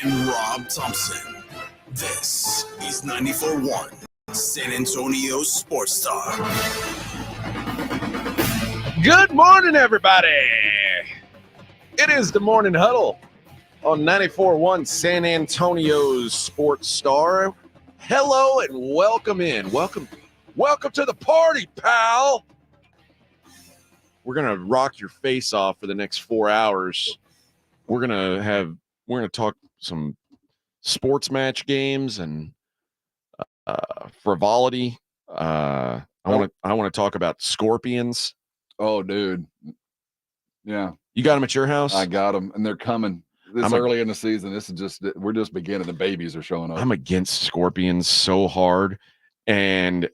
and Rob Thompson. This is 94.1 San Antonio Sports Star. Good morning, everybody. It is the Morning Huddle on 94.1 San Antonio's Sports Star. Hello and welcome in. Welcome to the party, pal. We're gonna rock your face off for the next 4 hours. We're gonna talk some sports match games and frivolity. I want to talk about scorpions. Oh, dude. Yeah. You got them at your house? I got them, and they're coming. Early in the season. We're just beginning. The babies are showing up. I'm against scorpions so hard. And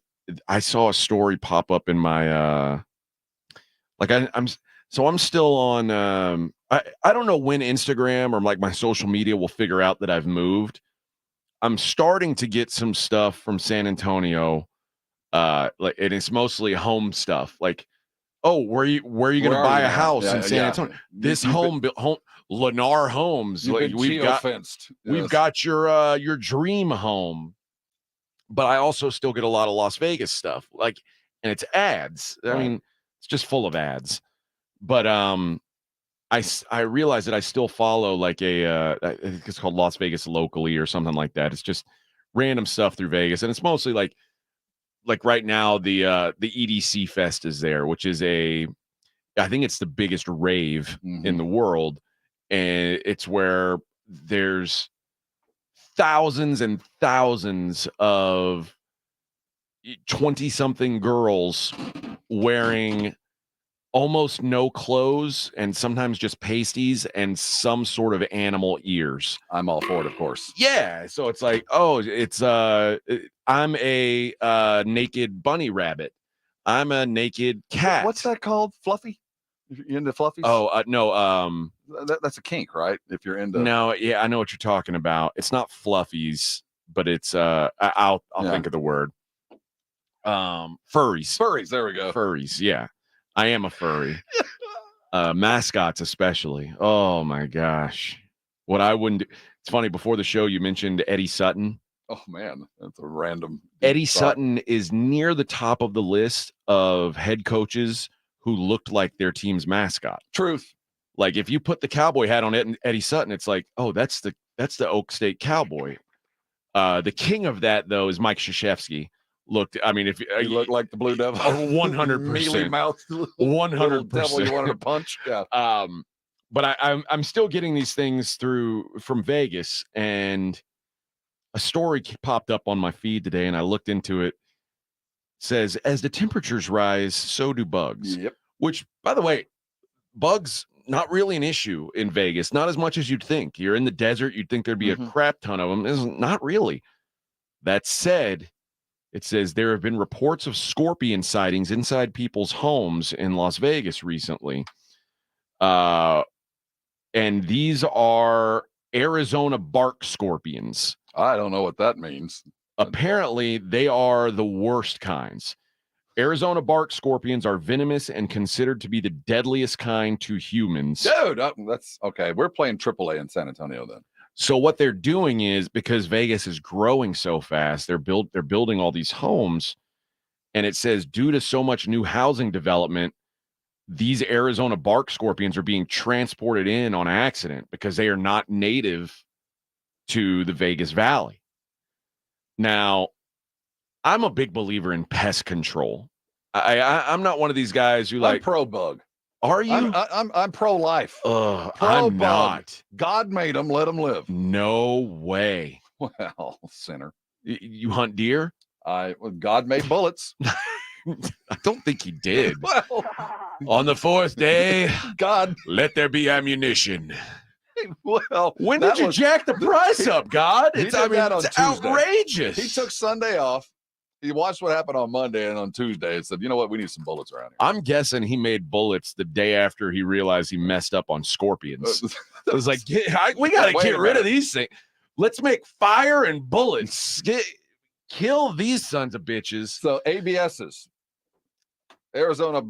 I saw a story pop up in my I'm still on I don't know when Instagram or like my social media will figure out that I've moved. I'm starting to get some stuff from San Antonio. And it's mostly home stuff. Like, oh, where are you going to buy a house in San Antonio? This home Lennar Homes. Like, we've got your dream home. But I also still get a lot of Las Vegas stuff. Like, and it's ads. I mean, it's just full of ads. But I realize that I still follow like I think it's called Las Vegas Locally or something like that. It's just random stuff through Vegas, and it's mostly like right now the EDC Fest is there, which is I think it's the biggest rave in the world, and it's where there's thousands and thousands of 20-something girls wearing almost no clothes and sometimes just pasties and some sort of animal ears. I'm all for it, of course. Yeah. So it's like, I'm a naked bunny rabbit. I'm a naked cat. What's that called? Fluffy? You into fluffies? Oh, no. That's a kink, right? If you're into. No, yeah, I know what you're talking about. It's not fluffies, but it's I'll think of the word. Furries. Furries, there we go. Furries, yeah. I am a furry. Mascots especially. Oh my gosh. What I wouldn't do. It's funny, before the show you mentioned Eddie Sutton. Oh man, that's a random Eddie Sutton is near the top of the list of head coaches who looked like their team's mascot. Truth. Like, if you put the cowboy hat on Eddie Sutton, it's like, oh, that's the Oak State Cowboy. The king of that though is Mike Krzyzewski. Looked, I mean, if he looked like the Blue Devil, 100%, mealy mouth, 100% devil you wanted to punch. Yeah. But I'm still getting these things from Vegas, and a story popped up on my feed today, and I looked into it. It says, as the temperatures rise, so do bugs. Yep. Which, by the way, bugs not really an issue in Vegas, not as much as you'd think. You're in the desert, you'd think there'd be a crap ton of them. It's not really. That said, it says there have been reports of scorpion sightings inside people's homes in Las Vegas recently. And these are Arizona bark scorpions. I don't know what that means. Apparently, they are the worst kinds. Arizona bark scorpions are venomous and considered to be the deadliest kind to humans. Dude, that's okay. We're playing AAA in San Antonio then. So what they're doing is, because Vegas is growing so fast, they're building all these homes, and it says due to so much new housing development, these Arizona bark scorpions are being transported in on accident because they are not native to the Vegas Valley. Now, I'm a big believer in pest control. I'm not one of these guys who I'm pro bug. Are you? I'm pro-life. I'm not. God made them. Let them live. No way. Well, sinner. You hunt deer? God made bullets. I don't think he did. Well, on the fourth day, God, let there be ammunition. Well, when did you jack the price up, God? It's outrageous. He took Sunday off. He watched what happened on Monday, and on Tuesday it said, you know what, we need some bullets around here. I'm guessing he made bullets the day after he realized he messed up on scorpions. It was like, we got to get rid of these things. Let's make fire and bullets. Kill these sons of bitches. So ABSs, Arizona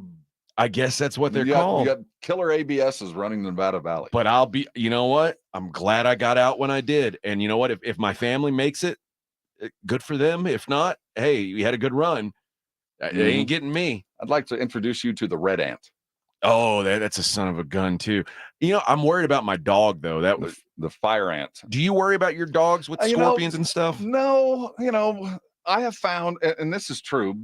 I guess that's what they're You called. got killer ABSs running the Nevada Valley. But you know what? I'm glad I got out when I did. And you know what? If my family makes it, good for them. If not, hey, we had a good run. It ain't getting me. I'd like to introduce you to the red ant. Oh, that's a son of a gun too. I'm worried about my dog though. That was the fire ant. Do you worry about your dogs with scorpions and stuff? No, I have found, and this is true,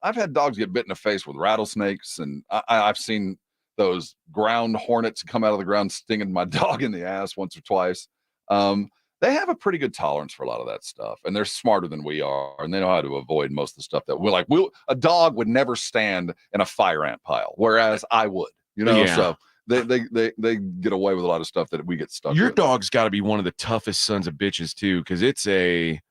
I've had dogs get bit in the face with rattlesnakes, and I've seen those ground hornets come out of the ground stinging my dog in the ass once or twice. They have a pretty good tolerance for a lot of that stuff, and they're smarter than we are, and they know how to avoid most of the stuff that a dog would never stand in a fire ant pile, whereas I would, so they get away with a lot of stuff that we get stuck Your with. dog's got to be one of the toughest sons of bitches too, because it's a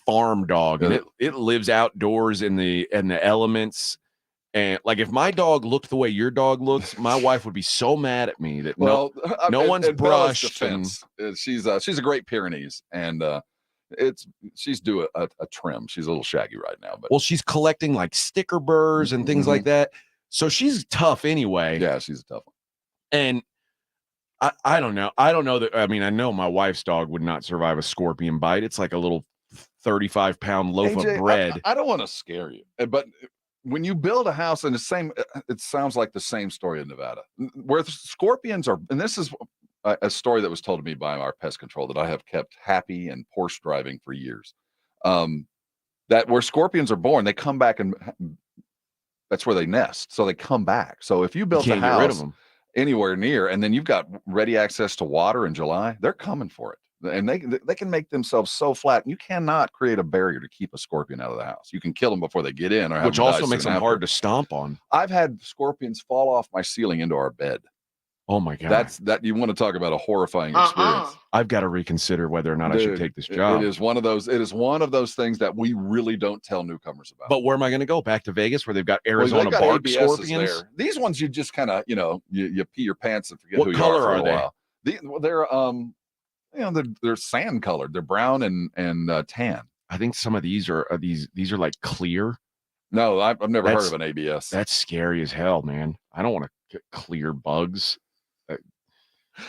farm dog, and it lives outdoors in the elements. And like, if my dog looked the way your dog looks, my wife would be so mad at me that no one's brushed. She's a Great Pyrenees, and she's due a trim. She's a little shaggy right now, but she's collecting like sticker burrs and things like that. So she's tough anyway. Yeah, she's a tough one. And I don't know. I don't know that. I mean, I know my wife's dog would not survive a scorpion bite. It's like a little 35-pound loaf AJ, of bread. I don't want to scare you, but when you build a house, and it sounds like the same story in Nevada, where the scorpions are, and this is a story that was told to me by our pest control that I have kept happy and Porsche driving for years. That where scorpions are born, they come back, and that's where they nest. So they come back. So if you built a house, get rid of them anywhere near, and then you've got ready access to water in July, they're coming for it. And they can make themselves so flat. You cannot create a barrier to keep a scorpion out of the house. You can kill them before they get in, or which also makes them hard to stomp on. I've had scorpions fall off my ceiling into our bed. Oh my God. You want to talk about a horrifying experience. I've got to reconsider whether or not I should take this job. It is one of those things that we really don't tell newcomers about. But where am I going to go? Back to Vegas, where they've got Arizona bark ABSs scorpions there. These ones you just kind of, you pee your pants and forget what who you color are for a they? while. They're they're sand colored. They're brown and tan. I think some of these are these are like clear. No, I've never heard of an ABS. That's scary as hell, man. I don't want to get clear bugs.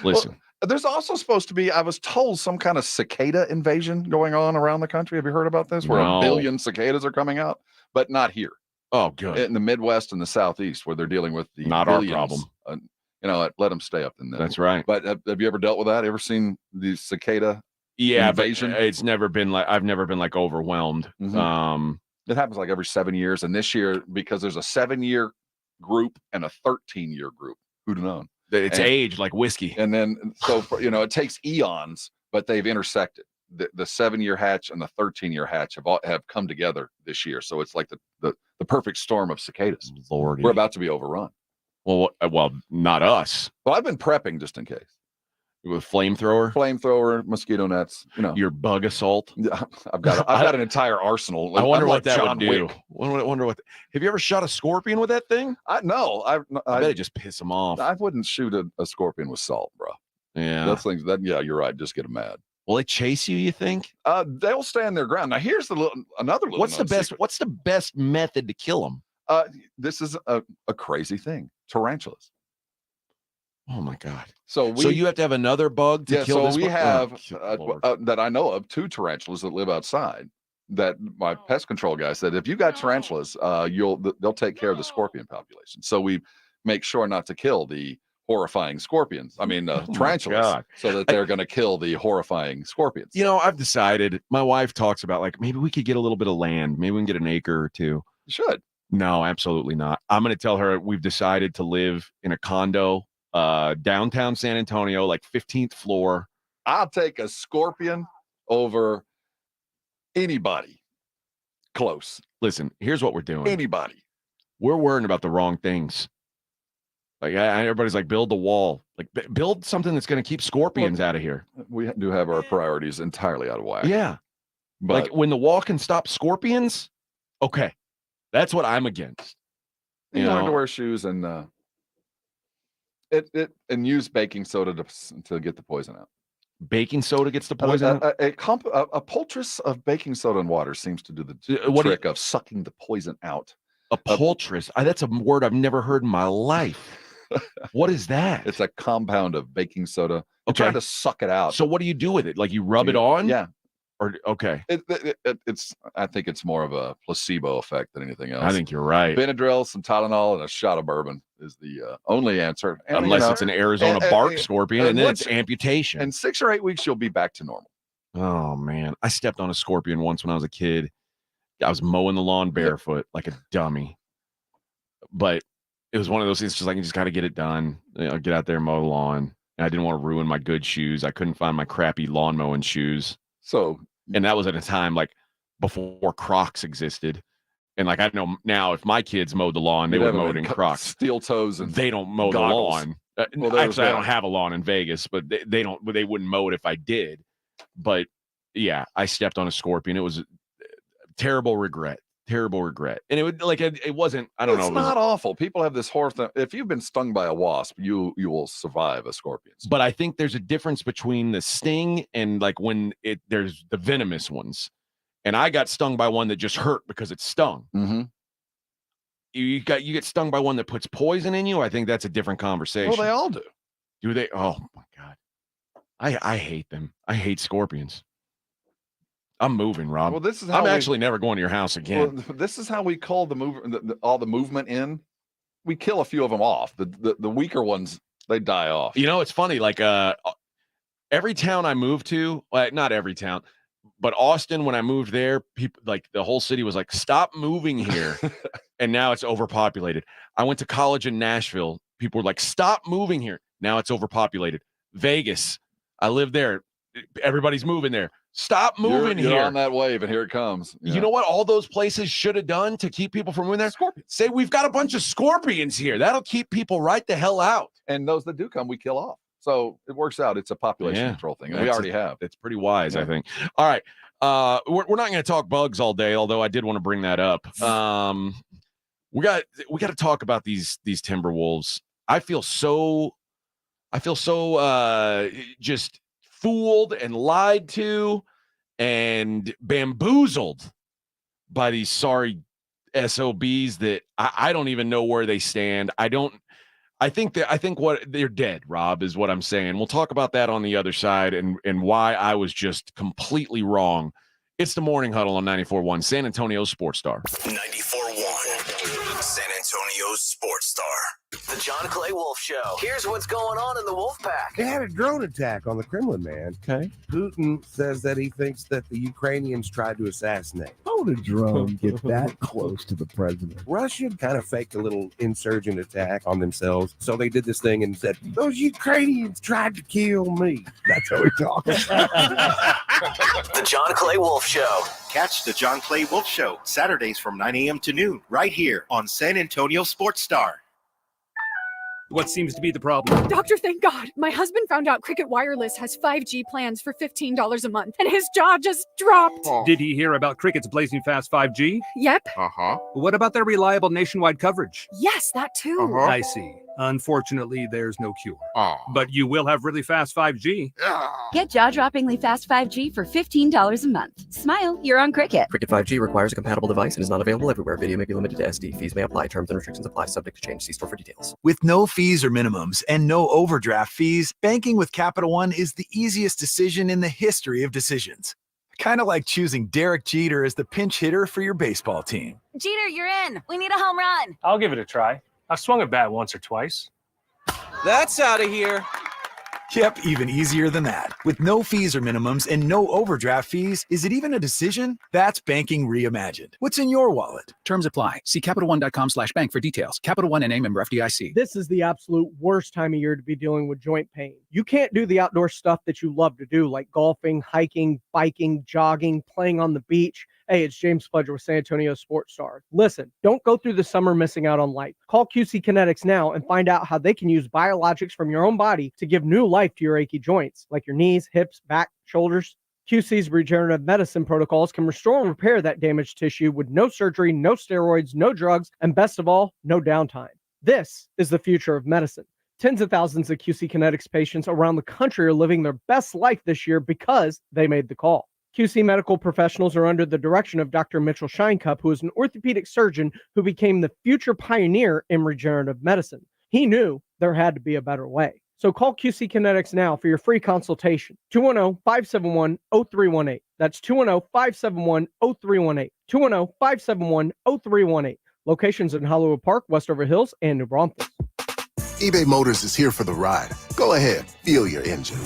Listen. Well, there's also supposed to be, I was told, some kind of cicada invasion going on around the country. Have you heard about this? Where 1 billion cicadas are coming out, but not here. Oh, good. In the Midwest and the Southeast, where they're dealing with the not billions. Our problem. Let them stay up in there. That's right. But have you ever dealt with that? Ever seen the cicada invasion? But it's never been like, I've never been like overwhelmed. Mm-hmm. It happens like every 7 years. And this year, because there's a 7-year group and a 13-year group, who'd have known? It's aged like whiskey. And then, so it takes eons, but they've intersected. The 7-year hatch and the 13-year hatch have come together this year. So it's like the perfect storm of cicadas. Lordy. We're about to be overrun. Well, not us. Well, I've been prepping just in case. With flamethrower, mosquito nets. Your bug assault. Yeah, I've got an entire arsenal. I wonder what that would do. Wonder what. Have you ever shot a scorpion with that thing? No. I bet it just piss them off. I wouldn't shoot a scorpion with salt, bro. Yeah, those things. Yeah, you're right. Just get them mad. Will they chase you think? They'll stand their ground. Now here's another little. What's the best method to kill them? This is a crazy thing. Tarantulas. Oh my God! So you have to have another bug to kill this. So we have that I know of 2 tarantulas that live outside. That my pest control guy said, if you got tarantulas, they'll take care of the scorpion population. So we make sure not to kill the horrifying scorpions. I mean, tarantulas, so that they're going to kill the horrifying scorpions. I've decided. My wife talks about like maybe we could get a little bit of land. Maybe we can get an acre or 2. You should. No, absolutely not. I'm going to tell her we've decided to live in a condo. Downtown San Antonio, like 15th floor. I'll take a scorpion over anybody close. Listen, here's what we're doing. Anybody. We're worrying about the wrong things. Like everybody's like, build the wall. Like build something that's going to keep scorpions out of here. We do have our priorities entirely out of whack. Yeah. But like when the wall can stop scorpions, okay. That's what I'm against. You learn to wear shoes and and use baking soda to get the poison out. Baking soda gets the poison out? A poultice of baking soda and water seems to do the trick of sucking the poison out. A poultice. That's a word I've never heard in my life. What is that? It's a compound of baking soda. You're trying to suck it out. So what do you do with it? Like you rub it on? Yeah. Or okay. It's. I think it's more of a placebo effect than anything else. I think you're right. Benadryl, some Tylenol, and a shot of bourbon is the only answer. And, unless it's an Arizona bark scorpion, and then it's amputation. In 6 or 8 weeks, you'll be back to normal. Oh man, I stepped on a scorpion once when I was a kid. I was mowing the lawn barefoot like a dummy, but it was one of those things. Just like you just got to get it done. Get out there and mow the lawn. And I didn't want to ruin my good shoes. I couldn't find my crappy lawn mowing shoes. And that was at a time like before Crocs existed. And like I know now, if my kids mowed the lawn, they would mow it in Crocs, steel toes, and they don't mow goggles. The lawn. Well, actually, I don't have a lawn in Vegas, but they don't. They wouldn't mow it if I did. But yeah, I stepped on a scorpion. It was a terrible regret. And it would it wasn't. I don't know. It's not awful. People have this horror thing. If you've been stung by a wasp, you will survive a scorpion. But I think there's a difference between the sting and like when there's the venomous ones. And I got stung by one that just hurt because it stung. Mm-hmm. You get stung by one that puts poison in you. I think that's a different conversation. Well, they all do. Do they? Oh my God. I hate them. I hate scorpions. I'm moving, Rob. Well, this is how I'm actually never going to your house again. Well, this is how we call all the movement in. We kill a few of them off. The weaker ones, they die off. You know, it's funny. Like every town I moved to, not every town, but Austin, when I moved there, people like the whole city was like, "Stop moving here," and now it's overpopulated. I went to college in Nashville. People were like, "Stop moving here." Now it's overpopulated. Vegas, I live there. Everybody's moving there. Stop moving you're here. on that wave, and here it comes. Yeah. You know what all those places should have done to keep people from moving there? Scorpions. Say, we've got a bunch of scorpions here. That'll keep people right the hell out. And those that do come, we kill off. So it works out. It's a population control thing. And we already have. It's pretty wise, I think. All right. We're not going to talk bugs all day, although I did want to bring that up. We got to talk about these Timberwolves. I feel so just fooled and lied to and bamboozled by these sorry SOBs that I don't even know where they stand. I think what they're dead, Rob, is what I'm saying. We'll talk about that on the other side and why I was just completely wrong. It's the Morning Huddle on 94.1 San Antonio's Sports Star. 94.1 San Antonio's Sports Star. The John Clay Wolf Show. Here's what's going on in the Wolf Pack. They had a drone attack on the Kremlin, man. Okay. Putin says that he thinks that the Ukrainians tried to assassinate. How would a drone get that close to the president? Russia kind of faked a little insurgent attack on themselves. So they did this thing and said, those Ukrainians tried to kill me. That's how we talk. The John Clay Wolf Show. Catch the John Clay Wolf Show Saturdays from 9 a.m. to noon right here on San Antonio Sports Star. What seems to be the problem? Doctor, thank God. My husband found out Cricket Wireless has 5G plans for $15 a month, and his jaw just dropped. Did he hear about Cricket's blazing fast 5G? Yep. What about their reliable nationwide coverage? Yes, that too. I see. Unfortunately, there's no cure. But you will have really fast 5G. Get jaw-droppingly fast 5G for $15 a month. Smile, you're on Cricket. Cricket 5G requires a compatible device and is not available everywhere. Video may be limited to SD. Fees may apply. Terms and restrictions apply. Subject to change. See store for details. With no fees or minimums and no overdraft fees, banking with Capital One is the easiest decision in the history of decisions. Kind of like choosing Derek Jeter as the pinch hitter for your baseball team. Jeter, you're in. We need a home run. I'll give it a try. I've swung a bat once or twice. That's out of here. Yep, even easier than that. With no fees or minimums and no overdraft fees, is it even a decision? That's banking reimagined. What's in your wallet? Terms apply. See CapitalOne.com/bank for details. Capital One NA member FDIC. This is the absolute worst time of year to be dealing with joint pain. You can't do the outdoor stuff that you love to do, like golfing, hiking, biking, jogging, playing on the beach. Hey, it's James Pledger with San Antonio Sports Star. Listen, don't go through the summer missing out on life. Call QC Kinetics now and find out how they can use biologics from your own body to give new life to your achy joints, like your knees, hips, back, shoulders. QC's regenerative medicine protocols can restore and repair that damaged tissue with no surgery, no steroids, no drugs, and best of all, no downtime. This is the future of medicine. Tens of thousands of QC Kinetics patients around the country are living their best life this year because they made the call. QC medical professionals are under the direction of Dr. Mitchell Shinecup, who is an orthopedic surgeon who became the future pioneer in regenerative medicine. He knew there had to be a better way. So call QC Kinetics now for your free consultation. 210-571-0318. That's 210-571-0318. 210-571-0318. Locations in Hollywood Park, Westover Hills, and New Braunfels. eBay Motors is here for the ride. Go ahead, feel your engine.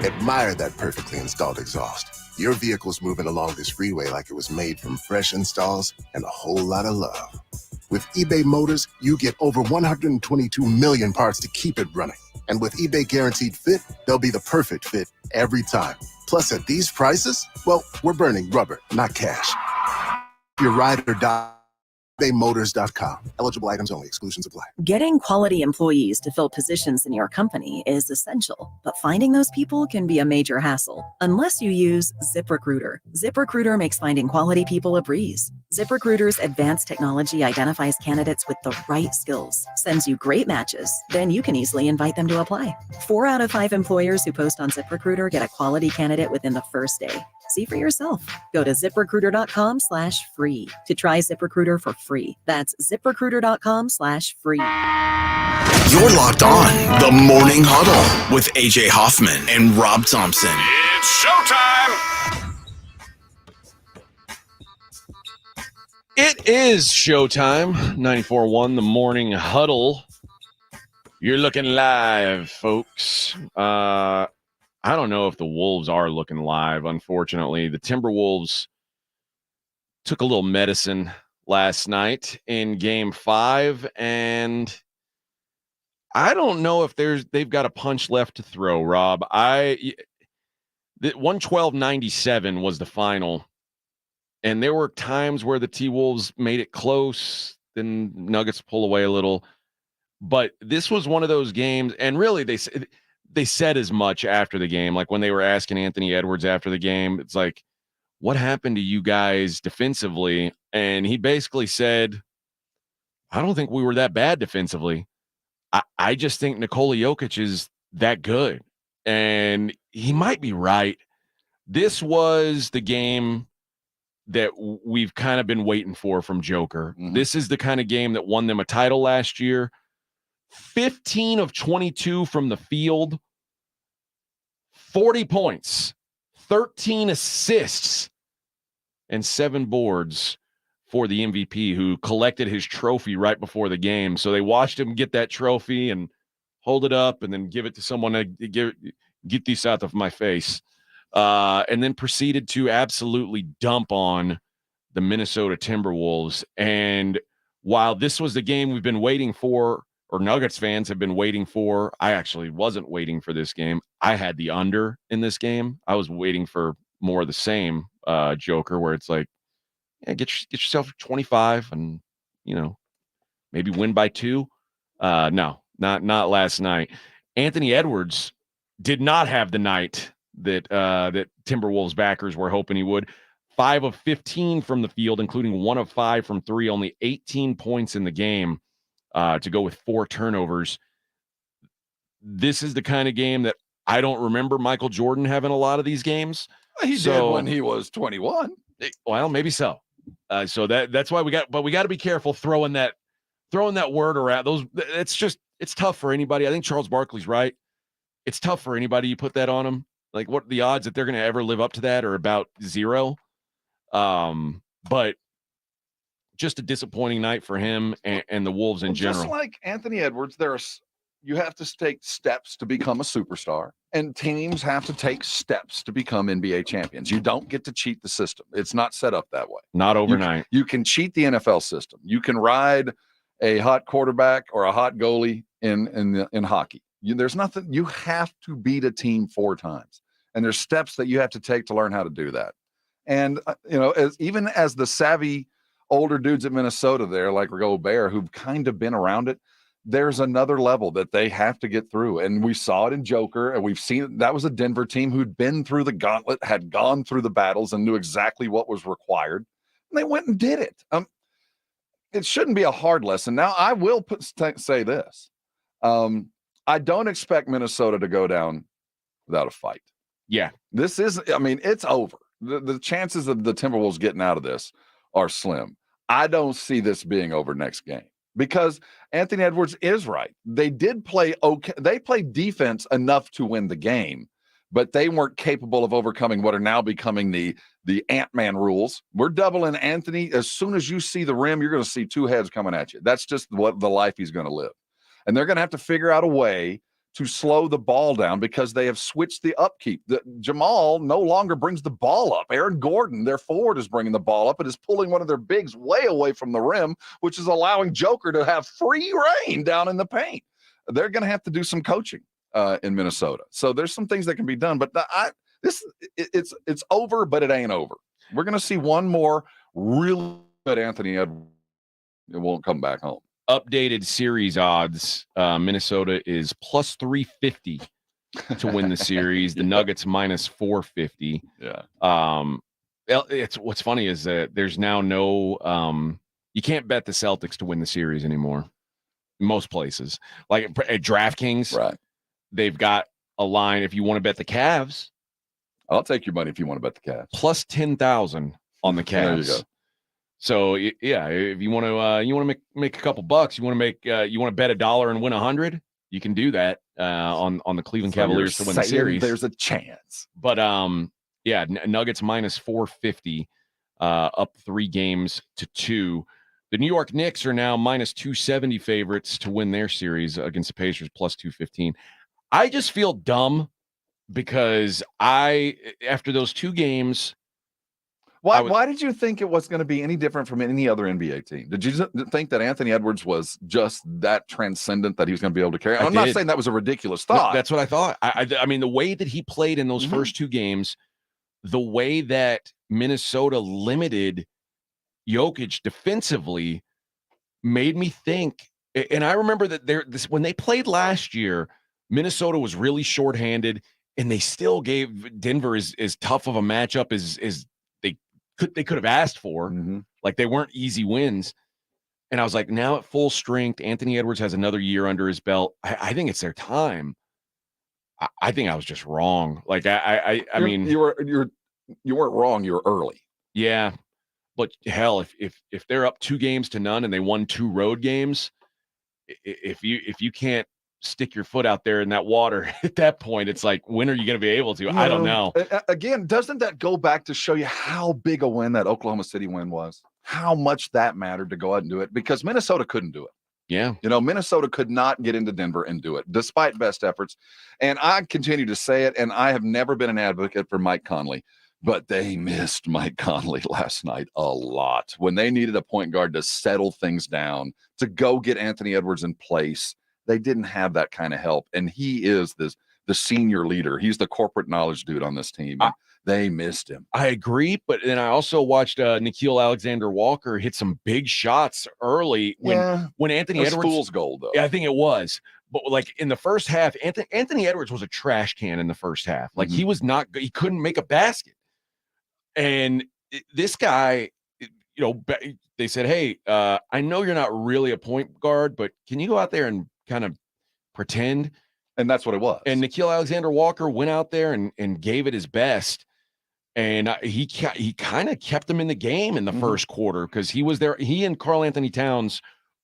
Admire that perfectly installed exhaust. Your vehicle's moving along this freeway like it was made from fresh installs and a whole lot of love. With eBay Motors, you get over 122 million parts to keep it running. And with eBay Guaranteed Fit, they'll be the perfect fit every time. Plus, at these prices, well, we're burning rubber, not cash. Your ride or die. ebaymotors.com. Eligible items only. Exclusions apply. Getting quality employees to fill positions in your company is essential, but finding those people can be a major hassle unless you use ZipRecruiter. ZipRecruiter makes finding quality people a breeze. ZipRecruiter's advanced technology identifies candidates with the right skills, sends you great matches, then you can easily invite them to apply. 4 out of 5 employers who post on ZipRecruiter get a quality candidate within the first day. See for yourself. Go to ziprecruiter.com/free to try ZipRecruiter for free. That's ziprecruiter.com/free. You're locked on the Morning Huddle with AJ Hoffman and Rob Thompson. It's showtime. It is showtime. 94.1 the Morning Huddle. You're looking live, folks. I don't know if the Wolves are looking live, unfortunately. The Timberwolves took a little medicine last night in Game 5, and I don't know if they've got a punch left to throw, Rob. 112-97 was the final, and there were times where the T-Wolves made it close, then Nuggets pull away a little. But this was one of those games, and really they said as much after the game. Like when they were asking Anthony Edwards after the game, it's like, what happened to you guys defensively? And he basically said, I don't think we were that bad defensively. I just think Nikola Jokic is that good. And he might be right. This was the game that we've kind of been waiting for from Joker. Mm-hmm. This is the kind of game that won them a title last year. 15 of 22 from the field, 40 points, 13 assists, and 7 boards for the MVP, who collected his trophy right before the game. So they watched him get that trophy and hold it up and then give it to someone to get this out of my face. And then proceeded to absolutely dump on the Minnesota Timberwolves. And while this was the game we've been waiting for, or Nuggets fans have been waiting for, I actually wasn't waiting for this game. I had the under in this game. I was waiting for more of the same, Joker, where it's like, yeah, get yourself 25 and, maybe win by 2. No, not last night. Anthony Edwards did not have the night that Timberwolves backers were hoping he would. 5 of 15 from the field, including 1 of 5 from 3, only 18 points in the game, to go with 4 turnovers. This is the kind of game that I don't remember Michael Jordan having a lot of these games. He did when he was 21. Well, maybe so. So that's why we got to be careful throwing that word around. It's tough for anybody. I think Charles Barkley's right. It's tough for anybody. You put that on them. Like, what the odds that they're going to ever live up to that are about 0. But just a disappointing night for him and the Wolves in general. Just like Anthony Edwards, you have to take steps to become a superstar, and teams have to take steps to become NBA champions. You don't get to cheat the system. It's not set up that way. Not overnight. You can cheat the NFL system. You can ride a hot quarterback or a hot goalie in hockey. There's nothing. You have to beat a team 4 times, and there's steps that you have to take to learn how to do that. And even as the savvy older dudes at Minnesota there, like Gobert, who've kind of been around it, there's another level that they have to get through. And we saw it in Joker, and we've seen that was a Denver team who'd been through the gauntlet, had gone through the battles, and knew exactly what was required. And they went and did it. It shouldn't be a hard lesson. Now, I will say this. I don't expect Minnesota to go down without a fight. Yeah. This is, I mean, it's over. The chances of the Timberwolves getting out of this are slim. I don't see this being over next game because Anthony Edwards is right. They did play okay. They played defense enough to win the game, but they weren't capable of overcoming what are now becoming the Ant-Man rules. We're doubling Anthony. As soon as you see the rim, you're going to see two heads coming at you. That's just what the life he's going to live. And they're going to have to figure out a way to slow the ball down because they have switched the upkeep. Jamal no longer brings the ball up. Aaron Gordon, their forward, is bringing the ball up and is pulling one of their bigs way away from the rim, which is allowing Joker to have free reign down in the paint. They're going to have to do some coaching in Minnesota. So there's some things that can be done, but it's over, but it ain't over. We're going to see one more real good Anthony Edwards. It won't come back home. Updated series odds. Minnesota is plus 350 to win the series. The Nuggets minus 450. Yeah. It's what's funny is that there's now no you can't bet the Celtics to win the series anymore. Most places, like at DraftKings, right? They've got a line. If you want to bet the Cavs, I'll take your money if you want to bet the Cavs. Plus 10,000 on the Cavs. There you go. So yeah, if you want to make a couple bucks, you want to bet $1 and win 100, you can do that on the Cleveland Cavaliers to win the series. There's a chance, but yeah, Nuggets minus 450, up 3 games to 2. The New York Knicks are now minus 270 favorites to win their series against the Pacers, plus 215. I just feel dumb because after those 2 games. Why did you think it was going to be any different from any other NBA team? Did you think that Anthony Edwards was just that transcendent that he was going to be able to carry? I'm not saying that was a ridiculous thought. No, that's what I thought. I mean, the way that he played in those first 2 games, the way that Minnesota limited Jokic defensively made me think. And I remember that when they played last year, Minnesota was really shorthanded, and they still gave Denver as tough of a matchup as they could have asked for. Like, they weren't easy wins. And I was like, now at full strength, Anthony Edwards has another year under his belt. I think it's their time. I think I was just wrong. Like, I mean, you weren't wrong. You were early. Yeah, but hell, if they're up 2 games to none and they won 2 road games, if you can't stick your foot out there in that water at that point, it's like, when are you going to be able to? I don't know. Again, doesn't that go back to show you how big a win that Oklahoma City win was? How much that mattered to go out and do it, because Minnesota couldn't do it. Yeah. Minnesota could not get into Denver and do it despite best efforts. And I continue to say it, and I have never been an advocate for Mike Conley, but they missed Mike Conley last night a lot when they needed a point guard to settle things down, to go get Anthony Edwards in place. They didn't have that kind of help, and he is the senior leader. He's the corporate knowledge dude on this team, and they missed him. I agree, but then I also watched Nickeil Alexander-Walker hit some big shots early when Anthony Edwards. Fool's gold, though. Yeah, I think it was. But like in the first half, Anthony Edwards was a trash can in the first half. Like he couldn't make a basket. And this guy, they said, hey, I know you're not really a point guard, but can you go out there and kind of pretend? And that's what it was. And Nickeil Alexander-Walker went out there and gave it his best. And he kind of kept them in the game in the first quarter, because he was there. He and Karl Anthony Towns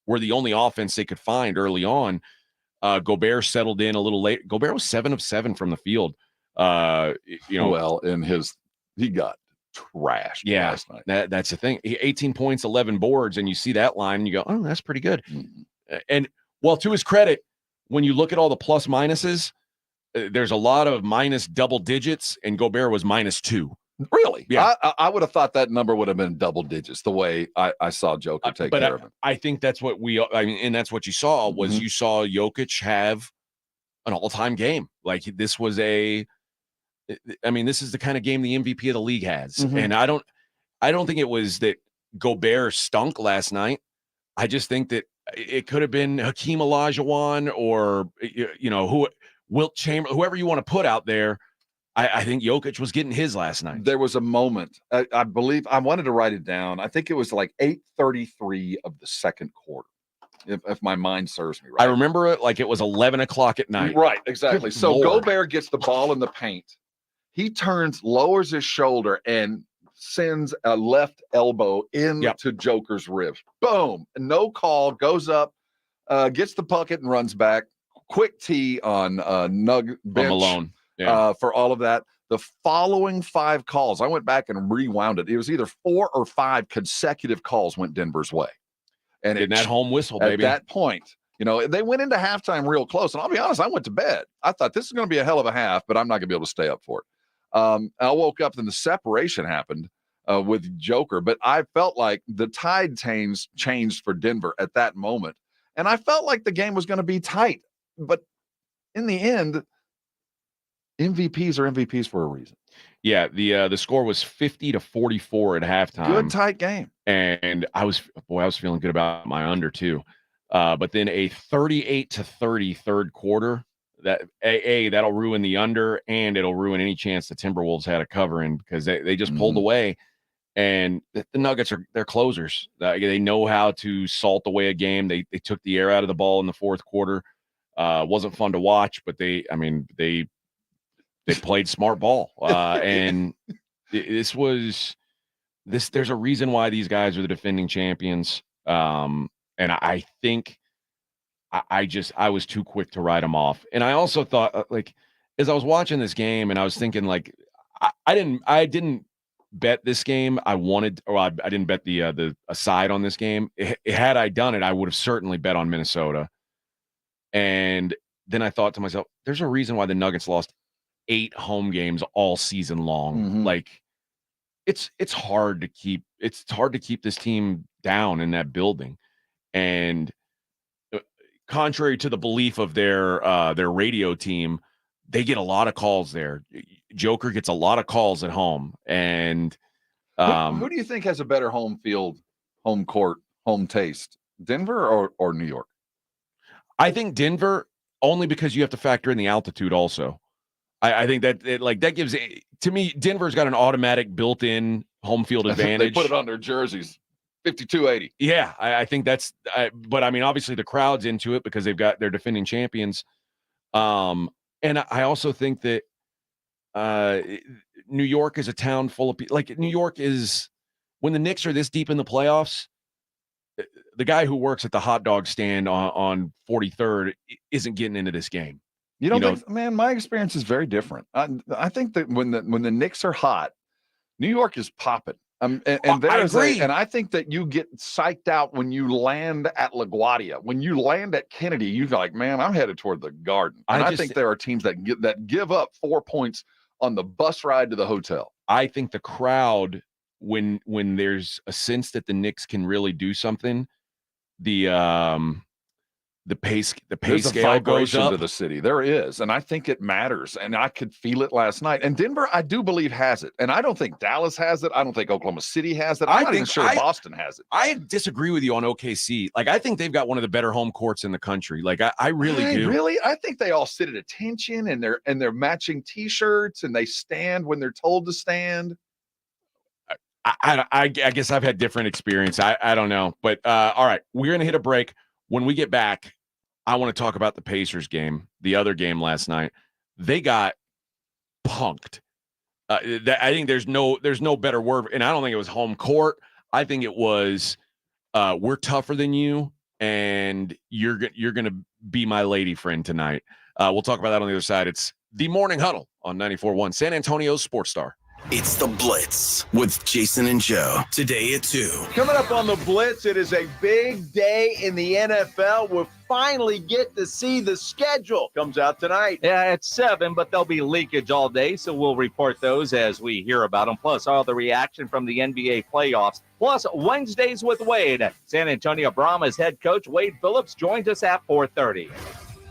were the only offense they could find early on. Gobert settled in a little late. Gobert was 7 of 7 from the field. Well, he got trashed last night. That's the thing. 18 points, 11 boards, and you see that line and you go, oh, that's pretty good. And well, to his credit, when you look at all the plus minuses, there's a lot of minus double digits, and Gobert was -2. Really? Yeah. I would have thought that number would have been double digits the way I saw Joker take care of him. I think that's what and that's what you saw was you saw Jokic have an all-time game. Like, this was this is the kind of game the MVP of the league has. And I don't think it was that Gobert stunk last night. I just think that it could have been Hakeem Olajuwon or, Wilt Chamberlain, whoever you want to put out there. I think Jokic was getting his last night. There was a moment, I believe, I wanted to write it down. I think it was like 8:33 of the second quarter, if my mind serves me right. I remember it like it was 11 o'clock at night. Right, exactly. Good so Lord. Gobert gets the ball in the paint. He turns, lowers his shoulder, and sends a left elbow into Joker's ribs. Boom. No call, goes up, gets the bucket and runs back. Quick tee on Nug bench Malone. For all of that. The following 5 calls, I went back and rewound it. It was either 4 or 5 consecutive calls went Denver's way. And in that home whistle, at baby. that point, they went into halftime real close. And I'll be honest, I went to bed. I thought this is going to be a hell of a half, but I'm not going to be able to stay up for it. I woke up and the separation happened with Joker, but I felt like the tide changed for Denver at that moment. And I felt like the game was going to be tight. But in the end, MVPs are MVPs for a reason. Yeah, the score was 50-44 at halftime. Good tight game. And I was feeling good about my under too. But then a 38-30 third quarter, that'll ruin the under, and it'll ruin any chance the Timberwolves had a cover in, because they just pulled away. And the Nuggets they're closers. They know how to salt away a game. They took the air out of the ball in the fourth quarter. Wasn't fun to watch, but they played smart ball. And there's a reason why these guys are the defending champions. And I think I was too quick to write them off. And I also thought, as I was watching this game, and I was thinking, I didn't bet this game. I didn't bet the side on this game. Had I done it, I would have certainly bet on Minnesota. And then I thought to myself, there's a reason why the Nuggets lost 8 home games all season long. It's hard to keep this team down in that building. And contrary to the belief of their radio team, they get a lot of calls there. Joker gets a lot of calls at home. And who do you think has a better home field, home court, home taste, Denver or New York? I think Denver, only because you have to factor in the altitude also. I think that that gives, to me, Denver's got an automatic built-in home field advantage. They put it on their jerseys. 52-80. Yeah, I think that's but I mean, obviously the crowd's into it because they've got their defending champions. And I also think that New York is a town full of people. New York is, when the Knicks are this deep in the playoffs, the guy who works at the hot dog stand on 43rd isn't getting into this game. You don't think, man, my experience is very different. I think that when the Knicks are hot, New York is popping. And I agree. And I think that you get psyched out when you land at LaGuardia. When you land at Kennedy, you're like, man, I'm headed toward the Garden. And I think there are teams that give up 4 points on the bus ride to the hotel. I think the crowd, when there's a sense that the Knicks can really do something, the pay scale goes up to the city. There is, and I think it matters. And I could feel it last night. And Denver, I do believe, has it. And I don't think Dallas has it. I don't think Oklahoma City has it. I'm not even sure Boston has it. I disagree with you on OKC. I think they've got one of the better home courts in the country. I really do. Really? I think they all sit at attention, and they're matching T-shirts, and they stand when they're told to stand. I guess I've had different experience. I don't know. But all right, we're going to hit a break. When we get back, I want to talk about the Pacers game, the other game last night. They got punked. I think there's no better word, and I don't think it was home court. I think it was we're tougher than you, and you're going to be my lady friend tonight. We'll talk about that on the other side. It's the Morning Huddle on 94.1, San Antonio's Sports Star. It's the Blitz with Jason and Joe. Today at 2. Coming up on the Blitz, it is a big day in the NFL. We'll finally get to see the schedule. Comes out tonight. Yeah, at 7, but there'll be leakage all day, so we'll report those as we hear about them. Plus, all the reaction from the NBA playoffs. Plus, Wednesdays with Wade. San Antonio Brahmas head coach Wade Phillips joins us at 4:30.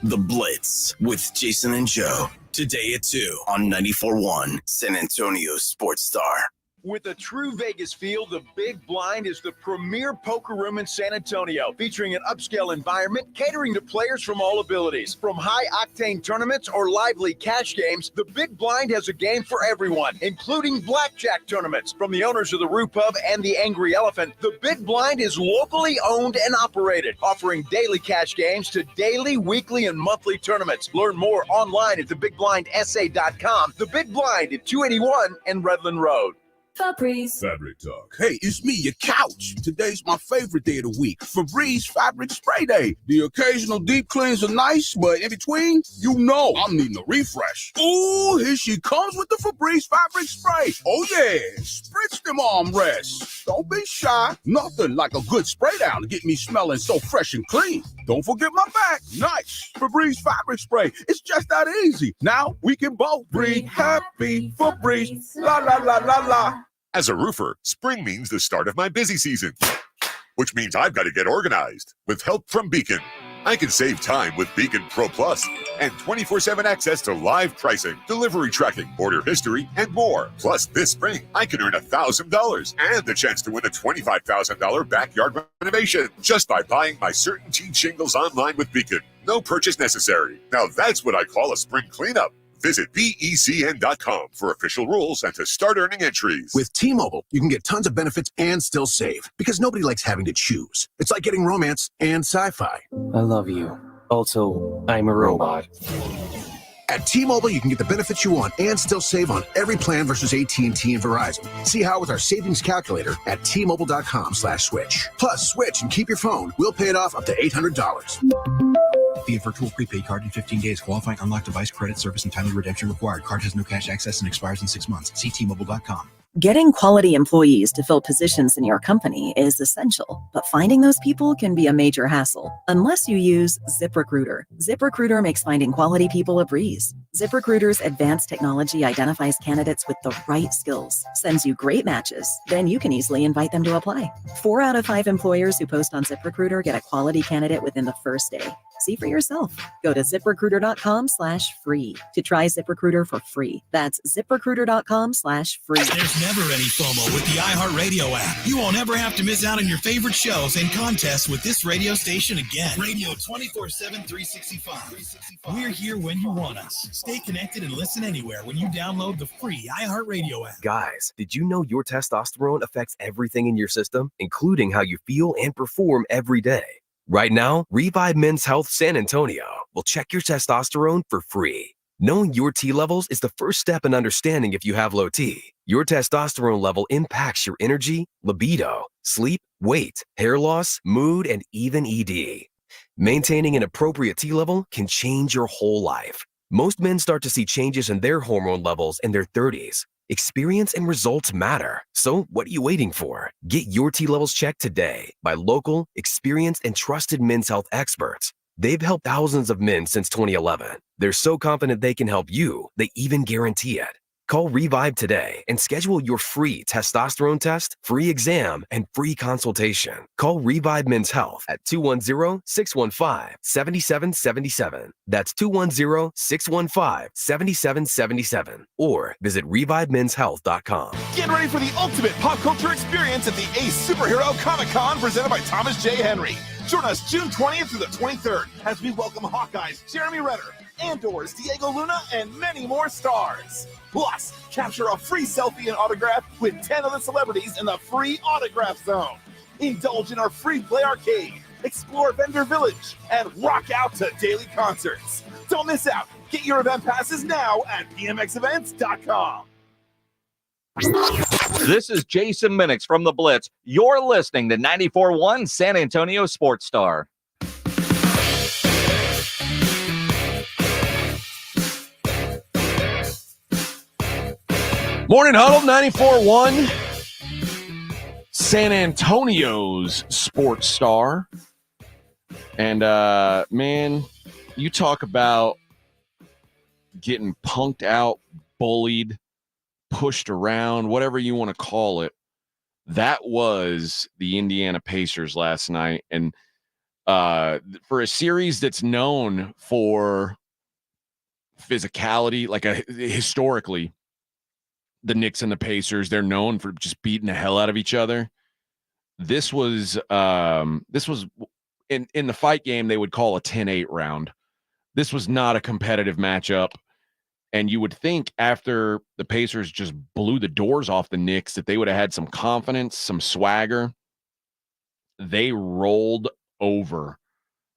The Blitz with Jason and Joe. Today at 2 on 94.1 San Antonio Sports Star. With a true Vegas feel, the Big Blind is the premier poker room in San Antonio, featuring an upscale environment catering to players from all abilities. From high-octane tournaments or lively cash games, the Big Blind has a game for everyone, including blackjack tournaments. From the owners of the Roo Pub and the Angry Elephant, the Big Blind is locally owned and operated, offering daily cash games to daily, weekly, and monthly tournaments. Learn more online at thebigblindsa.com. The Big Blind at 281 and Redland Road. Febreze. Fabric Talk. Hey, it's me, your couch. Today's my favorite day of the week. Febreze Fabric Spray Day. The occasional deep cleans are nice, but in between, you know I'm needing a refresh. Ooh, here she comes with the Febreze Fabric Spray. Oh yeah, spritz them armrests. Don't be shy. Nothing like a good spray down to get me smelling so fresh and clean. Don't forget my back. Nice. Febreze Fabric Spray. It's just that easy. Now we can both breathe happy. Febreze. La la la la la. As a roofer, spring means the start of my busy season, which means I've got to get organized. With help from Beacon, I can save time with Beacon Pro Plus and 24/7 access to live pricing, delivery tracking, order history, and more. Plus, this spring, I can earn $1,000 and the chance to win a $25,000 backyard renovation just by buying my CertainTeed shingles online with Beacon. No purchase necessary. Now that's what I call a spring cleanup. Visit BECN.com for official rules and to start earning entries. With T-Mobile, you can get tons of benefits and still save because nobody likes having to choose. It's like getting romance and sci-fi. I love you. Also, I'm a robot. At T-Mobile, you can get the benefits you want and still save on every plan versus AT&T and Verizon. See how with our savings calculator at T-Mobile.com/switch. Plus, switch and keep your phone. We'll pay it off up to $800. Via virtual prepaid card in 15 days. Qualifying unlocked device credit service and timely redemption required. Card has no cash access and expires in 6 months. See T-Mobile.com. Getting quality employees to fill positions in your company is essential, but finding those people can be a major hassle unless you use ZipRecruiter. ZipRecruiter makes finding quality people a breeze. ZipRecruiter's advanced technology identifies candidates with the right skills, sends you great matches, then you can easily invite them to apply. 4 out of 5 employers who post on ZipRecruiter get a quality candidate within the first day. See for yourself. Go to ZipRecruiter.com/free to try ZipRecruiter for free. That's ZipRecruiter.com/free. There's never any FOMO with the iHeartRadio app. You won't ever have to miss out on your favorite shows and contests with this radio station again. Radio 24/7, 365. We're here when you want us. Stay connected and listen anywhere when you download the free iHeartRadio app. Guys, did you know your testosterone affects everything in your system, including how you feel and perform every day? Right now, Revive Men's Health San Antonio will check your testosterone for free. Knowing your T levels is the first step in understanding if you have low T. Your testosterone level impacts your energy, libido, sleep, weight, hair loss, mood, and even ED. Maintaining an appropriate T level can change your whole life. Most men start to see changes in their hormone levels in their 30s. Experience and results matter. So what are you waiting for? Get your T levels checked today by local, experienced, and trusted men's health experts. They've helped thousands of men since 2011. They're so confident they can help you, they even guarantee it. Call Revive today and schedule your free testosterone test, free exam, and free consultation. Call Revive Men's Health at 210-615-7777. That's 210-615-7777. Or visit ReviveMen'sHealth.com. Get ready for the ultimate pop culture experience at the Ace Superhero Comic-Con presented by Thomas J. Henry. Join us June 20th through the 23rd as we welcome Hawkeye's Jeremy Renner, Andor's Diego Luna, and many more stars. Plus, capture a free selfie and autograph with 10 other celebrities in the free autograph zone. Indulge in our free play arcade, explore Vendor Village, and rock out to daily concerts. Don't miss out. Get your event passes now at bmxevents.com. This is Jason Minix from The Blitz. You're listening to 94.1 San Antonio Sports Star. Morning Huddle 94.1 San Antonio's Sports Star. And man, you talk about getting punked out, bullied, pushed around, whatever you want to call it. That was the Indiana Pacers last night. And for a series that's known for physicality, like historically, the Knicks and the Pacers, they're known for just beating the hell out of each other. This was in the fight game they would call a 10-8 round. This was not a competitive matchup. And you would think after the Pacers just blew the doors off the Knicks that they would have had some confidence, some swagger. They rolled over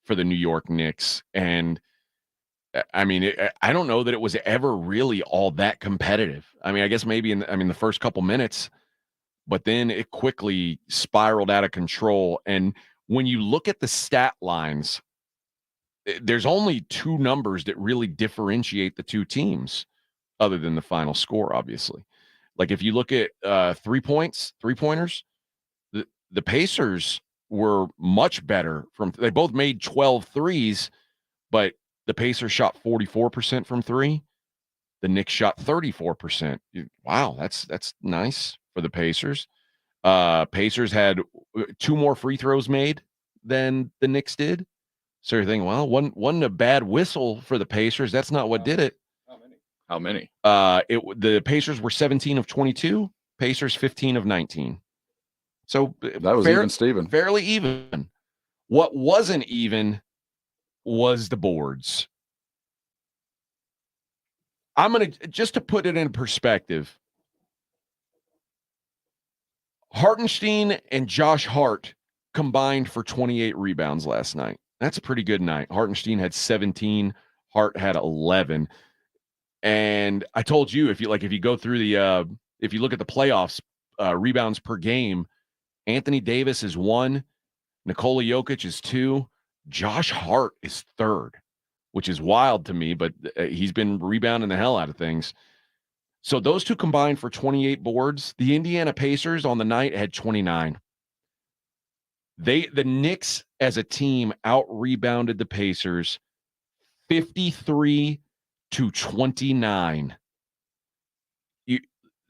for the New York Knicks. And I mean, I don't know that it was ever really all that competitive. I mean, I guess maybe the first couple minutes, but then it quickly spiraled out of control. And when you look at the stat lines, there's only two numbers that really differentiate the two teams other than the final score, obviously. Like if you look at 3-pointers, the Pacers were much better they both made 12 threes, but the Pacers shot 44% from three. The Knicks shot 34%. Wow, that's nice for the Pacers. Pacers had 2 more free throws made than the Knicks did. So you're thinking, well, wasn't a bad whistle for the Pacers. That's not what did it. How many? The Pacers were 17 of 22, Pacers 15 of 19. So that was even, Steven. Fairly even. What wasn't even was the boards. I'm going to, just to put it in perspective, Hartenstein and Josh Hart combined for 28 rebounds last night. That's a pretty good night. Hartenstein had 17, Hart had 11. And I told you, if you go through if you look at the playoffs, rebounds per game, Anthony Davis is 1, Nikola Jokic is 2, Josh Hart is 3rd, which is wild to me, but he's been rebounding the hell out of things. So those two combined for 28 boards. The Indiana Pacers on the night had 29. The Knicks as a team out-rebounded the Pacers 53-29.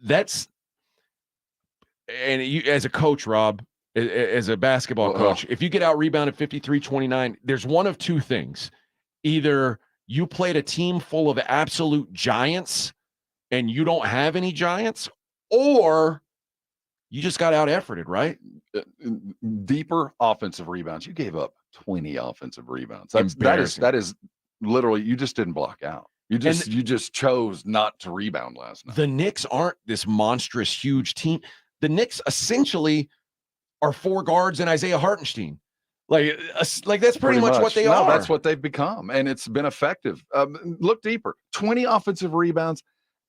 As a coach, Rob, as a basketball coach, if you get out-rebounded 53-29, there's one of two things. Either you played a team full of absolute giants and you don't have any giants, or you just got out-efforted, right? Deeper offensive rebounds. You gave up 20 offensive rebounds. That is literally, you just didn't block out. You just chose not to rebound last night. The Knicks aren't this monstrous, huge team. The Knicks essentially are 4 guards and Isaiah Hartenstein. Like that's pretty much what they are. That's what they've become, and it's been effective. Look deeper. 20 offensive rebounds,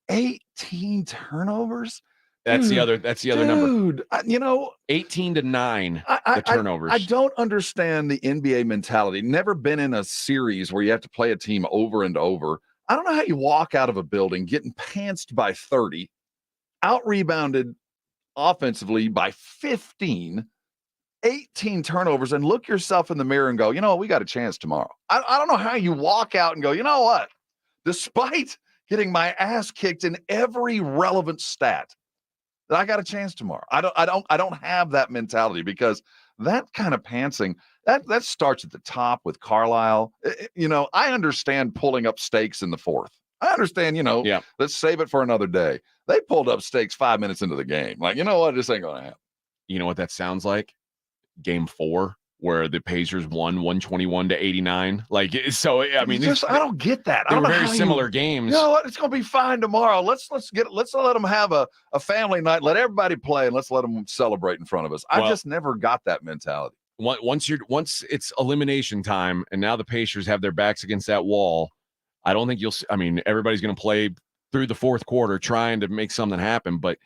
18 turnovers. That's the other number. Dude, 18-9 the turnovers. I don't understand the NBA mentality. Never been in a series where you have to play a team over and over. I don't know how you walk out of a building getting pantsed by 30, out-rebounded offensively by 15, 18 turnovers, and look yourself in the mirror and go, you know what, we got a chance tomorrow. I don't know how you walk out and go, you know what, despite getting my ass kicked in every relevant stat, that I got a chance tomorrow. I don't have that mentality, because that kind of pantsing, that starts at the top with Carlisle. I understand pulling up stakes in the fourth. I understand, let's save it for another day. They pulled up stakes 5 minutes into the game. Like, you know what? This ain't going to happen. You know what that sounds like? Game 4, where the Pacers won 121-89. Like, so, I mean, I don't get that. They were very similar games. You know what? It's going to be fine tomorrow. Let's let them have a family night. Let everybody play, and let's let them celebrate in front of us. I just never got that mentality. Once it's elimination time, and now the Pacers have their backs against that wall, I don't think everybody's going to play through the fourth quarter trying to make something happen. But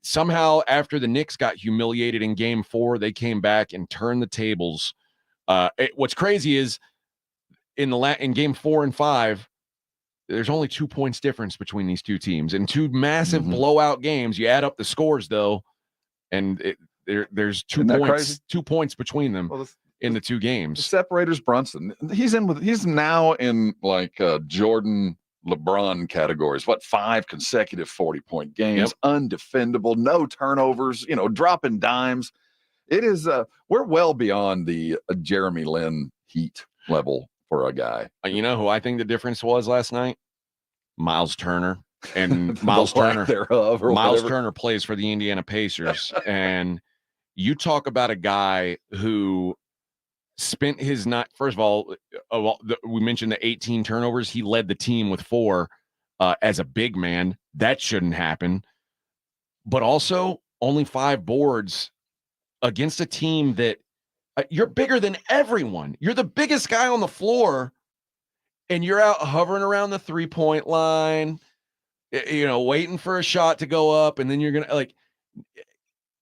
somehow, after the Knicks got humiliated in Game 4, they came back and turned the tables. What's crazy is in Game 4 and 5, there's only 2 points difference between these two teams, and 2 massive blowout games. You add up the scores though, and there's 2 points, 2 points between them in the 2 games. The separator's Brunson. He's now in like Jordan, LeBron categories. 5 consecutive 40-point games, undefendable, no turnovers, dropping dimes. It is we're well beyond the Jeremy Lin heat level for a guy. You know who I think the difference was last night? Miles Turner. and Miles Turner whatever. Turner plays for the Indiana Pacers. And you talk about a guy who spent his night. First of all, we mentioned the 18 turnovers. He led the team with 4 as a big man. That shouldn't happen. But also only 5 boards against a team that you're bigger than everyone. You're the biggest guy on the floor, and you're out hovering around the 3-point line, waiting for a shot to go up, and then you're going to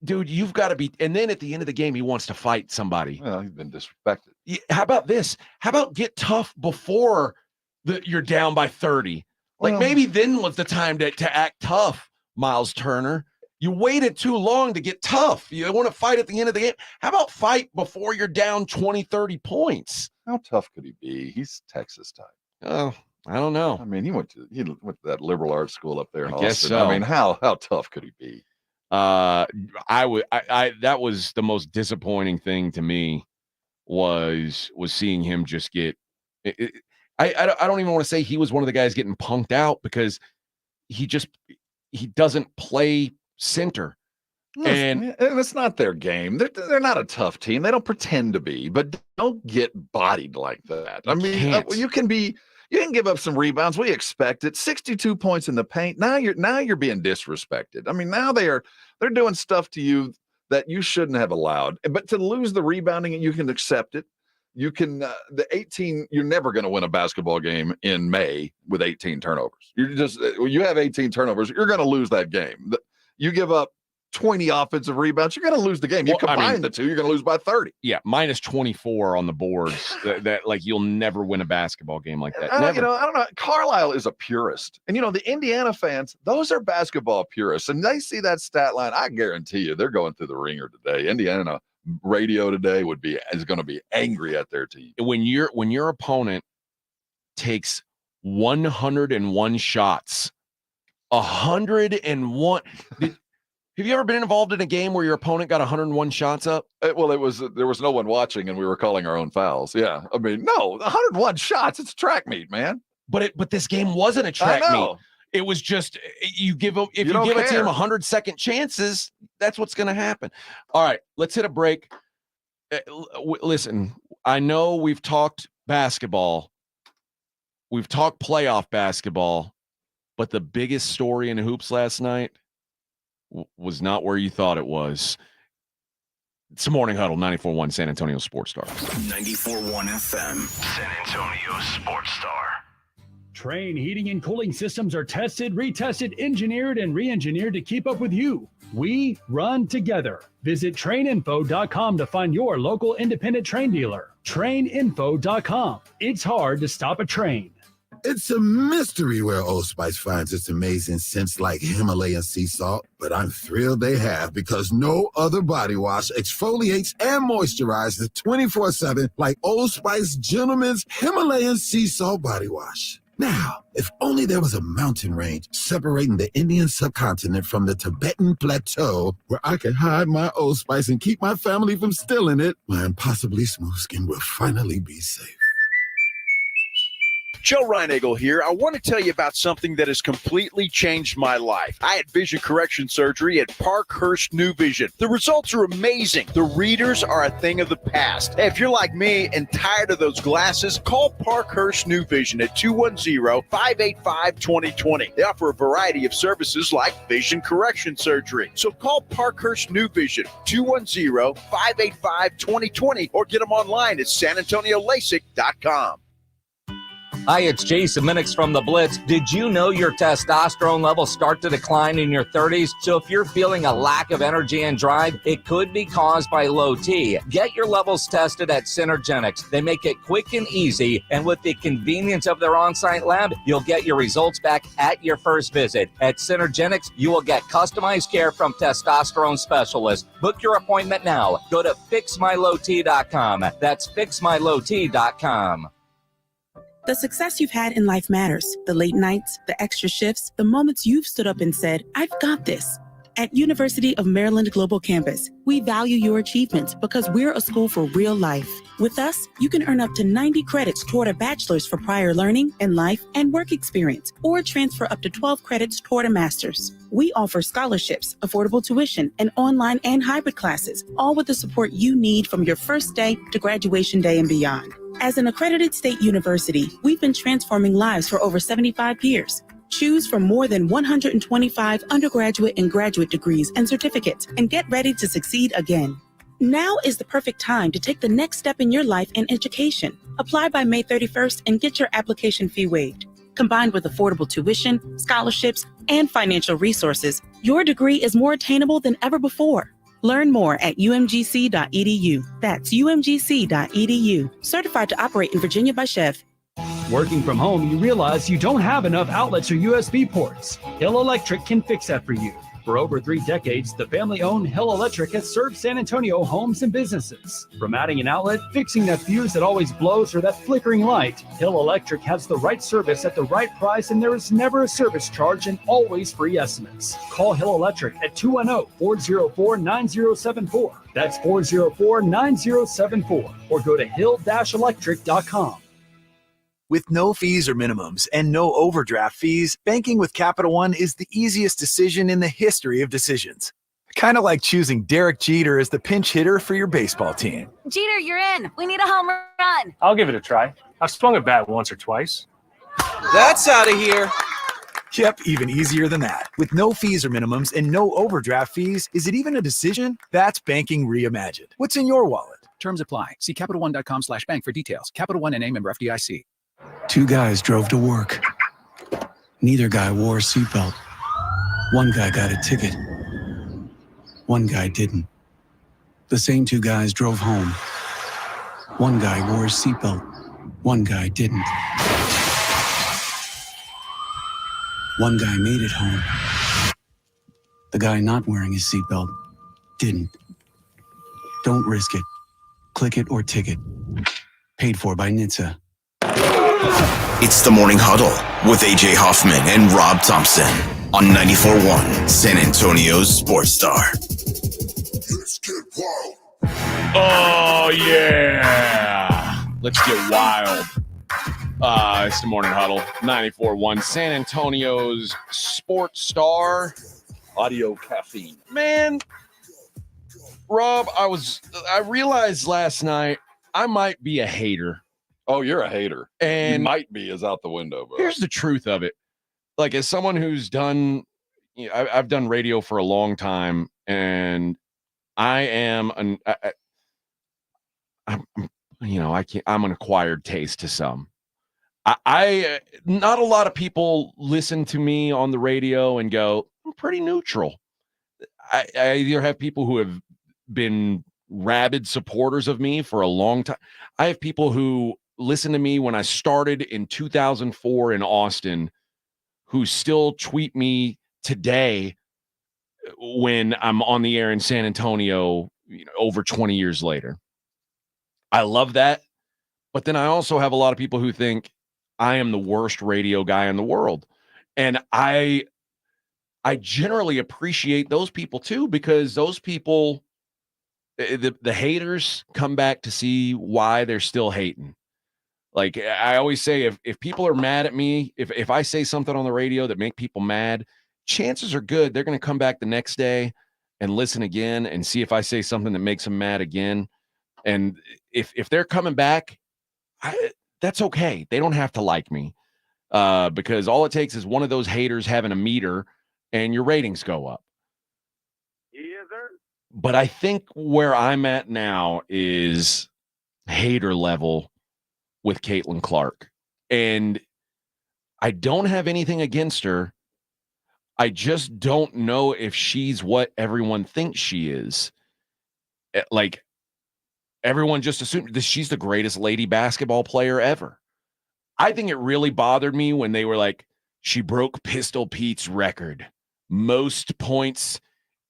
dude, you've got to be. And then at the end of the game, he wants to fight somebody. Well, he's been disrespected. How about this? How about get tough before you're down by 30? Maybe then was the time to act tough, Miles Turner. You waited too long to get tough. You want to fight at the end of the game. How about fight before you're down 20, 30 points? How tough could he be? He's Texas type. Oh, I don't know. I mean, he went to that liberal arts school up there in I Austin. guess so. I mean, how tough could he be? That was the most disappointing thing to me was seeing him just get. I don't even want to say he was one of the guys getting punked out because he doesn't play center. And it's not their game. They're not a tough team. They don't pretend to be, but don't get bodied like that. I mean, you can give up some rebounds. We expect it. 62 points in the paint. Now you're being disrespected. I mean, now they're doing stuff to you that you shouldn't have allowed. But to lose the rebounding, you can accept it. You can the 18. You're never going to win a basketball game in May with 18 turnovers. You have 18 turnovers. You're going to lose that game. You give up 20 offensive rebounds, you're going to lose the game. You combine the two, you're going to lose by 30. Yeah, minus 24 on the boards. that you'll never win a basketball game like that. I don't know. Carlisle is a purist. And, the Indiana fans, those are basketball purists. And they see that stat line, I guarantee you, they're going through the ringer today. Indiana radio today is going to be angry at their team. When your opponent takes 101 shots, 101. Have you ever been involved in a game where your opponent got 101 shots up? There was no one watching, and we were calling our own fouls. Yeah, I mean, no, 101 shots. It's a track meet, man. But this game wasn't a track meet. It was just if you give a team 100-second chances, that's what's going to happen. All right, let's hit a break. Listen, I know we've talked basketball, we've talked playoff basketball, but the biggest story in hoops last night was not where you thought it was. It's a Morning Huddle, 94.1 San Antonio Sports Star. 94.1 FM, San Antonio Sports Star. Trane heating and cooling systems are tested, retested, engineered, and re-engineered to keep up with you. We run together. Visit TraneInfo.com to find your local independent Trane dealer. TraneInfo.com. It's hard to stop a train. It's a mystery where Old Spice finds its amazing scents like Himalayan sea salt, but I'm thrilled they have because no other body wash exfoliates and moisturizes 24/7 like Old Spice Gentleman's Himalayan sea salt body wash. Now, if only there was a mountain range separating the Indian subcontinent from the Tibetan plateau where I could hide my Old Spice and keep my family from stealing it, my impossibly smooth skin will finally be safe. Joe Reinagel here. I want to tell you about something that has completely changed my life. I had vision correction surgery at Parkhurst New Vision. The results are amazing. The readers are a thing of the past. Hey, if you're like me and tired of those glasses, call Parkhurst New Vision at 210-585-2020. They offer a variety of services like vision correction surgery. So call Parkhurst New Vision, 210-585-2020, or get them online at sanantoniolasik.com. Hi, it's Jason Minix from The Blitz. Did you know your testosterone levels start to decline in your 30s? So if you're feeling a lack of energy and drive, it could be caused by low T. Get your levels tested at Synergenics. They make it quick and easy, and with the convenience of their on-site lab, you'll get your results back at your first visit. At Synergenics, you will get customized care from testosterone specialists. Book your appointment now. Go to fixmylowt.com. That's fixmylowt.com. The success you've had in life matters. The late nights, the extra shifts, the moments you've stood up and said, I've got this. At University of Maryland Global Campus, we value your achievements because we're a school for real life. With us, you can earn up to 90 credits toward a bachelor's for prior learning and life and work experience, or transfer up to 12 credits toward a master's. We offer scholarships, affordable tuition, and online and hybrid classes, all with the support you need from your first day to graduation day and beyond. As an accredited state university, we've been transforming lives for over 75 years. Choose from more than 125 undergraduate and graduate degrees and certificates, and get ready to succeed again. Now is the perfect time to take the next step in your life and education. Apply by May 31st and get your application fee waived. Combined with affordable tuition, scholarships, and financial resources, your degree is more attainable than ever before. Learn more at umgc.edu. That's umgc.edu. Certified to operate in Virginia by Chev. Working from home, you realize you don't have enough outlets or USB ports. Hill Electric can fix that for you. For over 3 decades, the family-owned Hill Electric has served San Antonio homes and businesses. From adding an outlet, fixing that fuse that always blows, or that flickering light, Hill Electric has the right service at the right price, and there is never a service charge and always free estimates. Call Hill Electric at 210-404-9074. That's 404-9074. Or go to hill-electric.com. With no fees or minimums and no overdraft fees, banking with Capital One is the easiest decision in the history of decisions. Kind of like choosing Derek Jeter as the pinch hitter for your baseball team. Jeter, you're in. We need a home run. I'll give it a try. I've swung a bat once or twice. That's out of here. Yep, even easier than that. With no fees or minimums and no overdraft fees, is it even a decision? That's banking reimagined. What's in your wallet? Terms apply. See CapitalOne.com/bank for details. Capital One N.A. member FDIC. 2 guys drove to work. Neither guy wore a seatbelt. One guy got a ticket. One guy didn't. The same 2 guys drove home. One guy wore a seatbelt. One guy didn't. One guy made it home. The guy not wearing his seatbelt didn't. Don't risk it. Click it or ticket. Paid for by NHTSA. It's the Morning Huddle with AJ Hoffman and Rob Thompson on 94.1 San Antonio's Sports Star. Let's get wild. Oh, yeah. Let's get wild. It's the Morning Huddle, 94.1 San Antonio's Sports Star. Audio caffeine. Man, Rob, I realized last night I might be a hater. Oh, you're a hater. And you might be is out the window, bro. Here's the truth of it. Like, as someone who's done, I've done radio for a long time, and I'm an acquired taste to some. I not a lot of people listen to me on the radio and go, I'm pretty neutral. I either have people who have been rabid supporters of me for a long time. I have people who listen to me when I started in 2004 in Austin, who still tweet me today when I'm on the air in San Antonio, over 20 years later. I love that. But then I also have a lot of people who think I am the worst radio guy in the world. And I generally appreciate those people too, because those people, the haters, come back to see why they're still hating. Like I always say, if people are mad at me, if I say something on the radio that make people mad, chances are good they're going to come back the next day and listen again and see if I say something that makes them mad again. And if they're coming back, that's okay. They don't have to like me, because all it takes is one of those haters having a meter and your ratings go up. Yes, sir. But I think where I'm at now is hater level with Caitlin Clark. And I don't have anything against her. I just don't know if she's what everyone thinks she is. Like, everyone just assumed that she's the greatest lady basketball player ever. I think it really bothered me when they were like, she broke Pistol Pete's record. Most points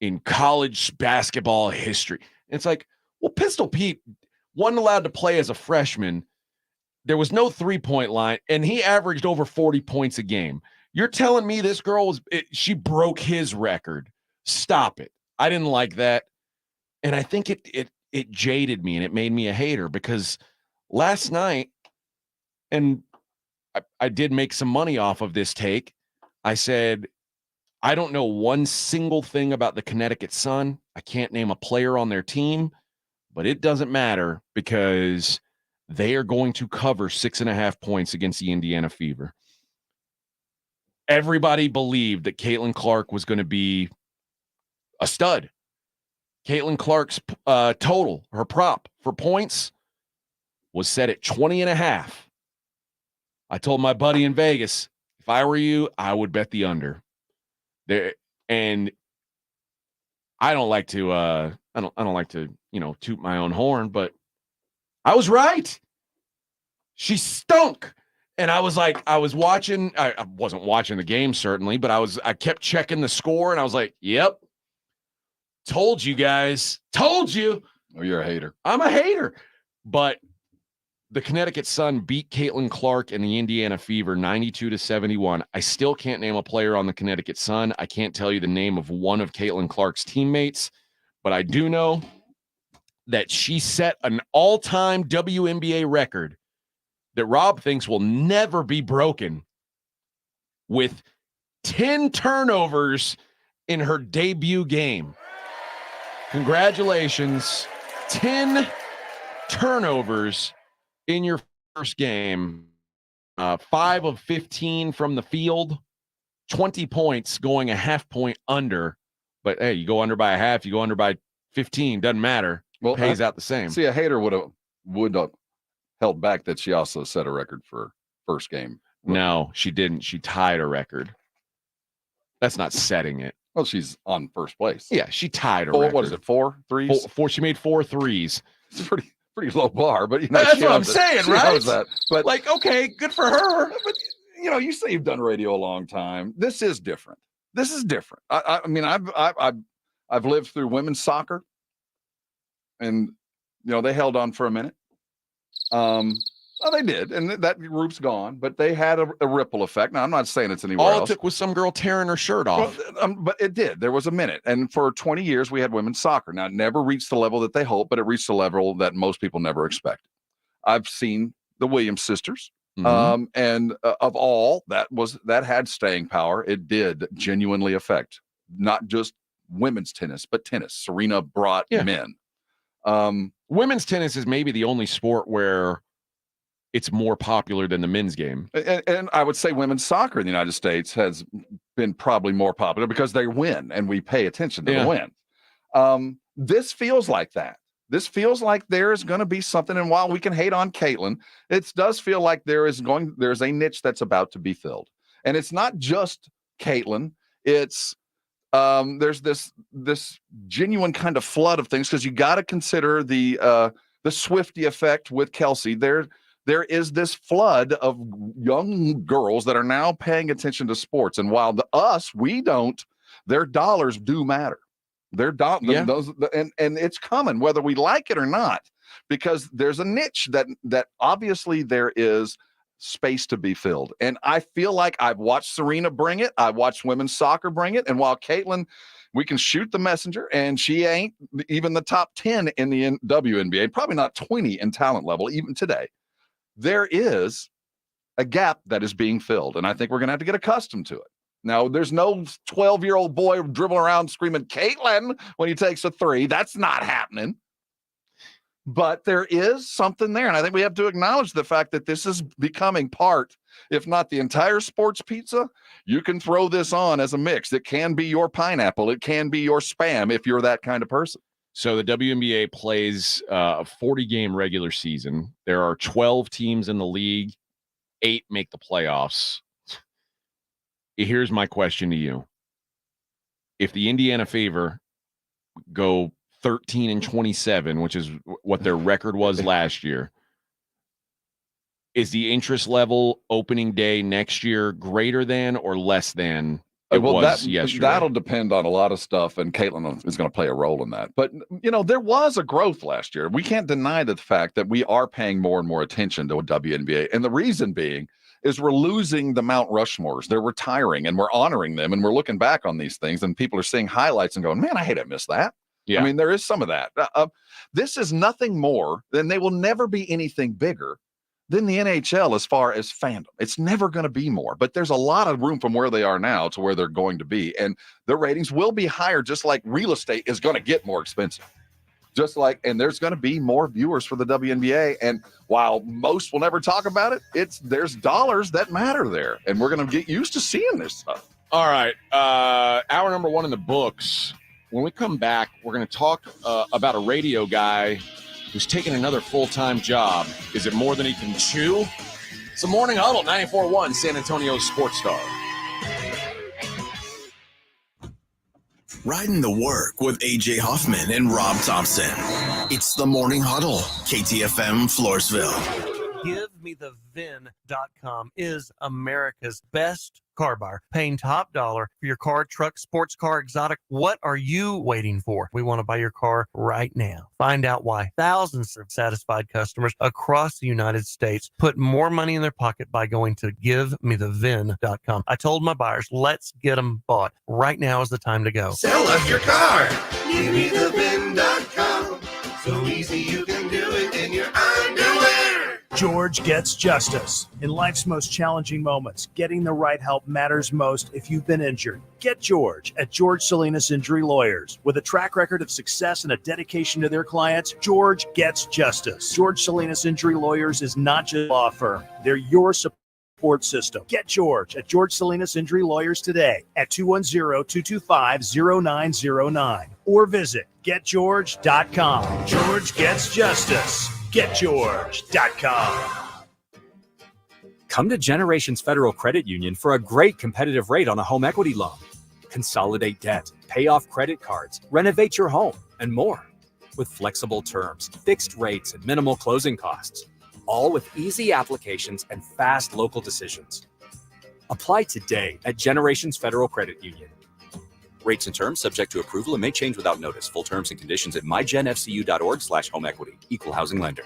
in college basketball history. And it's like, well, Pistol Pete wasn't allowed to play as a freshman. There was no 3-point line, and he averaged over 40 points a game. You're telling me this girl she broke his record Stop it. I didn't like that. And I think it jaded me and it made me a hater because last night, and I did make some money off of this take. I said, I don't know one single thing about the Connecticut Sun. I can't name a player on their team, but it doesn't matter because they are going to cover 6.5 points against the Indiana Fever. Everybody believed that Caitlin Clark was going to be a stud. Caitlin Clark's total, her prop for points, was set at 20.5. I told my buddy in Vegas, if I were you, I would bet the under. There, and I don't like to I don't like to, toot my own horn, but I was right. She stunk. And I was watching, I wasn't watching the game certainly, but I kept checking the score and I was like, yep. Told you guys. Told you. Oh, you're a hater. I'm a hater. But the Connecticut Sun beat Caitlin Clark and the Indiana Fever 92-71. I still can't name a player on the Connecticut Sun. I can't tell you the name of one of Caitlin Clark's teammates, but I do know that she set an all-time WNBA record that Rob thinks will never be broken with 10 turnovers in her debut game. Congratulations. 10 turnovers in your first game. 5 of 15 from the field. 20 points going a half point under. But, hey, you go under by a half, you go under by 15, doesn't matter. Well, pays out the same. See, a hater would have held back that she also set a record for first game. No, she didn't. She tied a record. That's not setting it. Well, she's on first place. Yeah, she tied a record. What is it, 4 threes? Four, she made 4 threes. It's a pretty low bar, but that's what I'm saying, right? Knows that. But okay, good for her. But you say you've done radio a long time. This is different. This is different. I mean, I've lived through women's soccer, and they held on for a minute. Well, they did, and that group's gone, but they had a ripple effect. Now, I'm not saying it's anywhere else. All it took was some girl tearing her shirt off. Well, but it did. There was a minute. And for 20 years, we had women's soccer. Now, it never reached the level that they hoped, but it reached the level that most people never expected. I've seen the Williams sisters. Mm-hmm. And of all, that had staying power. It did genuinely affect not just women's tennis, but tennis. Serena brought men. Women's tennis is maybe the only sport where it's more popular than the men's game. And I would say women's soccer in the United States has been probably more popular because they win and we pay attention to the win. This feels like that. This feels like there is going to be something. And while we can hate on Caitlin, it does feel like there's a niche that's about to be filled. And it's not just Caitlin. It's there's this genuine kind of flood of things because you got to consider the Swiftie effect with Kelsey. There is this flood of young girls that are now paying attention to sports. And while we don't, their dollars do matter. Their dollars, and it's coming, whether we like it or not, because there's a niche that obviously there is space to be filled. And I feel like I've watched Serena bring it. I watched women's soccer bring it. And while Caitlin, we can shoot the messenger, and she ain't even the top 10 in the WNBA, probably not 20 in talent level, even today. There is a gap that is being filled, and I think we're going to have to get accustomed to it. Now, there's no 12-year-old boy dribbling around screaming, Caitlin, when he takes a 3. That's not happening. But there is something there, and I think we have to acknowledge the fact that this is becoming part, if not the entire sports pizza. You can throw this on as a mix. It can be your pineapple. It can be your Spam if you're that kind of person. So the WNBA plays a 40-game regular season. There are 12 teams in the league. 8 make the playoffs. Here's my question to you. If the Indiana Fever go 13-27, which is what their record was last year, is the interest level opening day next year greater than or less than it was yesterday? That'll depend on a lot of stuff, and Caitlin is going to play a role in that. But, there was a growth last year. We can't deny the fact that we are paying more and more attention to WNBA. And the reason being is we're losing the Mount Rushmores. They're retiring, and we're honoring them, and we're looking back on these things, and people are seeing highlights and going, man, I hate I missed that. Yeah. I mean, there is some of that. This is nothing more than they will never be anything bigger than the NHL as far as fandom. It's never going to be more, but there's a lot of room from where they are now to where they're going to be. And the ratings will be higher, just like real estate is going to get more expensive. And there's going to be more viewers for the WNBA. And while most will never talk about it, there's dollars that matter there. And we're going to get used to seeing this stuff. All right. Hour number 1 in the books. When we come back, we're going to talk about a radio guy who's taking another full-time job. Is it more than he can chew? It's the Morning Huddle, 94.1, San Antonio Sports Star. Riding the work with AJ Hoffman and Rob Thompson. It's the Morning Huddle, KTFM Floresville. GiveMeTheVin.com is America's best car buyer, paying top dollar for your car, truck, sports car, exotic. What are you waiting for? We want to buy your car right now. Find out why thousands of satisfied customers across the United States put more money in their pocket by going to GiveMeTheVin.com. I told my buyers, let's get them bought. Right now is the time to go. Sell us your car. GiveMeTheVin.com. So easy you can do it in your underwear. George gets justice. In life's most challenging moments, getting the right help matters most if you've been injured. Get George at George Salinas Injury Lawyers. With a track record of success and a dedication to their clients, George gets justice. George Salinas Injury Lawyers is not just a law firm. They're your support system. Get George at George Salinas Injury Lawyers today at 210-225-0909 or visit getgeorge.com. George gets justice. GetGeorge.com. Come to Generations Federal Credit Union for a great competitive rate on a home equity loan. Consolidate debt, pay off credit cards, renovate your home, and more. With flexible terms, fixed rates, and minimal closing costs. All with easy applications and fast local decisions. Apply today at Generations Federal Credit Union. Rates and terms subject to approval and may change without notice. Full terms and conditions at mygenfcu.org/homeequity. Equal housing lender.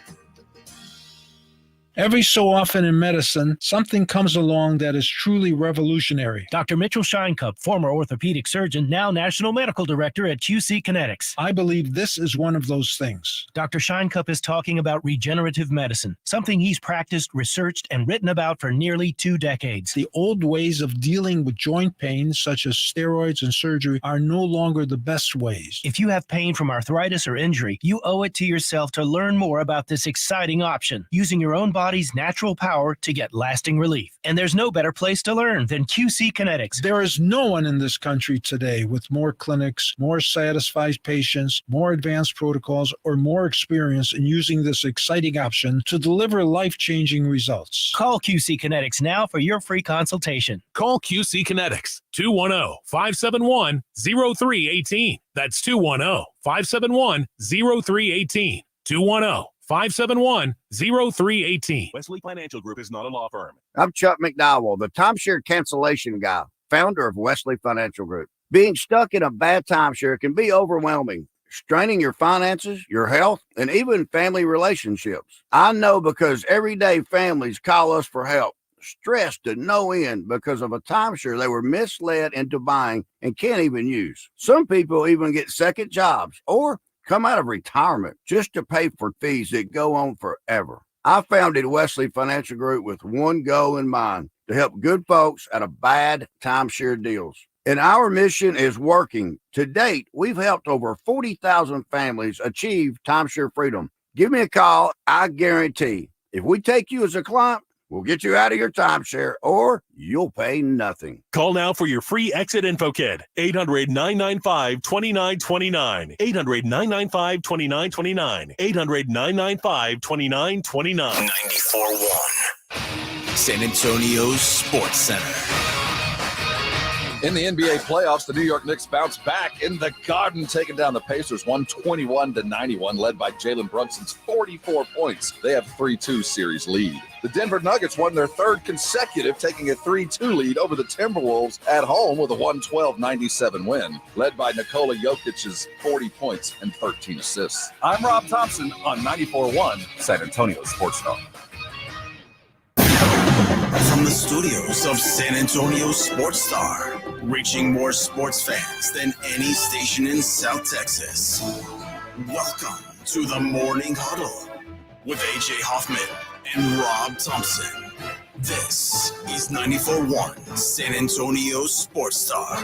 Every so often in medicine, something comes along that is truly revolutionary. Dr. Mitchell Scheinkup, former orthopedic surgeon, now national medical director at QC Kinetics. I believe this is one of those things. Dr. Scheinkup is talking about regenerative medicine, something he's practiced, researched, and written about for nearly 2 decades. The old ways of dealing with joint pain, such as steroids and surgery, are no longer the best ways. If you have pain from arthritis or injury, you owe it to yourself to learn more about this exciting option, using your own body's natural power to get lasting relief. And there's no better place to learn than QC Kinetics. There is no one in this country today with more clinics, more satisfied patients, more advanced protocols, or more experience in using this exciting option to deliver life-changing results. Call QC Kinetics now for your free consultation. Call QC Kinetics, 210-571-0318. That's 210-571-0318. 210-571-0318. Wesley Financial Group is not a law firm. I'm Chuck McDowell, the timeshare cancellation guy, founder of Wesley Financial Group. Being stuck in a bad timeshare can be overwhelming, straining your finances, your health, and even family relationships. I know because everyday families call us for help, stressed to no end because of a timeshare they were misled into buying and can't even use. Some people even get second jobs or come out of retirement just to pay for fees that go on forever. I founded Wesley Financial Group with one goal in mind, to help good folks out of bad timeshare deals. And our mission is working. To date, we've helped over 40,000 families achieve timeshare freedom. Give me a call. I guarantee if we take you as a client, we'll get you out of your timeshare or you'll pay nothing. Call now for your free exit info kit. 800-995-2929. 800-995-2929. 800-995-2929. 94.1 San Antonio's Sports Center. In the NBA playoffs, the New York Knicks bounced back in the Garden, taking down the Pacers 121-91, led by Jalen Brunson's 44 points. They have a 3-2 series lead. The Denver Nuggets won their third consecutive, taking a 3-2 lead over the Timberwolves at home with a 112-97 win, led by Nikola Jokic's 40 points and 13 assists. I'm Rob Thompson on 94.1 San Antonio Sports Star. From the studios of San Antonio Sports Star, reaching more sports fans than any station in South Texas. Welcome to the Morning Huddle with AJ Hoffman and Rob Thompson. This is 94.1 San Antonio Sports Star.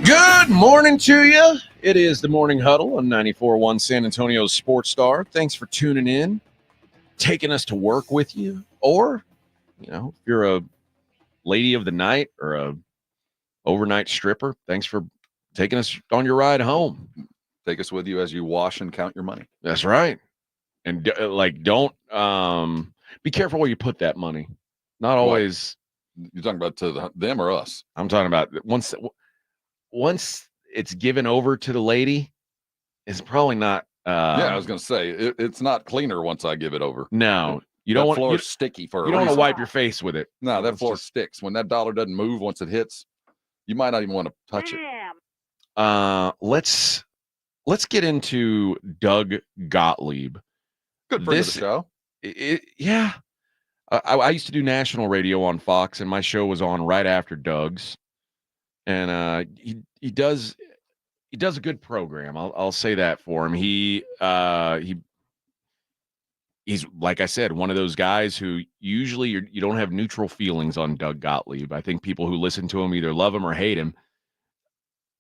Good morning to you. It is the Morning Huddle on 94.1 San Antonio Sports Star. Thanks for tuning in, taking us to work with you, or, you know, if you're a lady of the night or a overnight stripper, thanks for taking us on your ride home. Take us with you as you wash and count your money. That's right. And don't be careful where you put that money. Not always. You're talking about to them or us? I'm talking about once it's given over to the lady, it's probably not. Yeah, I was going to say it's not cleaner once I give it over. No, you don't want floor's sticky for. You don't want to wipe your face with it. No, that floor sticks. When that dollar doesn't move once it hits, you might not even want to touch it. Let's get into Doug Gottlieb. Good friend of the show. Yeah. I used to do national radio on Fox, and my show was on right after Doug's. And he does a good program. I'll say that for him. He's like I said, one of those guys who usually you don't have neutral feelings on Doug Gottlieb. I think people who listen to him either love him or hate him.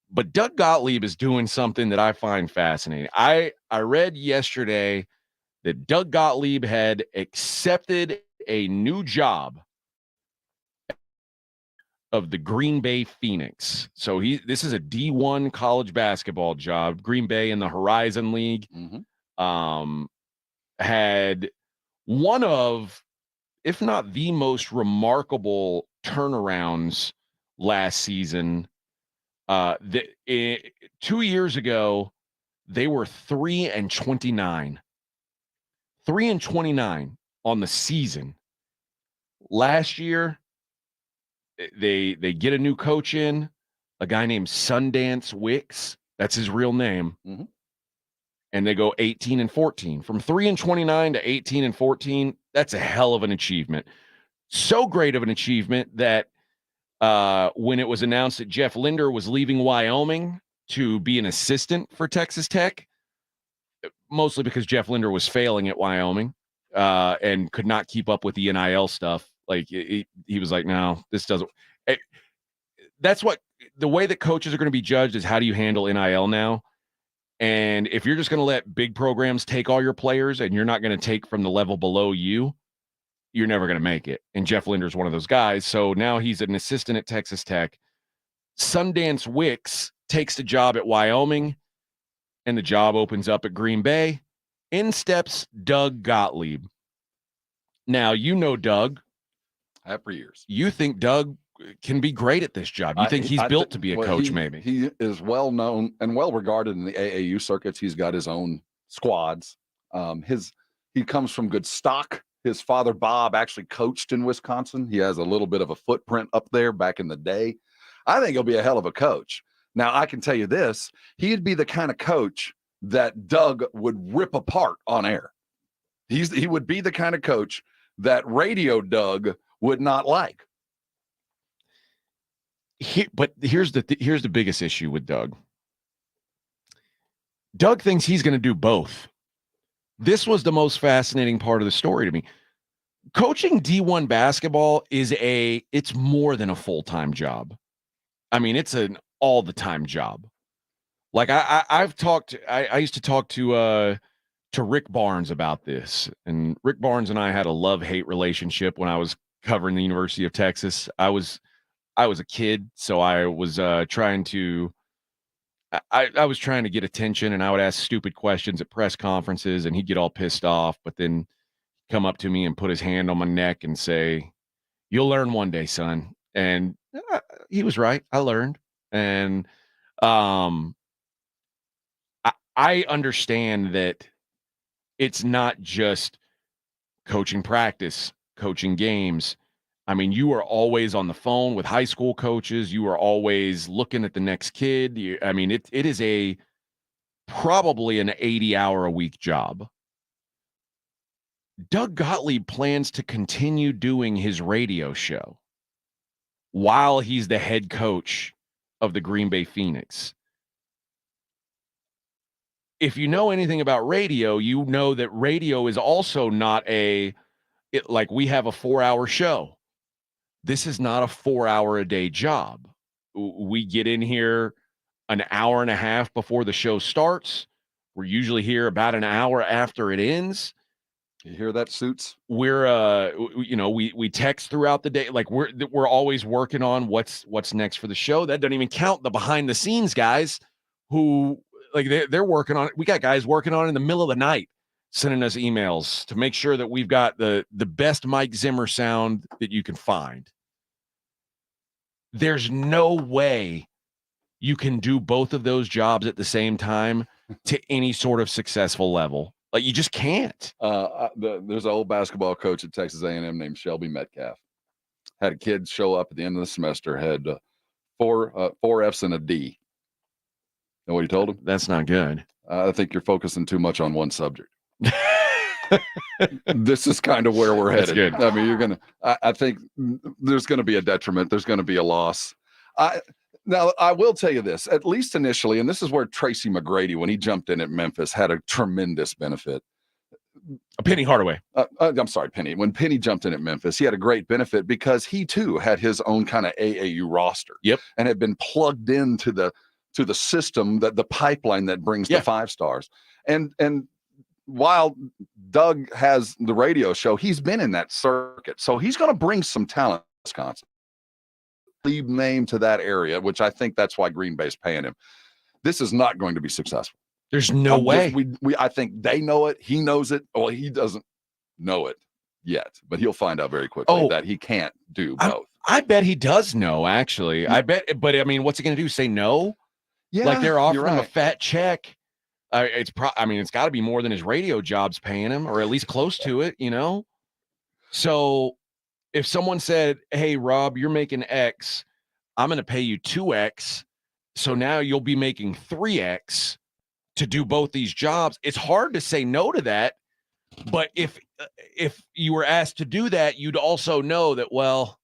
But Doug Gottlieb is doing something that I find fascinating. I read yesterday that Doug Gottlieb had accepted a new job of the Green Bay Phoenix. So this is a D1 college basketball job. Green Bay in the Horizon League. Had one of, if not the most remarkable turnarounds last season. 2 years ago, they were 3-29. 3-29 on the season. Last year, they get a new coach in, a guy named Sundance Wicks. That's his real name. And they go 18-14. From 3-29 to 18-14, that's a hell of an achievement. So great of an achievement that when it was announced that Jeff Linder was leaving Wyoming to be an assistant for Texas Tech, mostly because Jeff Linder was failing at Wyoming and could not keep up with the NIL stuff. Like he was like, no, this doesn't. That's what the way that coaches are going to be judged is how do you handle NIL now? And if you're just going to let big programs take all your players and you're not going to take from the level below you, you're never going to make it. And Jeff Linder's one of those guys. So now he's an assistant at Texas Tech. Sundance Wicks takes the job at Wyoming, and the job opens up at Green Bay. In steps Doug Gottlieb. Now, you know Doug. I have for years. You think Doug can be great at this job. You think he's built to be a coach, maybe. He is well known and well regarded in the AAU circuits. He's got his own squads. He comes from good stock. His father, Bob, actually coached in Wisconsin. He has a little bit of a footprint up there back in the day. I think he'll be a hell of a coach. Now, I can tell you this. He'd be the kind of coach that Doug would rip apart on air. He would be the kind of coach that radio Doug would not like. But here's the biggest issue with Doug. Doug thinks he's going to do both. This was the most fascinating part of the story to me. Coaching D1 basketball it's more than a full-time job. I mean, it's an all-the-time job. Like I used to talk to Rick Barnes about this, and Rick Barnes and I had a love-hate relationship when I was covering the University of Texas. I was a kid, so I was trying to get attention, and I would ask stupid questions at press conferences, and he'd get all pissed off, but then come up to me and put his hand on my neck and say, "You'll learn one day, son." And he was right. I learned. And I understand that it's not just coaching practice, coaching games. I mean, you are always on the phone with high school coaches. You are always looking at the next kid. It is probably an 80-hour-a-week job. Doug Gottlieb plans to continue doing his radio show while he's the head coach of the Green Bay Phoenix. If you know anything about radio, you know that radio is also not like we have a 4-hour show. This is not a 4-hour-a-day job. We get in here an hour and a half before the show starts. We're usually here about an hour after it ends. You hear that, Suits? We're we text throughout the day. Like we're always working on what's next for the show. That doesn't even count the behind the scenes guys who like they're working on it. We got guys working on it in the middle of the night, sending us emails to make sure that we've got the best Mike Zimmer sound that you can find. There's no way you can do both of those jobs at the same time to any sort of successful level. Like you just can't. There's an old basketball coach at Texas A&M named Shelby Metcalf. Had a kid show up at the end of the semester, had four F's and a D. Know what he told him? That's not good. I think you're focusing too much on one subject. This is kind of where we're headed. Good. I mean, I think there's going to be a detriment. There's going to be a loss. Now, I will tell you this, at least initially, and this is where Tracy McGrady, when he jumped in at Memphis, had a tremendous benefit. Penny Hardaway. I'm sorry, Penny. When Penny jumped in at Memphis, he had a great benefit because he, too, had his own kind of AAU roster. Yep. And had been plugged into the system, that the pipeline that brings the 5 stars. And while Doug has the radio show, he's been in that circuit. So he's going to bring some talent to Wisconsin. Lead name to that area, which I think that's why Green Bay's paying him. This is not going to be successful. There's no way. I think they know it. He knows it. Well, he doesn't know it yet, but he'll find out very quickly that he can't do both. I bet he does know, actually. I bet, but I mean, what's he going to do? Say no? Yeah, like they're offering him a right. fat check. It's got to be more than his radio job's paying him, or at least close to it, you know? So if someone said, hey, Rob, you're making X, I'm going to pay you 2X. So now you'll be making 3X to do both these jobs. It's hard to say no to that. But if you were asked to do that, you'd also know that, well,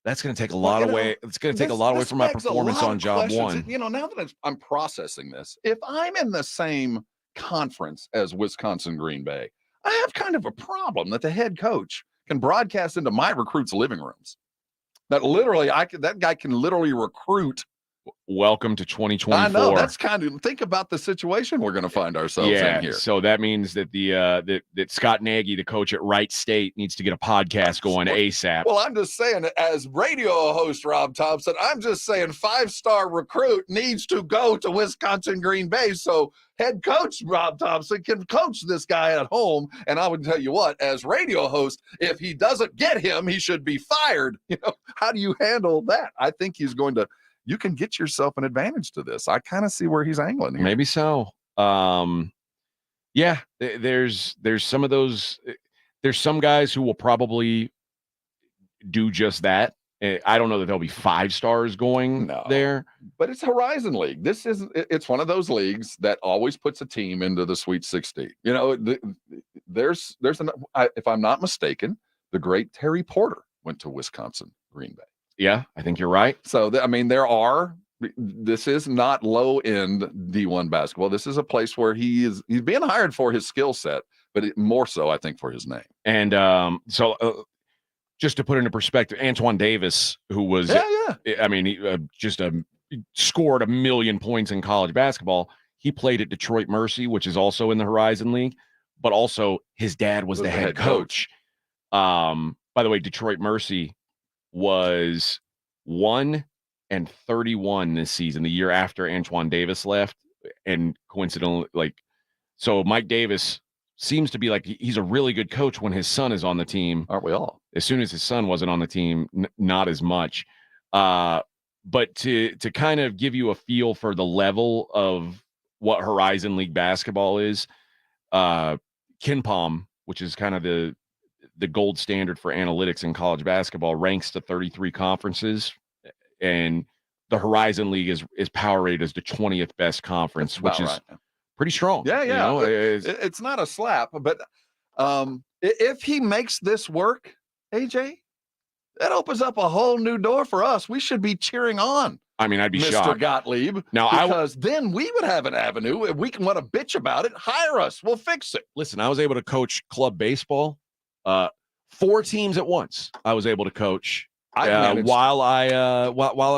that's going to take a lot away. It's going to take a lot away from my performance on job one. You know, now that I'm processing this, if I'm in the same conference as Wisconsin Green Bay, I have kind of a problem that the head coach can broadcast into my recruits' living rooms. That literally, that guy can literally recruit. Welcome to 2024. I know, that's kind of, think about the situation we're going to find ourselves in here. So that means that that Scott Nagy, the coach at Wright State, needs to get a podcast going ASAP. Well, I'm just saying, as radio host Rob Thompson, I'm just saying 5-star recruit needs to go to Wisconsin Green Bay so head coach Rob Thompson can coach this guy at home. And I would tell you what, as radio host, if he doesn't get him, he should be fired. You know, how do you handle that? I think he's going to. You can get yourself an advantage to this. I kind of see where he's angling here. Maybe so. Yeah, there's some of those. There's some guys who will probably do just that. I don't know that there'll be 5 stars going there, but it's Horizon League. It's one of those leagues that always puts a team into the Sweet 16. You know, if I'm not mistaken, the great Terry Porter went to Wisconsin Green Bay. Yeah, I think you're right. So, this is not low-end D1 basketball. This is a place where he's being hired for his skill set, but more so, I think, for his name. And just to put into perspective, Antoine Davis, who was, he scored 1 million points in college basketball. He played at Detroit Mercy, which is also in the Horizon League, but also his dad was the head coach. By the way, Detroit Mercy was 1-31 this season, the year after Antoine Davis left. And coincidentally, so Mike Davis seems to be he's a really good coach when his son is on the team. Aren't we all? As soon as his son wasn't on the team, not as much. But to kind of give you a feel for the level of what Horizon League basketball is, KenPom, which is kind of the gold standard for analytics in college basketball, ranks to 33 conferences, and the Horizon League is power rated as the 20th best conference, which is pretty strong. Yeah. You know, it's not a slap, but If he makes this work, AJ, that opens up a whole new door for us. We should be cheering on. I mean, I'd be Mr. shocked. Gottlieb. Now, because then we would have an avenue. If we can want to bitch about it, hire us. We'll fix it. Listen, I was able to coach club baseball, 4 teams at once. I was able to coach while I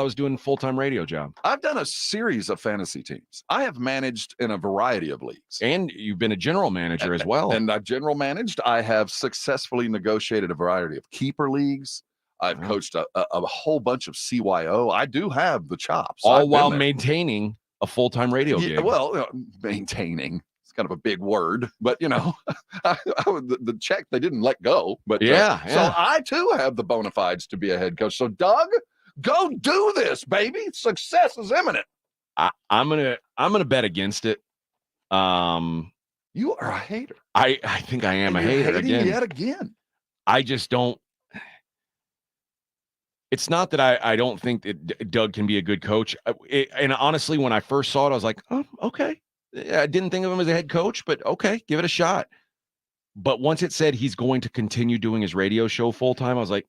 was doing a full-time radio job. I've done a series of fantasy teams. I have managed in a variety of leagues. And you've been a general manager as well. And I've general managed. I have successfully negotiated a variety of keeper leagues. I've coached a whole bunch of CYO. I do have the chops. All while maintaining a full-time radio gig. Well, maintaining. It's kind of a big word, but the check they didn't let go. But yeah. So I too have the bona fides to be a head coach. So Doug, go do this, baby. Success is imminent. I'm gonna bet against it. You are a hater. I think I am a hater again. Yet again. I just don't. It's not that I don't think that Doug can be a good coach. And honestly, when I first saw it, I was like, oh, okay. I didn't think of him as a head coach, but okay, give it a shot. But once it said he's going to continue doing his radio show full time, I was like,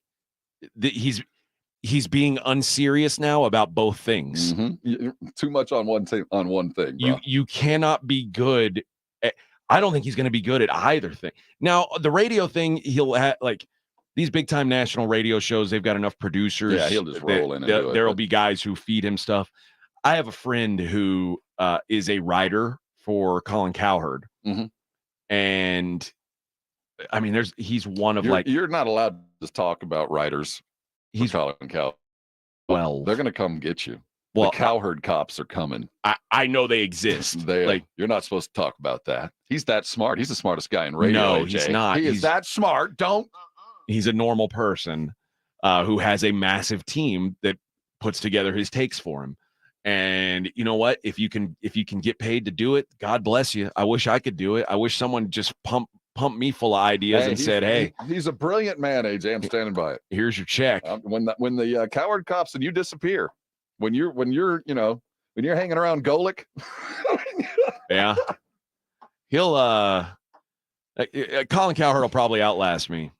he's being unserious now about both things. Mm-hmm. Too much on one thing. Bro. You cannot be good. I don't think he's going to be good at either thing. Now, the radio thing, he'll have these big time national radio shows. They've got enough producers. Yeah, he'll just roll in. There'll be guys who feed him stuff. I have a friend who is a writer for Colin Cowherd, and I mean, he's one of you're not allowed to talk about writers. He's Colin Cowherd. Well, they're going to come get you. Well, the Cowherd cops are coming. I know they exist. You're not supposed to talk about that. He's that smart. He's the smartest guy in radio. No, AJ. he's not. He's that smart. He's a normal person who has a massive team that puts together his takes for him. And you know what? If you can get paid to do it, God bless you. I wish I could do it. I wish someone just pumped me full of ideas and said, "Hey, he's a brilliant man, AJ. I'm standing by it. Here's your check." When the Cowherd cops and you disappear, when you're hanging around Golick, yeah, he'll Colin Cowherd will probably outlast me,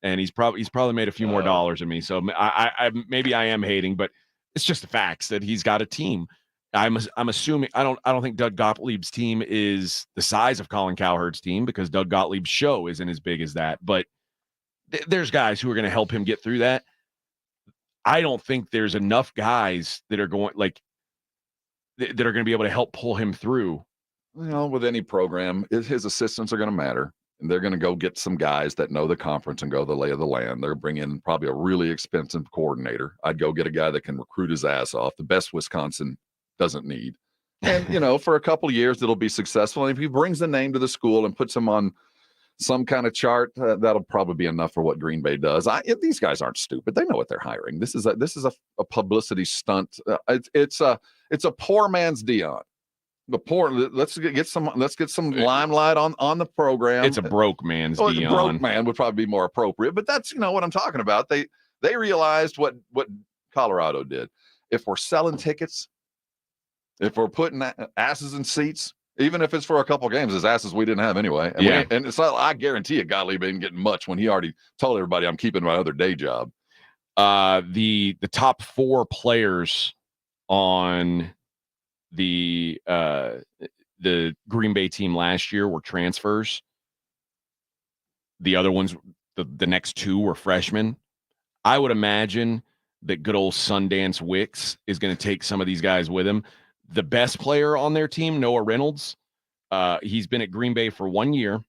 and he's probably made a few more dollars than me. So I maybe I am hating, but it's just the facts that he's got a team. I'm assuming I don't think Doug Gottlieb's team is the size of Colin Cowherd's team because Doug Gottlieb's show isn't as big as that. But there's guys who are going to help him get through that. I don't think there's enough guys that are going that are going to be able to help pull him through. With any program, his assistants are going to matter. And they're going to go get some guys that know the conference and go the lay of the land. They're bringing in probably a really expensive coordinator. I'd go get a guy that can recruit his ass off. The best Wisconsin doesn't need. And, for a couple of years, it'll be successful. And if he brings the name to the school and puts him on some kind of chart, that'll probably be enough for what Green Bay does. These guys aren't stupid. They know what they're hiring. This is a publicity stunt. It's a poor man's Dion. Let's get some limelight on the program. It's a broke man's Dion. Broke man would probably be more appropriate, but that's what I'm talking about. They realized what Colorado did. If we're selling tickets, if we're putting asses in seats, even if it's for a couple games, there's asses we didn't have anyway. And it's not. I guarantee you, Gottlieb ain't getting much when he already told everybody I'm keeping my other day job. The top 4 players on the Green Bay team last year were transfers. The other ones, the next 2 were freshmen. I would imagine that good old Sundance Wicks is going to take some of these guys with him. The best player on their team, Noah Reynolds, he's been at Green Bay for 1 year.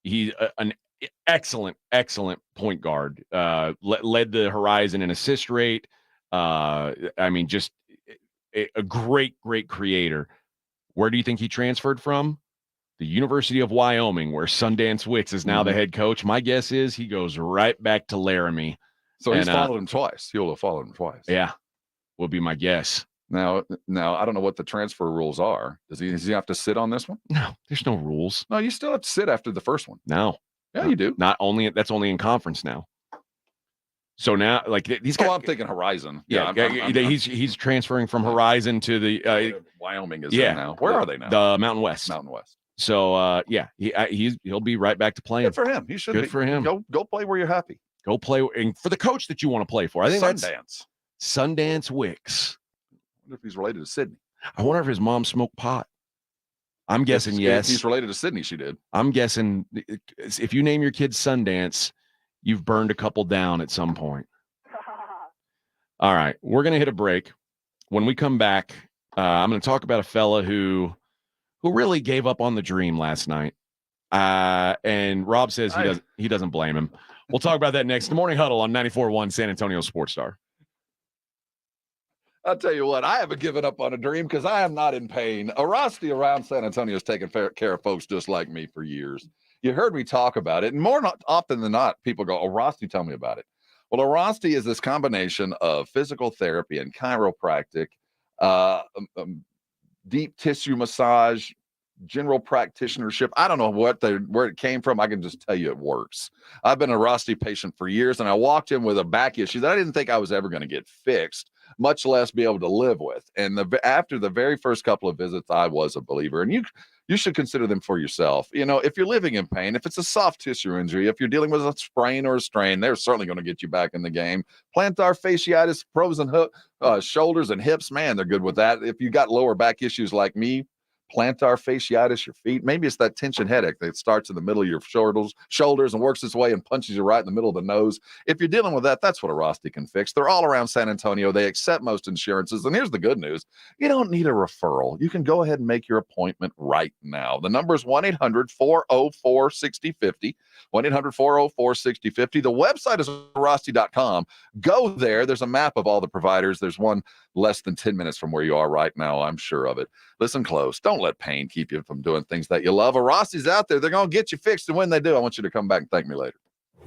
He's an excellent point guard. Led the Horizon in assist rate. Just a great creator. Where do you think he transferred from? The University of Wyoming, where Sundance Wicks is now the head coach. My guess is he goes right back to Laramie. So he's followed him twice. He'll have followed him twice. Yeah, will be my guess. Now, I don't know what the transfer rules are. Does he have to sit on this one? No, there's no rules. No, you still have to sit after the first one. No. Yeah, you do. That's only in conference now. So now, these guys. Oh, I'm thinking Horizon. Yeah, he's transferring from Horizon to the Wyoming is there now. Where are they now? The Mountain West. Mountain West. So he'll be right back to playing. Good for him. He should. Good for him. Go play where you're happy. Go play and for the coach that you want to play for. I think Sundance. Sundance Wicks. I wonder if he's related to Sydney. I wonder if his mom smoked pot. I'm guessing yes. If he's related to Sydney, she did. I'm guessing if you name your kid Sundance, you've burned a couple down at some point. All right, we're going to hit a break. When we come back, I'm going to talk about a fella who really gave up on the dream last night. And Rob says he doesn't blame him. We'll talk about that next. The Morning Huddle on 94.1 San Antonio Sports Star. I'll tell you what, I haven't given up on a dream because I am not in pain. Arasti around San Antonio has taken care of folks just like me for years. You heard me talk about it, and more often than not, people go, Arasti, tell me about it. Well, Arasti is this combination of physical therapy and chiropractic, deep tissue massage, general practitionership. I don't know where it came from. I can just tell you it works. I've been a Arasti patient for years, and I walked in with a back issue that I didn't think I was ever going to get fixed, much less be able to live with. And after the very first couple of visits, I was a believer. And you should consider them for yourself. You know, if you're living in pain, if it's a soft tissue injury, if you're dealing with a sprain or a strain, they're certainly going to get you back in the game. Plantar fasciitis, frozen shoulders and hips, man, they're good with that. If you got lower back issues like me, plantar fasciitis, your feet, maybe it's that tension headache that starts in the middle of your shoulders and works its way and punches you right in the middle of the nose. If you're dealing with that, that's what Arasti can fix. They're all around San Antonio. They accept most insurances. And here's the good news. You don't need a referral. You can go ahead and make your appointment right now. The number is 1-800-404-6050, 1-800-404-6050. The website is Arasti.com. Go there. There's a map of all the providers. There's one less than 10 minutes from where you are right now. I'm sure of it. Listen close. Don't let pain keep you from doing things that you love. Arasti's out there. They're going to get you fixed. And when they do, I want you to come back and thank me later.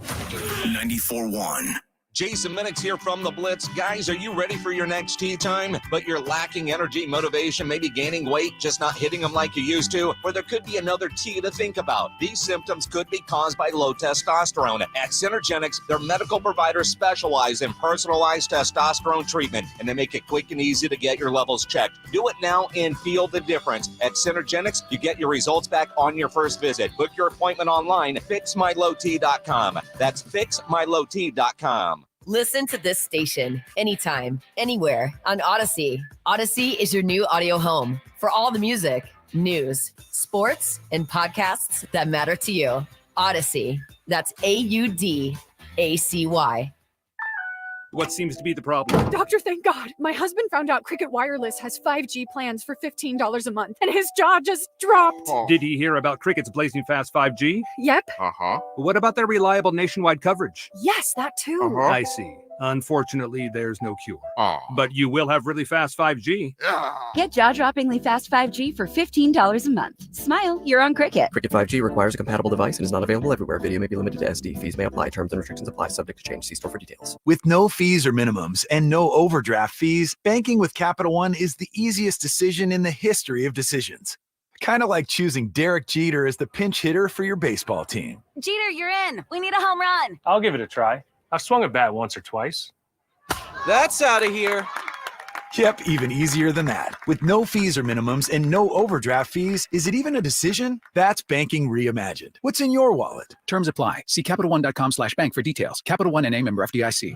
94.1. Jason Minix here from The Blitz. Guys, are you ready for your next tea time? But you're lacking energy, motivation, maybe gaining weight, just not hitting them like you used to? Or there could be another T to think about. These symptoms could be caused by low testosterone. At Synergenics, their medical providers specialize in personalized testosterone treatment, and they make it quick and easy to get your levels checked. Do it now and feel the difference. At Synergenics, you get your results back on your first visit. Book your appointment online at fixmylowt.com. That's fixmylowt.com. Listen to this station anytime, anywhere on Odyssey. Odyssey is your new audio home for all the music, news, sports, and podcasts that matter to you. Odyssey. That's AUDACY. What seems to be the problem? Doctor, thank God. My husband found out Cricket Wireless has 5G plans for $15 a month, and his jaw just dropped. Did he hear about Cricket's blazing fast 5G? Yep. What about their reliable nationwide coverage? Yes, that too. I see. Unfortunately, there's no cure. But you will have really fast 5G. Get jaw-droppingly fast 5G for $15 a month. Smile, you're on Cricket. Cricket 5G requires a compatible device and is not available everywhere. Video may be limited to SD. Fees may apply. Terms and restrictions apply. Subject to change. See store for details. With no fees or minimums and no overdraft fees, banking with Capital One is the easiest decision in the history of decisions. Kind of like choosing Derek Jeter as the pinch hitter for your baseball team. Jeter, you're in. We need a home run. I'll give it a try. I've swung a bat once or twice. That's out of here. Yep, even easier than that. With no fees or minimums and no overdraft fees, is it even a decision? That's banking reimagined. What's in your wallet? Terms apply. See CapitalOne.com/bank for details. Capital One NA, member FDIC.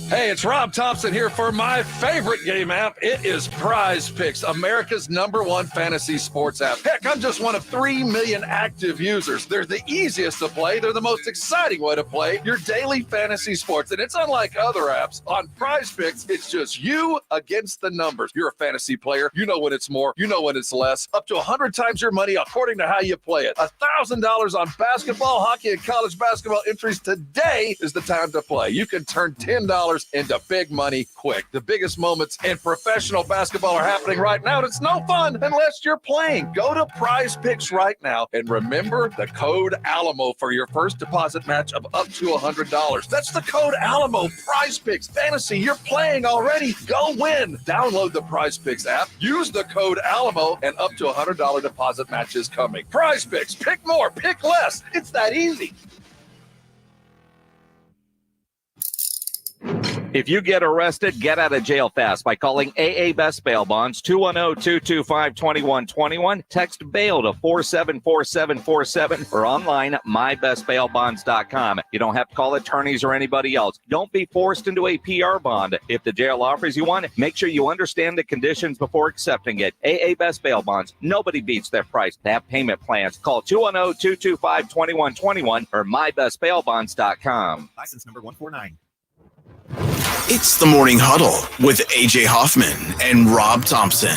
Hey, it's Rob Thompson here for my favorite game app. It is Prize Picks, America's #1 fantasy sports app. Heck, I'm just one of 3 million active users. They're the easiest to play. They're the most exciting way to play your daily fantasy sports. And it's unlike other apps. On Prize Picks, it's just you against the numbers. You're a fantasy player. You know when it's more. You know when it's less. Up to 100 times your money according to how you play it. $1,000 on basketball, hockey, and college basketball entries. Today is the time to play. You can turn $10 into big money quick. The biggest moments in professional basketball are happening right now, and it's no fun unless you're playing. Go to Prize Picks right now and remember the code Alamo for your first deposit match of up to $100. That's the code Alamo. Prize Picks fantasy. You're playing already. Go win. Download the Prize Picks app. Use the code Alamo, and up to $100 deposit match is coming. Prize Picks. Pick more. Pick less. It's that easy. If you get arrested, get out of jail fast by calling AA Best Bail Bonds, 210-225-2121. Text bail to 474747 or online at mybestbailbonds.com. You don't have to call attorneys or anybody else. Don't be forced into a PR bond. If the jail offers you one, make sure you understand the conditions before accepting it. AA Best Bail Bonds. Nobody beats their price. They have payment plans. Call 210-225-2121 or mybestbailbonds.com. License number 149. It's the Morning Huddle with AJ Hoffman and Rob Thompson.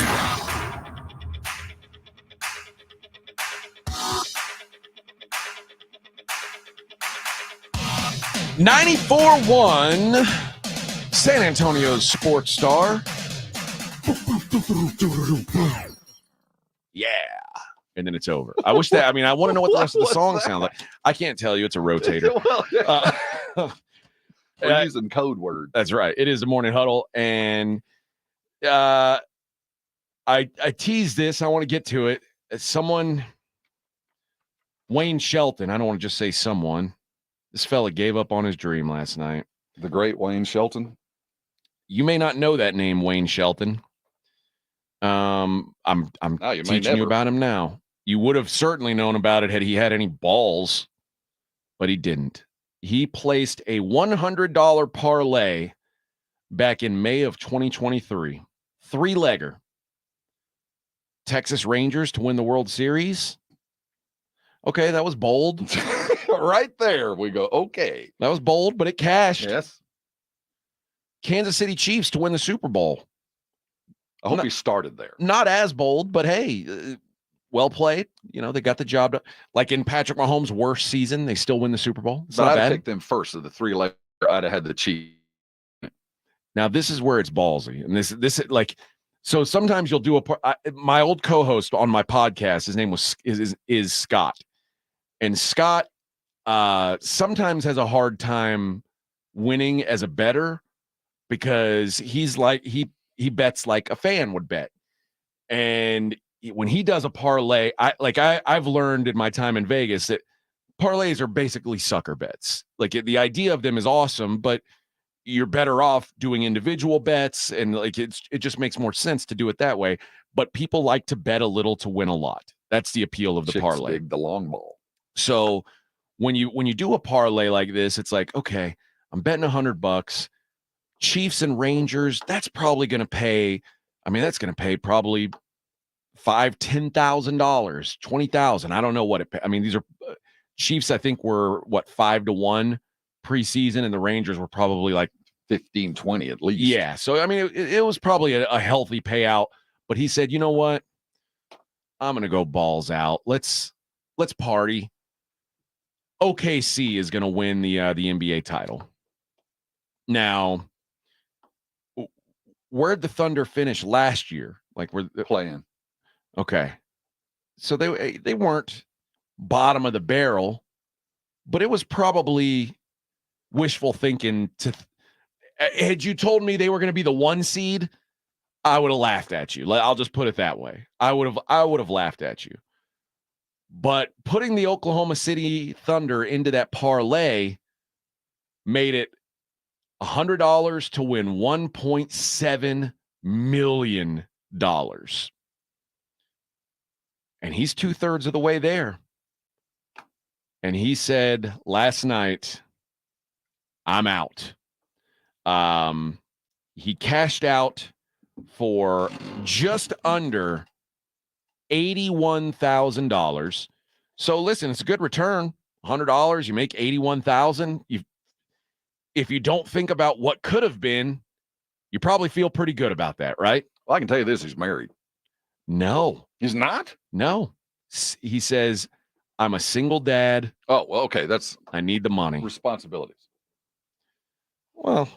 $94.1 San Antonio's Sports Star. Yeah. And then it's over. I wish that, I want to know what the rest of the song sounds like. I can't tell you. It's a rotator. We're using code words. That's right. It is the Morning Huddle. And I teased this. I want to get to it. Wayne Shelton. I don't want to just say someone. This fella gave up on his dream last night. The great Wayne Shelton. You may not know that name, Wayne Shelton. I'm teaching you about him now. You would have certainly known about it had he had any balls, but he didn't. He placed a $100 parlay back in May of 2023. Three-legger. Texas Rangers to win the World Series. Okay, that was bold. Right there we go. Okay. That was bold, but it cashed. Yes. Kansas City Chiefs to win the Super Bowl. I hope he started there. Not as bold, but hey, well played. They got the job done. Like in Patrick Mahomes' worst season, they still win the Super Bowl. It's but not I'd bad. have picked them first of the three-legger. I'd have had the Chiefs. Now, this is where it's ballsy. And this like, so sometimes you'll do my old co-host on my podcast, his name is Scott. And Scott sometimes has a hard time winning as a bettor because he's like, he bets like a fan would bet. And when he does a parlay, I've learned in my time in Vegas that parlays are basically sucker bets. Like the idea of them is awesome, but you're better off doing individual bets, and like it just makes more sense to do it that way. But people like to bet a little to win a lot. That's the appeal of the parlay. Dig the long ball. So when you do a parlay like this, it's like, okay, I'm betting $100. Chiefs and Rangers, that's probably going to pay. That's going to pay probably $5,000, $10,000, $20,000. I don't know what it. These are Chiefs. I think were 5-1 preseason, and the Rangers were probably like 15-20 at least. Yeah. So it was probably a healthy payout. But he said, you know what? I'm going to go balls out. Let's party. OKC is going to win the NBA title. Now, where'd the Thunder finish last year? Like we're playing. Okay. So they weren't bottom of the barrel, but it was probably wishful thinking had you told me they were going to be the 1 seed, I would have laughed at you. I'll just put it that way. I would have laughed at you. But putting the Oklahoma City Thunder into that parlay made it $100 to win $1.7 million. And he's 2/3 of the way there. And he said last night, I'm out. He cashed out for just under $81,000. So listen, it's a good return. $100, you make $81,000. If you don't think about what could have been, you probably feel pretty good about that, right? Well, I can tell you this: he's married. No, he's not. No, he says, "I'm a single dad." Oh, well, okay. I need the money. Responsibilities. Well,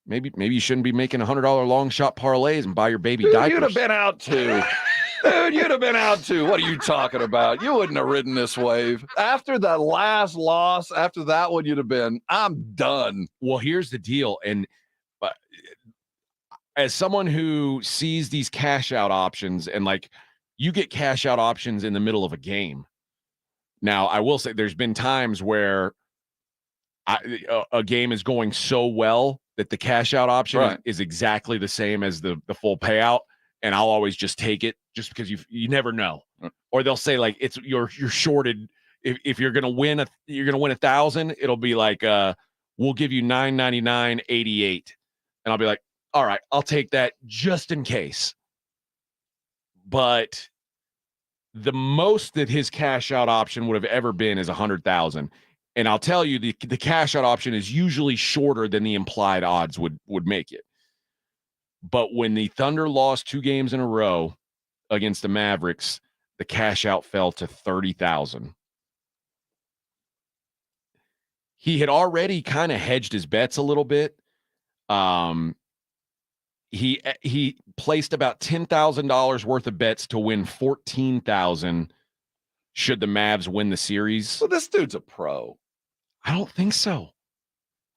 maybe you shouldn't be making $100 long shot parlays and buy your baby diapers. You'd have been out too. Dude, you'd have been out too. What are you talking about? You wouldn't have ridden this wave. After the last loss, after that one, you'd have been, I'm done. Well, here's the deal. And as someone who sees these cash out options, and like you get cash out options in the middle of a game. Now, I will say there's been times where a game is going so well that the cash out option Right. is exactly the same as the full payout, and I'll always just take it just because you never know. Or they'll say like you're shorted. If you're gonna win you're gonna win 1,000, it'll be like we'll give you $999.88, and I'll be like, all right, I'll take that just in case. But the most that his cash out option would have ever been is 100,000. And I'll tell you, the cash out option is usually shorter than the implied odds would make it. But when the Thunder lost 2 games in a row against the Mavericks, the cash out fell to 30,000. He had already kind of hedged his bets a little bit. He placed about $10,000 worth of bets to win 14,000 should the Mavs win the series. Well, this dude's a pro. I don't think so.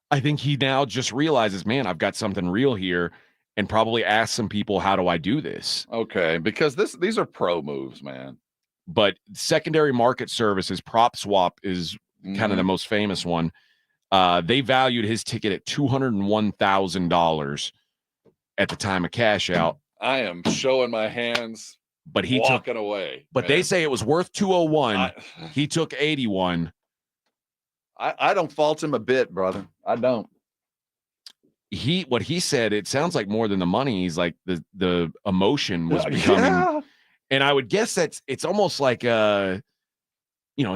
I think he now just realizes, man, I've got something real here, and probably ask some people, how do I do this? Okay, because these are pro moves, man. But secondary market services, PropSwap is kind of the most famous one. They valued his ticket at $201,000 at the time of cash out. I am showing my hands, but he walking away. But man, they say it was worth 201. He took 81. I don't fault him a bit, brother. I don't. What he said, it sounds like more than the money. He's like the emotion was becoming. Yeah. And I would guess it's almost like it's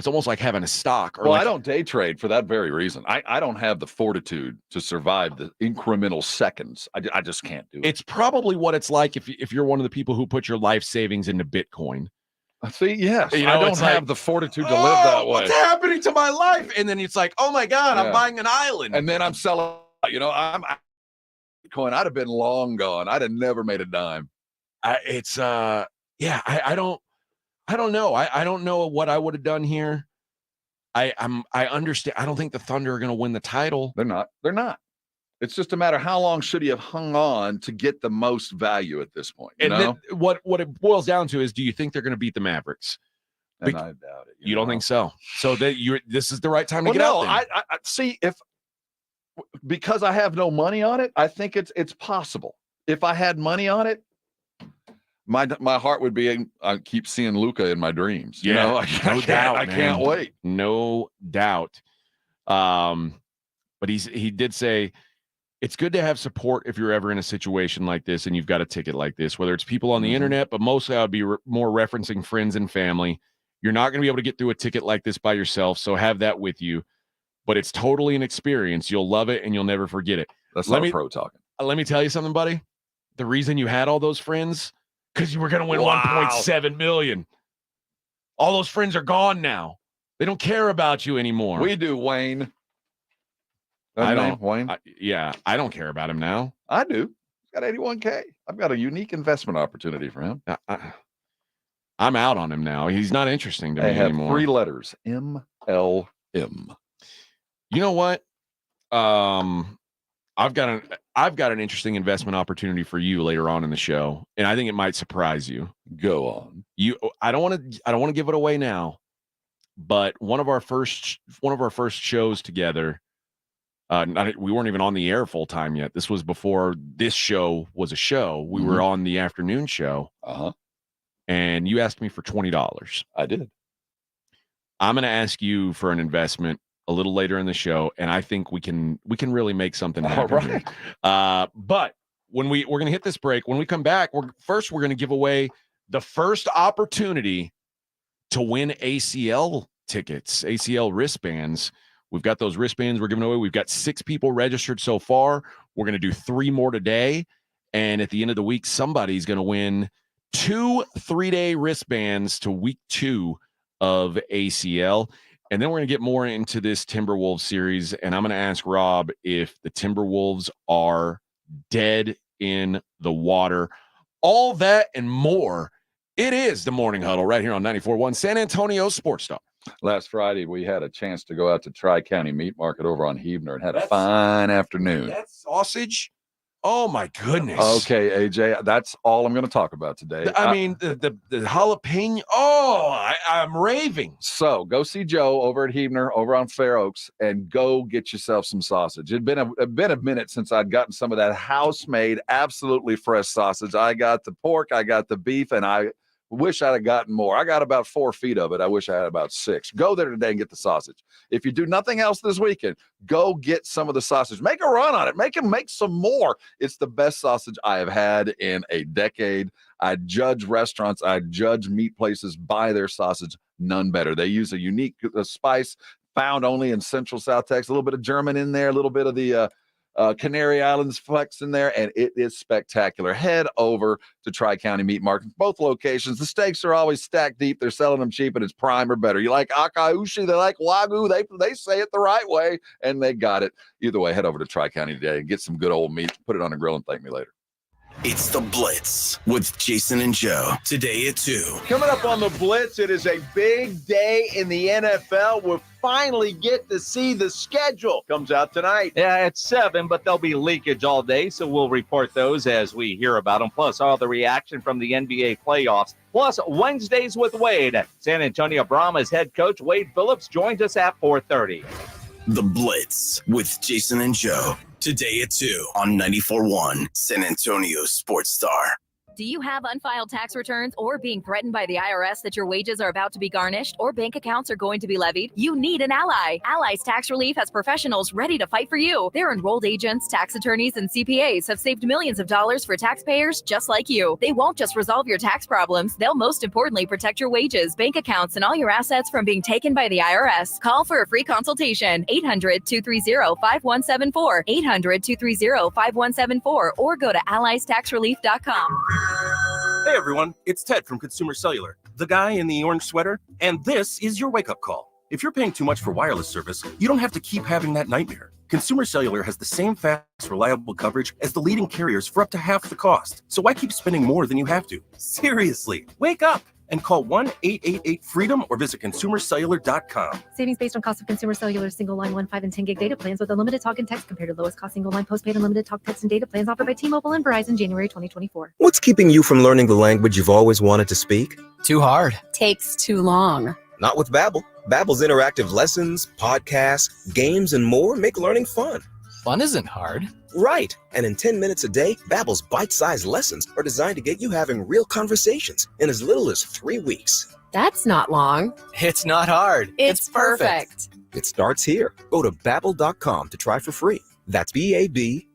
almost like having a stock. Or well, like, I don't day trade for that very reason. I don't have the fortitude to survive the incremental seconds. I just can't do it. It's probably what it's like if you're one of the people who put your life savings into Bitcoin. See, yes, I don't have the fortitude to live that way. What's happening to my life? And then it's like, oh my God, I'm buying an island. And then I'm selling, I'm Bitcoin. I'd have been long gone. I'd have never made a dime. I don't know. I don't know what I would have done here. I understand. I don't think the Thunder are going to win the title. They're not. It's just a matter how long should he have hung on to get the most value at this point. You know? Then what it boils down to is, do you think they're going to beat the Mavericks? And I doubt it. You don't think so? So that this is the right time to get out. I see, because I have no money on it, I think it's possible. If I had money on it, my heart would be, I keep seeing Luka in my dreams. Yeah, no doubt. I can't wait. No doubt. But he did say it's good to have support if you're ever in a situation like this and you've got a ticket like this, whether it's people on the internet, but mostly I would be more referencing friends and family. You're not going to be able to get through a ticket like this by yourself, so have that with you. But it's totally an experience. You'll love it and you'll never forget it. That's not pro talking. Let me tell you something, buddy. The reason you had all those friends, because you were going to win $1.7 million. All those friends are gone now. They don't care about you anymore. We do, Wayne. I don't. Wayne? I don't care about him now. I do. He's got 81K. I've got a unique investment opportunity for him. I'm out on him now. He's not interesting to me anymore. 3 letters. MLM. You know what? I've got an interesting investment opportunity for you later on in the show, and I think it might surprise you. Go on. I don't want to give it away now, but one of our first shows together. We weren't even on the air full time yet. This was before this show was a show. We were on the afternoon show. And you asked me for $20. I did. I'm going to ask you for an investment a little later in the show, and I think we can really make something happen. All right. Here. But when we're going to hit this break, when we come back, we're going to give away the first opportunity to win ACL tickets, ACL wristbands. We've got those wristbands we're giving away. We've got 6 people registered so far. We're going to do 3 more today. And at the end of the week, somebody's going to win 2 3-day wristbands to week 2 of ACL. And then we're going to get more into this Timberwolves series. And I'm going to ask Rob if the Timberwolves are dead in the water. All that and more. It is the Morning Huddle right here on 94.1 San Antonio Sports Star. Last Friday, we had a chance to go out to Tri-County Meat Market over on Huebner and had a fine afternoon. That sausage Oh my goodness. Okay, AJ, that's all I'm going to talk about today. I mean, the jalapeno. Oh, I'm raving. So go see Joe over at Huebner over on Fair Oaks and go get yourself some sausage. It'd been a minute since I'd gotten some of that house-made, absolutely fresh sausage. I got the pork, I got the beef, and I wish I'd have gotten more. I got about 4 feet of it. I wish I had about 6. Go there today and get the sausage. If you do nothing else this weekend, go get some of the sausage. Make a run on it. Make some more. It's the best sausage I have had in a decade. I judge restaurants, I judge meat places by their sausage. None better. They use a unique spice found only in Central South Texas. A little bit of German in there, a little bit of the Canary Islands flex in there, and it is spectacular. Head over to Tri-County Meat Market. Both locations, the steaks are always stacked deep. They're selling them cheap, and it's prime or better. You like Akaushi, they like Wagyu. They say it the right way, and they got it. Either way, head over to Tri-County today and get some good old meat. Put it on a grill and thank me later. It's The Blitz with Jason and Joe. Today at 2. Coming up on The Blitz, it is a big day in the NFL. We'll finally get to see the schedule. Comes out tonight. Yeah, it's 7, but there'll be leakage all day, so we'll report those as we hear about them, plus all the reaction from the NBA playoffs, plus Wednesdays with Wade. San Antonio Brahmas head coach Wade Phillips joins us at 4:30. The Blitz with Jason and Joe. Today at 2 on 94.1 San Antonio Sports Star. Do you have unfiled tax returns or being threatened by the IRS that your wages are about to be garnished or bank accounts are going to be levied? You need an ally. Allies Tax Relief has professionals ready to fight for you. Their enrolled agents, tax attorneys, and CPAs have saved millions of dollars for taxpayers just like you. They won't just resolve your tax problems. They'll most importantly protect your wages, bank accounts, and all your assets from being taken by the IRS. Call for a free consultation. 800-230-5174. 800-230-5174 or go to alliestaxrelief.com. Hey everyone, it's Ted from Consumer Cellular, the guy in the orange sweater, and this is your wake-up call. If you're paying too much for wireless service, you don't have to keep having that nightmare. Consumer Cellular has the same fast, reliable coverage as the leading carriers for up to half the cost. So why keep spending more than you have to? Seriously, wake up and call 1-888-FREEDOM or visit consumercellular.com. Savings based on cost of Consumer Cellular single line 1, 5, and 10 gig data plans with unlimited talk and text compared to lowest cost single line postpaid unlimited talk, text, and data plans offered by T-Mobile and Verizon January 2024. What's keeping you from learning the language you've always wanted to speak? Too hard. Takes too long. Not with Babbel. Babbel's interactive lessons, podcasts, games, and more make learning fun. Fun isn't hard. Right. And in 10 minutes a day, Babbel's bite-sized lessons are designed to get you having real conversations in as little as 3 weeks. That's not long. It's not hard. It's perfect. It starts here. Go to Babbel.com to try for free. That's Babbel.com.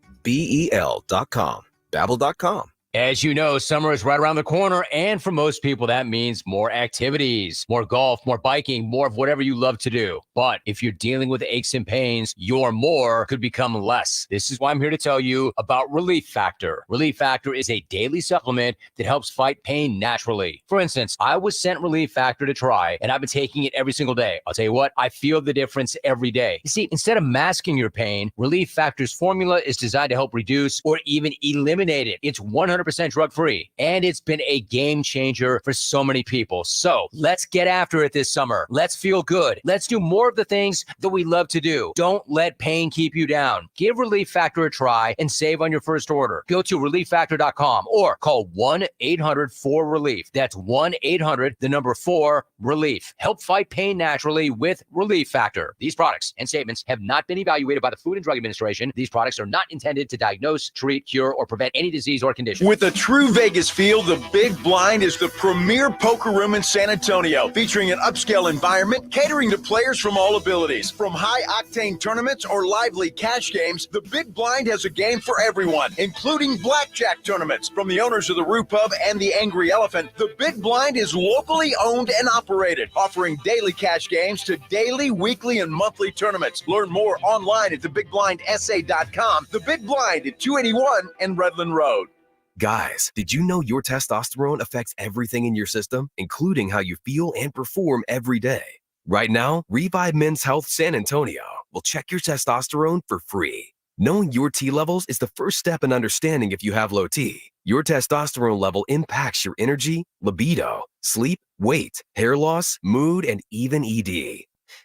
Babbel.com. As you know, summer is right around the corner, and for most people, that means more activities, more golf, more biking, more of whatever you love to do. But if you're dealing with aches and pains, your more could become less. This is why I'm here to tell you about Relief Factor. Relief Factor is a daily supplement that helps fight pain naturally. For instance, I was sent Relief Factor to try, and I've been taking it every single day. I'll tell you what, I feel the difference every day. You see, instead of masking your pain, Relief Factor's formula is designed to help reduce or even eliminate it. It's 100% drug-free, and it's been a game changer for so many people. So let's get after it this summer. Let's feel good. Let's do more of the things that we love to do. Don't let pain keep you down. Give Relief Factor a try and save on your first order. Go to relieffactor.com or call 1-800-4RELIEF. That's 1-800-4-RELIEF. Help fight pain naturally with Relief Factor. These products and statements have not been evaluated by the Food and Drug Administration. These products are not intended to diagnose, treat, cure, or prevent any disease or condition. With a true Vegas feel, the Big Blind is the premier poker room in San Antonio, featuring an upscale environment catering to players from all abilities. From high-octane tournaments or lively cash games, the Big Blind has a game for everyone, including blackjack tournaments. From the owners of the Roo Pub and the Angry Elephant, the Big Blind is locally owned and operated, offering daily cash games to daily, weekly, and monthly tournaments. Learn more online at thebigblindsa.com. The Big Blind at 281 and Redland Road. Guys, did you know your testosterone affects everything in your system, including how you feel and perform every day? Right now, Revive Men's Health San Antonio will check your testosterone for free. Knowing your T levels is the first step in understanding if you have low T. Your testosterone level impacts your energy, libido, sleep, weight, hair loss, mood, and even ED.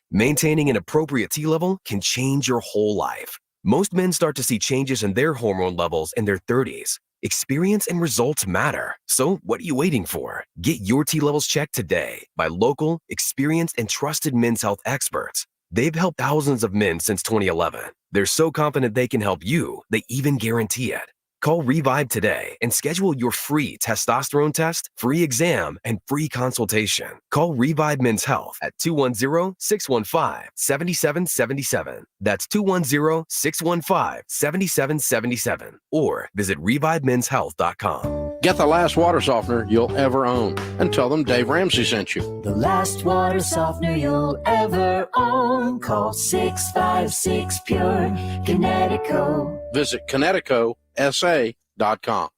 Maintaining an appropriate T level can change your whole life. Most men start to see changes in their hormone levels in their 30s. Experience and results matter. So what are you waiting for? Get your T levels checked today by local, experienced, and trusted men's health experts. They've helped thousands of men since 2011. They're so confident they can help you, they even guarantee it. Call Revive today and schedule your free testosterone test, free exam, and free consultation. Call Revive Men's Health at 210-615-7777. That's 210-615-7777. Or visit revivemenshealth.com. Get the last water softener you'll ever own and tell them Dave Ramsey sent you. The last water softener you'll ever own. Call 656-PURE Kinetico. Visit KineticoSA.com.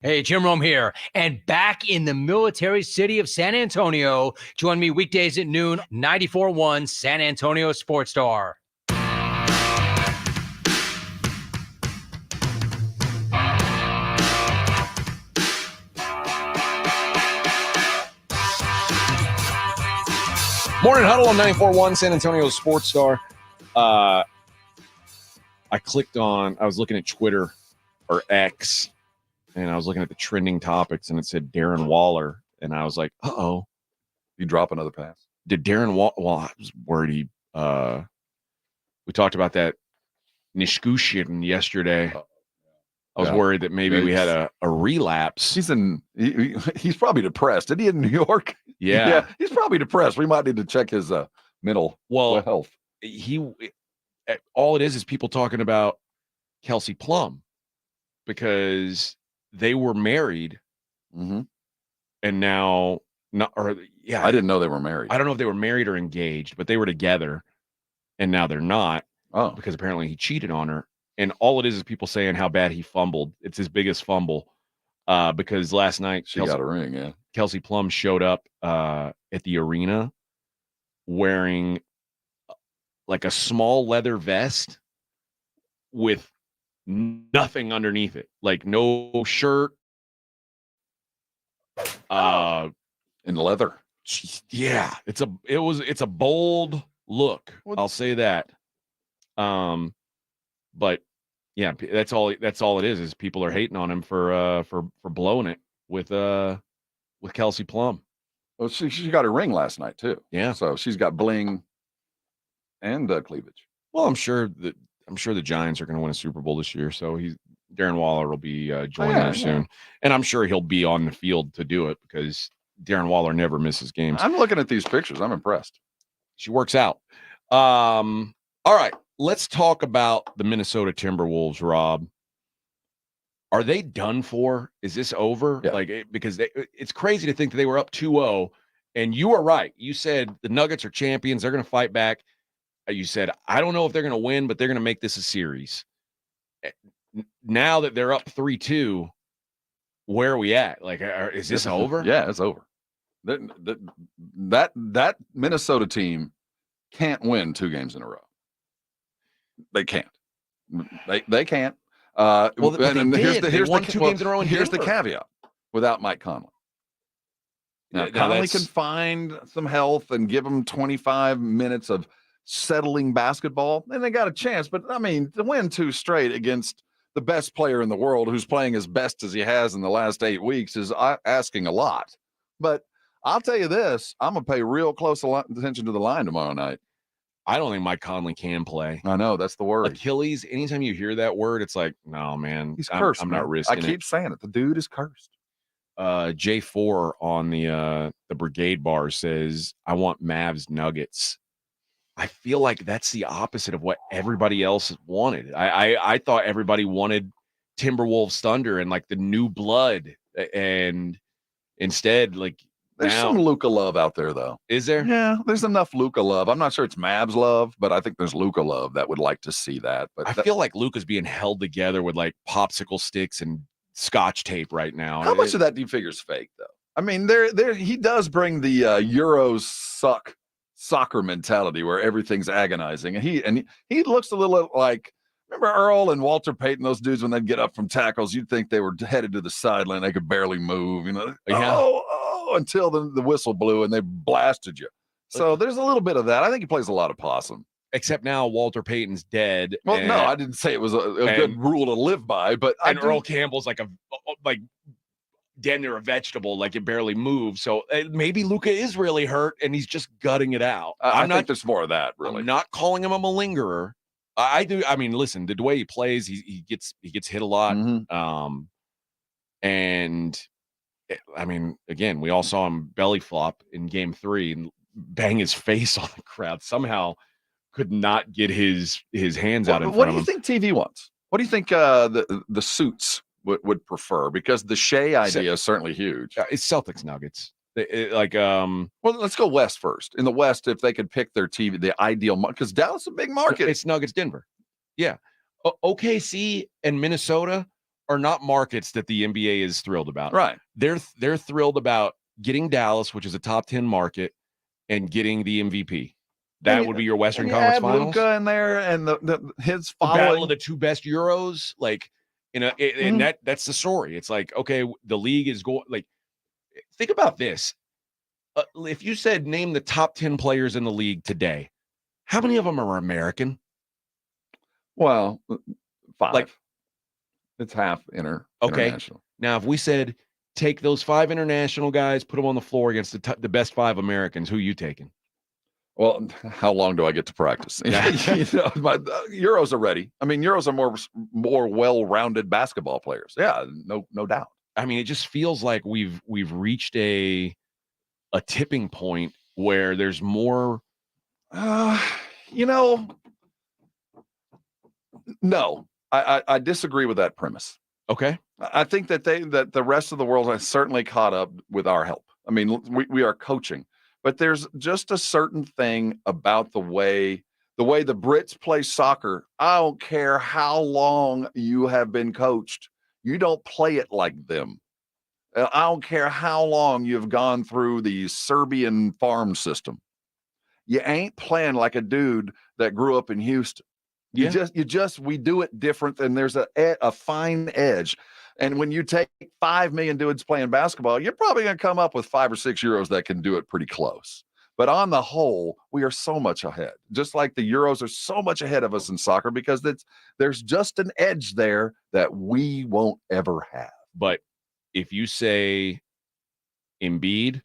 Hey, Jim Rome here, and back in the military city of San Antonio. Join me weekdays at noon, 94.1 San Antonio Sports Star. Morning Huddle on 94.1 San Antonio Sports Star. I was looking at Twitter or X, and I was looking at the trending topics, and it said Darren Waller, and I was like, uh-oh. You drop another pass? Did Darren Waller, well, I was worried we talked about that Nishkushin yesterday. I was worried that maybe we had a relapse. He's probably depressed. Isn't he in New York? Yeah. He's probably depressed. We might need to check his mental health. All it is people talking about Kelsey Plum because they were married, and now I didn't know they were married. I don't know if they were married or engaged, but they were together, and now they're not. Oh, because apparently he cheated on her. And all it is people saying how bad he fumbled. It's his biggest fumble because last night she got a ring. Yeah, Kelsey Plum showed up at the arena wearing like a small leather vest with nothing underneath it, like no shirt. In leather. Yeah, it's a bold look. I'll say that. But yeah, that's all it is people are hating on him for blowing it with Kelsey Plum. Well, she got a ring last night too. Yeah, so she's got bling and cleavage. Well, I'm sure the Giants are going to win a Super Bowl this year, so Darren Waller will be joining her soon, and I'm sure he'll be on the field to do it because Darren Waller never misses games. I'm looking at these pictures. I'm impressed. She works out. All right, let's talk about the Minnesota Timberwolves, Rob. Are they done for? Is this over? Yeah. Because it's crazy to think that they were up 2-0, and you are right. You said the Nuggets are champions. They're going to fight back. You said, I don't know if they're going to win, but they're going to make this a series. Now that they're up 3-2, where are we at? Is this over? Yeah, it's over. That Minnesota team can't win 2 games in a row. They can't. They can't. Here's 2 games in a row. Here's the caveat: without Mike Conley. Now Conley can find some health and give them 25 minutes of settling basketball, then they got a chance. But I mean, to win 2 straight against the best player in the world, who's playing as best as he has in the last 8 weeks, is asking a lot. But I'll tell you this: I'm gonna pay real close attention to the line tomorrow night. I don't think Mike Conley can play. I know, that's the worry. Achilles, anytime you hear that word, it's like, no, man. He's cursed. I'm not risking it. I keep saying it. The dude is cursed. J4 on the Brigade bar says, I want Mavs Nuggets. I feel like that's the opposite of what everybody else wanted. I thought everybody wanted Timberwolves Thunder and like the new blood. And instead, there's some Luka love out there, though. Is there? Yeah, there's enough Luka love. I'm not sure it's Mavs love, but I think there's Luka love that would like to see that. But I feel like Luka's being held together with like popsicle sticks and scotch tape right now. How much of that do you figure is fake, though? I mean, he does bring the Euros suck soccer mentality where everything's agonizing, and he looks a little like. Remember Earl and Walter Payton, those dudes, when they'd get up from tackles, you'd think they were headed to the sideline. They could barely move, Yeah. Until the whistle blew and they blasted you. So there's a little bit of that. I think he plays a lot of possum. except now Walter Payton's dead. Well, no, I didn't say it was a good rule to live by, but Earl Campbell's like damn near a vegetable, like it barely moves. So maybe Luka is really hurt and he's just gutting it out. I think there's more of that. Really, I'm not calling him a malingerer. I do. I mean, listen, the way he plays, he gets hit a lot. Mm-hmm. And I mean, again, we all saw him belly flop in Game 3 and bang his face on the crowd. Somehow could not get his hands out in front of him. What do you think TV wants? What do you think the suits would prefer? Because the Shea idea is certainly huge. It's Celtics Nuggets. Well, let's go West first. In the West, if they could pick their TV, the ideal market, because Dallas is a big market. It's Nuggets Denver. Yeah. OKC and Minnesota are not markets that the NBA is thrilled about. Right. They're thrilled about getting Dallas, which is a top 10 market, and getting the MVP. That would be your Western Conference Finals. Luka in there and his following. The battle of the the two best Euros, and that's the story. It's like, okay, the league is going. Like, think about this: if you said name the top 10 players in the league today, how many of them are American? Well, 5. Like, it's half international. Now, if we said take those 5 international guys, put them on the floor against the best 5 Americans, who are you taking? Well, how long do I get to practice? Euros are ready. I mean, Euros are more well-rounded basketball players. Yeah, no doubt. I mean, it just feels like we've reached a tipping point where there's more. No, I disagree with that premise. Okay, I think that the rest of the world has certainly caught up with our help. I mean, we are coaching. But there's just a certain thing about the way the Brits play soccer. I don't care how long you have been coached. You don't play it like them. I don't care how long you've gone through the Serbian farm system. You ain't playing like a dude that grew up in Houston. We do it different, and there's a fine edge. And when you take 5 million dudes playing basketball, you're probably going to come up with 5 or 6 Euros that can do it pretty close. But on the whole, we are so much ahead. Just like the Euros are so much ahead of us in soccer, because there's just an edge there that we won't ever have. But if you say Embiid,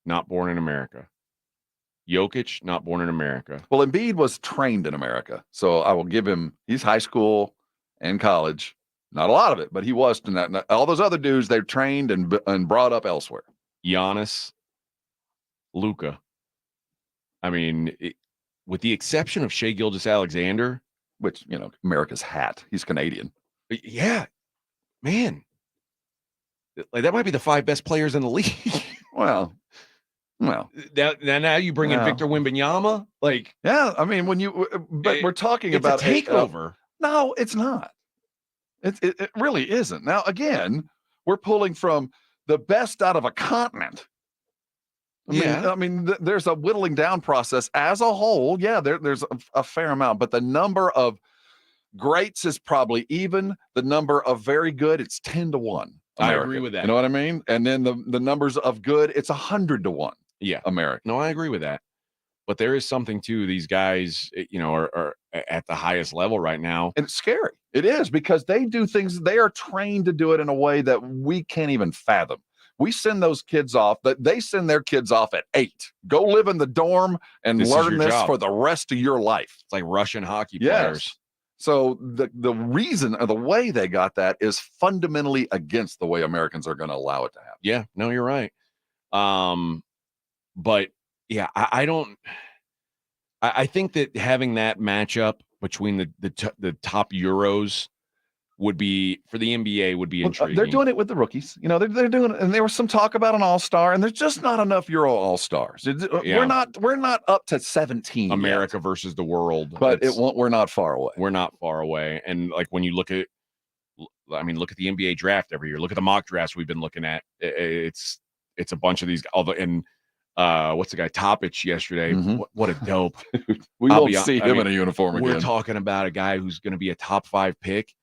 not born in America, Jokic, not born in America. Well, Embiid was trained in America, so I will give him. He's high school and college. Not a lot of it, but he was. All those other dudes, they're trained and brought up elsewhere. Giannis, Luka. I mean, with the exception of Shai Gilgeous-Alexander, which, America's hat. He's Canadian. Yeah, man. Like, that might be the 5 best players in the league. Well. Now you bring in Victor Wembanyama. Like, yeah, I mean, we're talking about a takeover. No, it's not. It really isn't. Now, again, we're pulling from the best out of a continent. I mean, there's a whittling down process as a whole. Yeah, there's a fair amount, but the number of greats is probably even. The number of very good, it's 10-1. I agree with that. You know what I mean? And then the numbers of good, it's 100-1. Yeah, America. No, I agree with that. But there is something to these guys, are at the highest level right now. And it's scary. It is, because they do things, they are trained to do it in a way that we can't even fathom. We send those kids off, they send their kids off at 8. Go live in the dorm and learn this for the rest of your life. It's like Russian hockey players. Yes. So the reason or the way they got that is fundamentally against the way Americans are going to allow it to happen. Yeah, no, you're right. But yeah, I think that having that matchup between the top Euros would be, for the NBA, would be intriguing. They're doing it with the rookies. They're doing it, and there was some talk about an all-star, and there's just not enough Euro all-stars. We're not up to 17. America yet. Versus the world. But we're not far away. We're not far away. And like, when you look at the NBA draft every year, look at the mock drafts we've been looking at. It's a bunch of these, what's the guy, Topic, yesterday. Mm-hmm. What a dope. We won't see him in a uniform again. We're talking about a guy who's going to be a top 5 pick,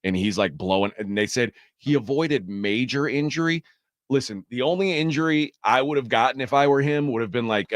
and he's like blowing, and they said he avoided major injury. Listen, the only injury I would have gotten if I were him would have been like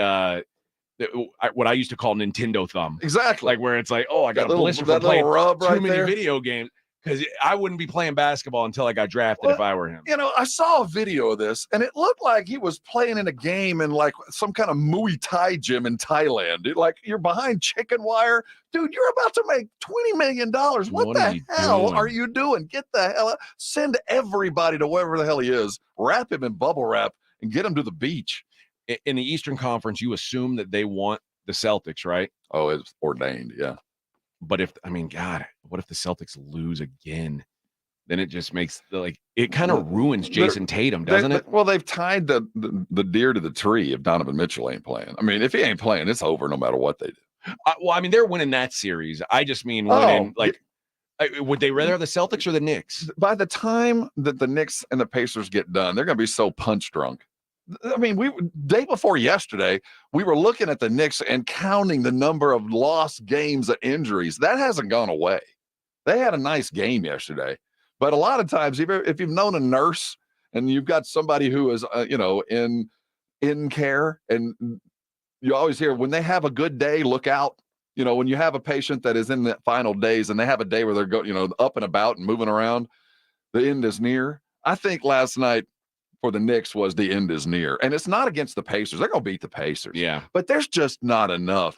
what I used to call Nintendo thumb. Exactly. Like where it's like, oh, I got That a blister from little playing rub too right many there. video games. Because I wouldn't be playing basketball until I got drafted if I were him. You know, I saw a video of this, and it looked like he was playing in a game in like some kind of Muay Thai gym in Thailand. Like you're behind chicken wire. Dude, you're about to make $20 million. What the hell are you doing? Get the hell out. Send everybody to wherever the hell he is. Wrap him in bubble wrap and get him to the beach. In the Eastern Conference, you assume that they want the Celtics, right? Oh, it's ordained, yeah. But God, what if the Celtics lose again? Then it just makes it kind of ruins Jason Tatum, doesn't it? Well, they've tied the deer to the tree if Donovan Mitchell ain't playing. I mean, if he ain't playing, it's over no matter what they do. Well, I mean, they're winning that series. I just mean winning. Would they rather have the Celtics or the Knicks? By the time that the Knicks and the Pacers get done, they're going to be so punch drunk. I mean, day before yesterday, we were looking at the Knicks and counting the number of lost games of injuries. That hasn't gone away. They had a nice game yesterday. But a lot of times, if you've known a nurse and you've got somebody who is, in care, and you always hear when they have a good day, look out. You know, when you have a patient that is in the final days and they have a day where they're up and about and moving around, the end is near. I think last night for the Knicks was the end is near. And it's not against the Pacers. They're going to beat the Pacers. Yeah. But there's just not enough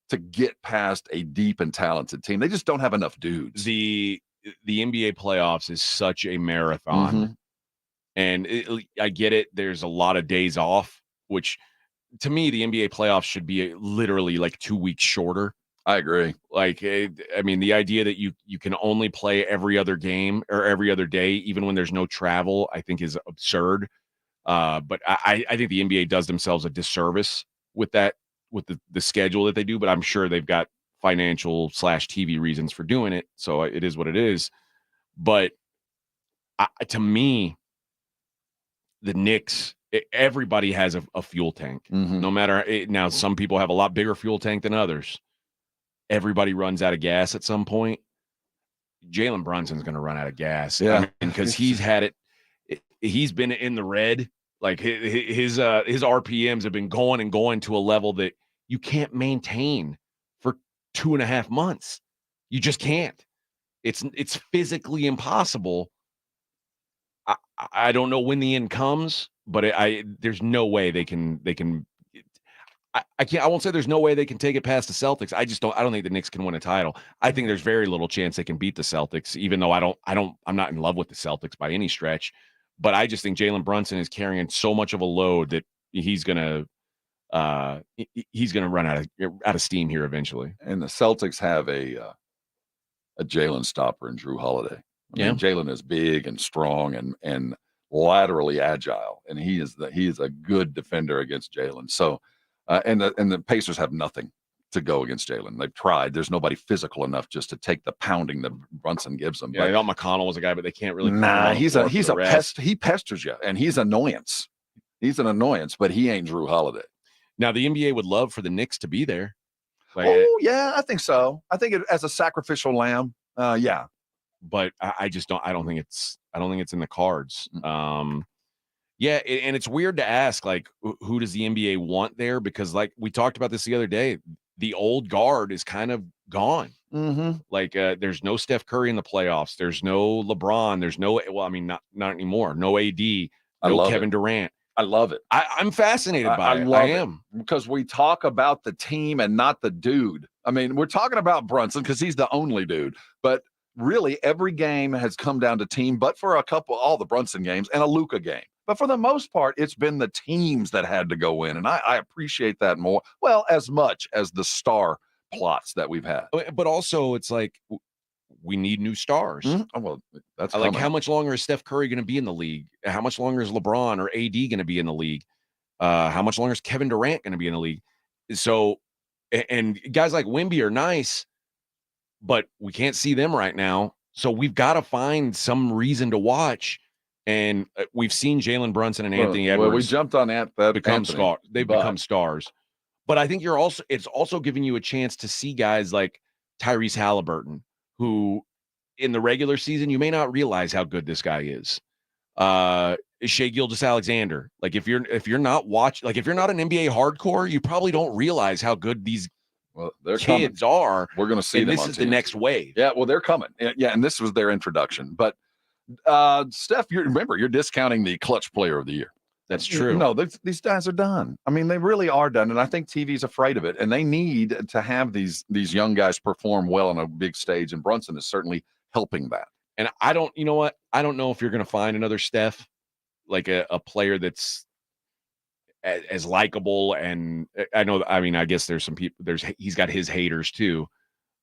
to get past a deep and talented team. They just don't have enough dudes. The NBA playoffs is such a marathon. And I get it. There's a lot of days off, which to me, the NBA playoffs should be literally like 2 weeks shorter. I agree. I mean, the idea that you can only play every other game or every other day, even when there's no travel, I think is absurd. But I think the NBA does themselves a disservice with that, with the schedule that they do. But I'm sure they've got financial / TV reasons for doing it. So it is what it is. But to me, the Knicks, everybody has a fuel tank. No matter now, some people have a lot bigger fuel tank than others. Everybody runs out of gas at some point. Jalen Brunson's going to run out of gas. Yeah, because he's had it. He's been in the red. Like his RPMs have been going and going to a level that you can't maintain for 2.5 months. You just can't. It's physically impossible. I don't know when the end comes, but there's no way they can. I won't say there's no way they can take it past the Celtics. I don't think the Knicks can win a title. I think there's very little chance they can beat the Celtics, even though I'm not in love with the Celtics by any stretch. But I just think Jalen Brunson is carrying so much of a load that he's gonna run out of steam here eventually. And the Celtics have a Jalen stopper in Drew Holiday. I mean, Jalen is big and strong and laterally agile, and he is a good defender against Jalen. So. And the Pacers have nothing to go against Jalen. They've tried. There's nobody physical enough just to take the pounding that Brunson gives them. Yeah, I thought McConnell was a guy, but they can't really. Nah, he's a pest. He pesters you, and he's annoyance. He's an annoyance, but he ain't Drew Holiday. Now the NBA would love for the Knicks to be there. Yeah, I think so. I think as a sacrificial lamb. Yeah, but I just don't. I don't think it's in the cards. Yeah, and it's weird to ask, like, who does the NBA want there? Because, like, we talked about this the other day, the old guard is kind of gone. Like, there's no Steph Curry in the playoffs. There's no LeBron. There's no, well, I mean, not anymore. No AD. No Kevin Durant. I love it. I'm fascinated by it. I am. Because we talk about the team and not the dude. I mean, we're talking about Brunson because he's the only dude. But really, every game has come down to team, but for all the Brunson games and a Luka game. But for the most part, it's been the teams that had to go in. And I appreciate that more. Well, as much as the star plots that we've had. But also, it's like, we need new stars. Oh, well, that's like, how much longer is Steph Curry going to be in the league? How much longer is LeBron or AD going to be in the league? How much longer is Kevin Durant going to be in the league? So, and guys like Wemby are nice, but we can't see them right now. So we've got to find some reason to watch. And we've seen Jalen Brunson and Anthony Edwards. Well, we jumped on that. Become stars. But I think it's also giving you a chance to see guys like Tyrese Halliburton, who in the regular season, you may not realize how good this guy is. Shea Gilgeous-Alexander. Like if you're not watching, like if you're not an NBA hardcore, you probably don't realize how good these they're kids coming. are. We're going to see and them this on is teams. the next wave. Yeah, well, they're coming. Yeah, and this was their introduction. But Steph, remember, you're discounting the clutch player of the year. That's true. No, these guys are done. I mean, they really are done, and I think TV's afraid of it, and they need to have these young guys perform well on a big stage, and Brunson is certainly helping that. And you know what? I don't know if you're going to find another Steph, like a player that's as likable. And I know, I mean, I guess there's some people, he's got his haters too,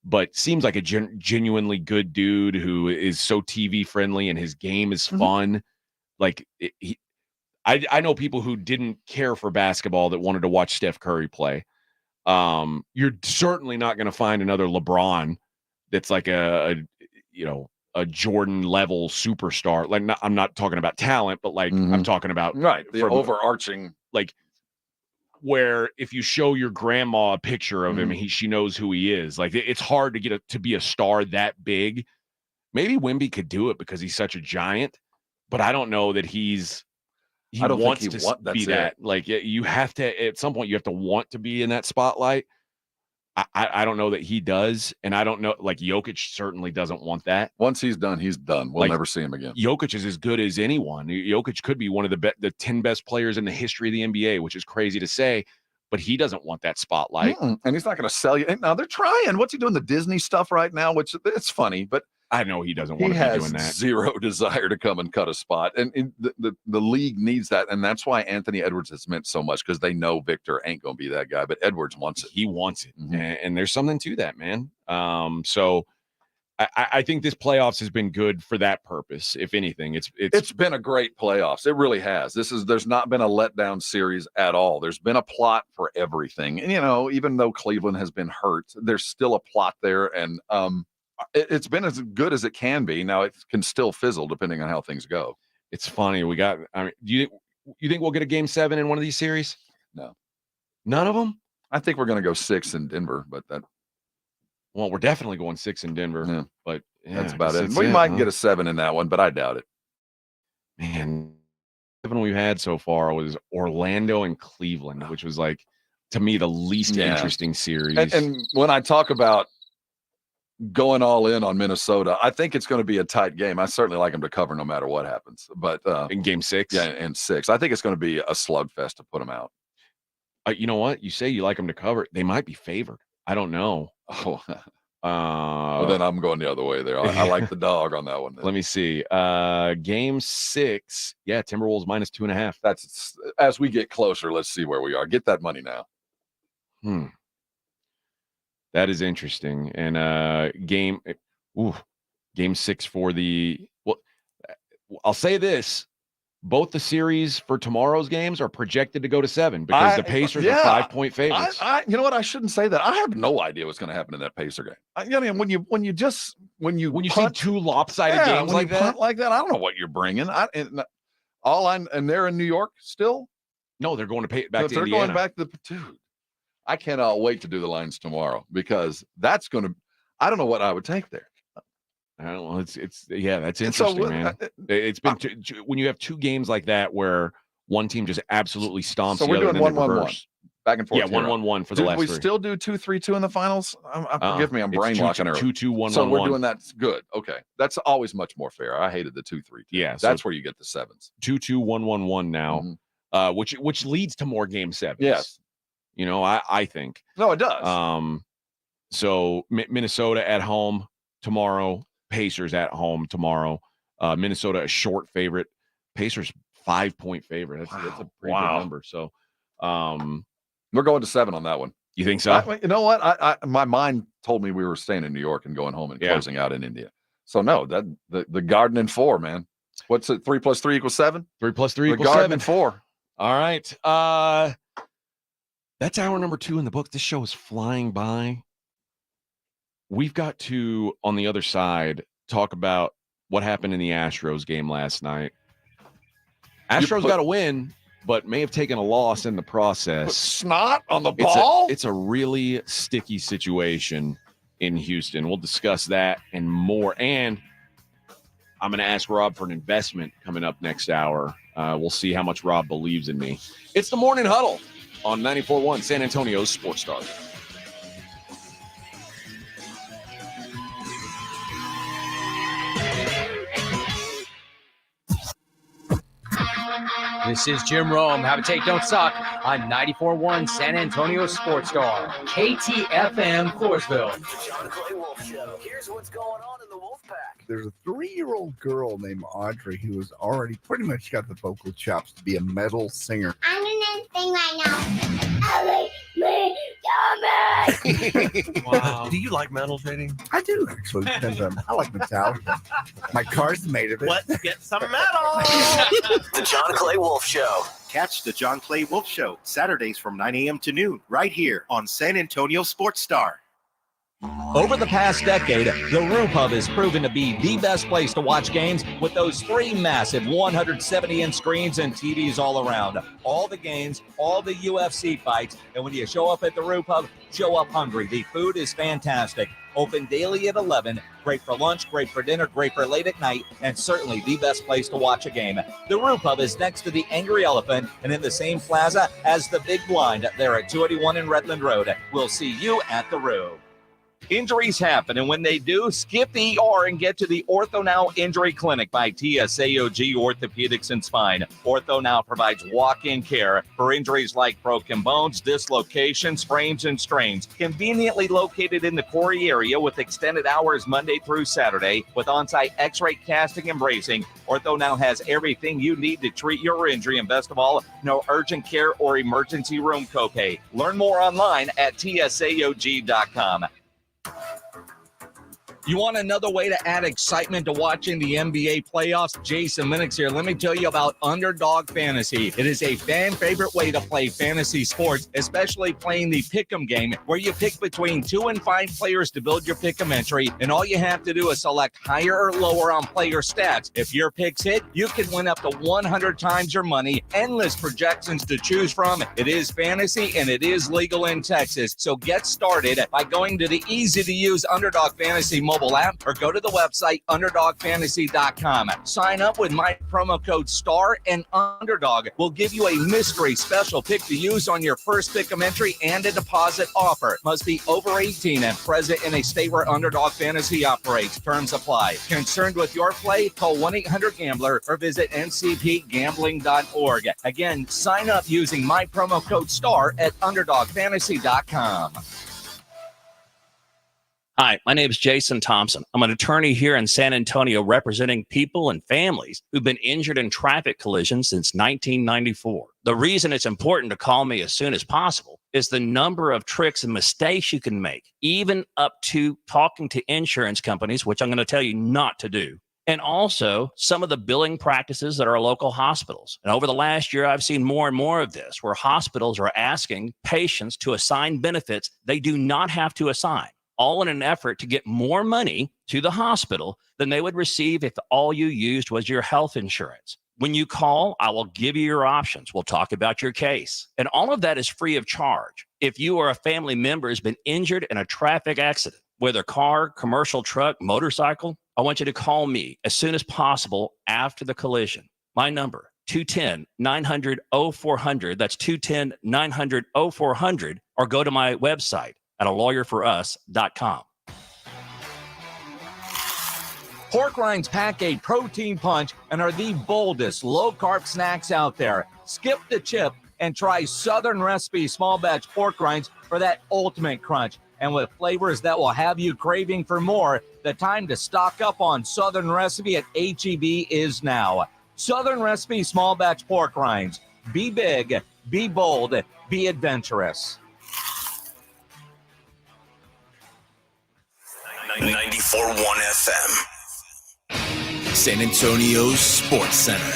but seems like a genuinely good dude who is so TV friendly and his game is fun. Like I know people who didn't care for basketball that wanted to watch Steph Curry play. You're certainly not going to find another LeBron that's like a Jordan level superstar. Like I'm not talking about talent, but like I'm talking about the overarching, like where if you show your grandma a picture of him, she knows who he is. Like it's hard to get to be a star that big. Maybe Wemby could do it because he's such a giant, but I don't know that he wants to be that. Like you have to, at some point you have to want to be in that spotlight. I don't know that he does, and I don't know, like Jokic certainly doesn't want that. Once he's done, he's done. We'll never see him again. Jokic is as good as anyone. Jokic could be one of the 10 best players in the history of the NBA, which is crazy to say, but he doesn't want that spotlight. And he's not going to sell you. Now they're trying. What's he doing? The Disney stuff right now, which it's funny, but I know he doesn't want to be doing that. Zero desire to come and cut a spot, and the league needs that, and that's why Anthony Edwards has meant so much, because they know Victor ain't going to be that guy, but Edwards wants it. He wants it, and there's something to that, man. So I think this playoffs has been good for that purpose. If anything, it's been a great playoffs. It really has. There's not been a letdown series at all. There's been a plot for everything, and even though Cleveland has been hurt, there's still a plot there, and it's been as good as it can be. Now it can still fizzle depending on how things go. It's funny. Do you think we'll get a game 7 in one of these series? No, none of them. I think we're going to go 6 in Denver, but well, we're definitely going 6 in Denver. Yeah. But that's about it. We might get a 7 in that one, but I doubt it. Man, 7 we've had so far was Orlando and Cleveland, which was like, to me, the least interesting series. And when I talk about going all in on Minnesota, I think it's going to be a tight game. I certainly like them to cover no matter what happens. But in game 6? Yeah, in 6. I think it's going to be a slugfest to put them out. You know what? You say you like them to cover. They might be favored. I don't know. Oh, well, then I'm going the other way there. I like the dog on that one. Let me see. Game 6. Yeah, Timberwolves -2.5. That's as we get closer. Let's see where we are. Get that money now. That is interesting. And game 6 for I'll say this. Both the series for tomorrow's games are projected to go to 7 because the Pacers are 5-point favorites. You know what? I shouldn't say that. I have no idea what's going to happen in that Pacer game. When you punt, see 2 lopsided games like that, punt like that, I don't know what you're bringing. And they're in New York still. No, they're going back to They're Indiana. going back to dude. I cannot wait to do the lines tomorrow because that's going to. I don't know what I would take there. I don't know. That's interesting, man. It's been when you have 2 games like that where one team just absolutely stomps so the we're other. Doing 1-1-1 back and forth. Yeah, 1-1-1 for the last 3. We still do 2-3-2 in the finals. Forgive me, I'm brainwashing her. 2-2-1-1. So we're doing that. Good. Okay, that's always much more fair. I hated the 2-3-2. Yeah, that's where you get the 7s. 2-2-1-1-1 now, which leads to more game 7s. Yes. I think. No, it does. So Minnesota at home tomorrow. Pacers at home tomorrow. Minnesota a short favorite. Pacers 5-point favorite. That's a pretty good number. So we're going to 7 on that one. You think so? You know what? My mind told me we were staying in New York and going home and closing out in India. So no, that the Garden in 4, man. What's it? 3 + 3 = 7. 3 + 3 = 7. The Garden in 4. All right. That's hour number 2 in the book. This show is flying by. We've got to, on the other side, talk about what happened in the Astros game last night. Astros got a win, but may have taken a loss in the process. Snot on the ball? It's a really sticky situation in Houston. We'll discuss that and more. And I'm going to ask Rob for an investment coming up next hour. We'll see how much Rob believes in me. It's the Morning Huddle on 94.1 San Antonio's Sports Star. This is Jim Rome. Have a take, don't suck on 94.1 San Antonio Sports Star. KTFM, Floresville. John Clay Wolf Show. Here's what's going on in the Wolf Pack. There's a 3-year-old girl named Audrey who has already pretty much got the vocal chops to be a metal singer. I'm gonna sing right now. Alex, me, Wow. Do you like metal, JD? I do, actually. Depends on, I like Metallica. My car's made of it. Let's get some metal. The John Clay Wolf Show. Catch the John Clay Wolf Show Saturdays from 9 a.m. to noon right here on San Antonio Sports Star. Over the past decade, the Roo Pub has proven to be the best place to watch games with those 3 massive 170-inch screens and TVs all around. All the games, all the UFC fights, and when you show up at the Roo Pub, show up hungry. The food is fantastic. Open daily at 11. Great for lunch, great for dinner, great for late at night, and certainly the best place to watch a game. The Roo Pub is next to the Angry Elephant and in the same plaza as the Big Blind there at 281 in Redland Road. We'll see you at the Roo. Injuries happen, and when they do, skip the ER and get to the Ortho Now Injury Clinic by TSAOG Orthopedics and Spine. Ortho Now provides walk-in care for injuries like broken bones, dislocations, sprains, and strains. Conveniently located in the Quarry area with extended hours Monday through Saturday with on-site x-ray casting and bracing, Ortho Now has everything you need to treat your injury, and best of all, no urgent care or emergency room copay. Learn more online at tsaog.com. You want another way to add excitement to watching the NBA playoffs? Jason Minix here. Let me tell you about Underdog Fantasy. It is a fan favorite way to play fantasy sports, especially playing the Pick'em game, where you pick between 2 and 5 players to build your Pick'em entry, and all you have to do is select higher or lower on player stats. If your picks hit, you can win up to 100 times your money. Endless projections to choose from. It is fantasy, and it is legal in Texas. So get started by going to the easy-to-use Underdog Fantasy mobile app or go to the website underdogfantasy.com. Sign up with my promo code STAR, and Underdog will give you a mystery special pick to use on your first Pick'em entry and a deposit offer. Must be over 18 and present in a state where Underdog Fantasy operates. Terms apply. Concerned with your play? Call 1-800-GAMBLER or visit ncpgambling.org. Again, sign up using my promo code STAR at underdogfantasy.com. Hi, my name is Jason Thompson. I'm an attorney here in San Antonio representing people and families who've been injured in traffic collisions since 1994. The reason it's important to call me as soon as possible is the number of tricks and mistakes you can make, even up to talking to insurance companies, which I'm going to tell you not to do. And also some of the billing practices that are local hospitals. And over the last year, I've seen more and more of this, where hospitals are asking patients to assign benefits they do not have to assign, all in an effort to get more money to the hospital than they would receive if all you used was your health insurance. When you call, I will give you your options. We'll talk about your case. And all of that is free of charge. If you or a family member has been injured in a traffic accident, whether car, commercial truck, motorcycle, I want you to call me as soon as possible after the collision. My number, 210-900-0400. That's 210-900-0400, or go to my website at alawyerforus.com. Pork rinds pack a protein punch and are the boldest low-carb snacks out there. Skip the chip and try Southern Recipe small batch pork rinds for that ultimate crunch. And with flavors that will have you craving for more, the time to stock up on Southern Recipe at H-E-B is now. Southern Recipe small batch pork rinds. Be big, be bold, be adventurous. 94.1 FM. San Antonio's Sports Center.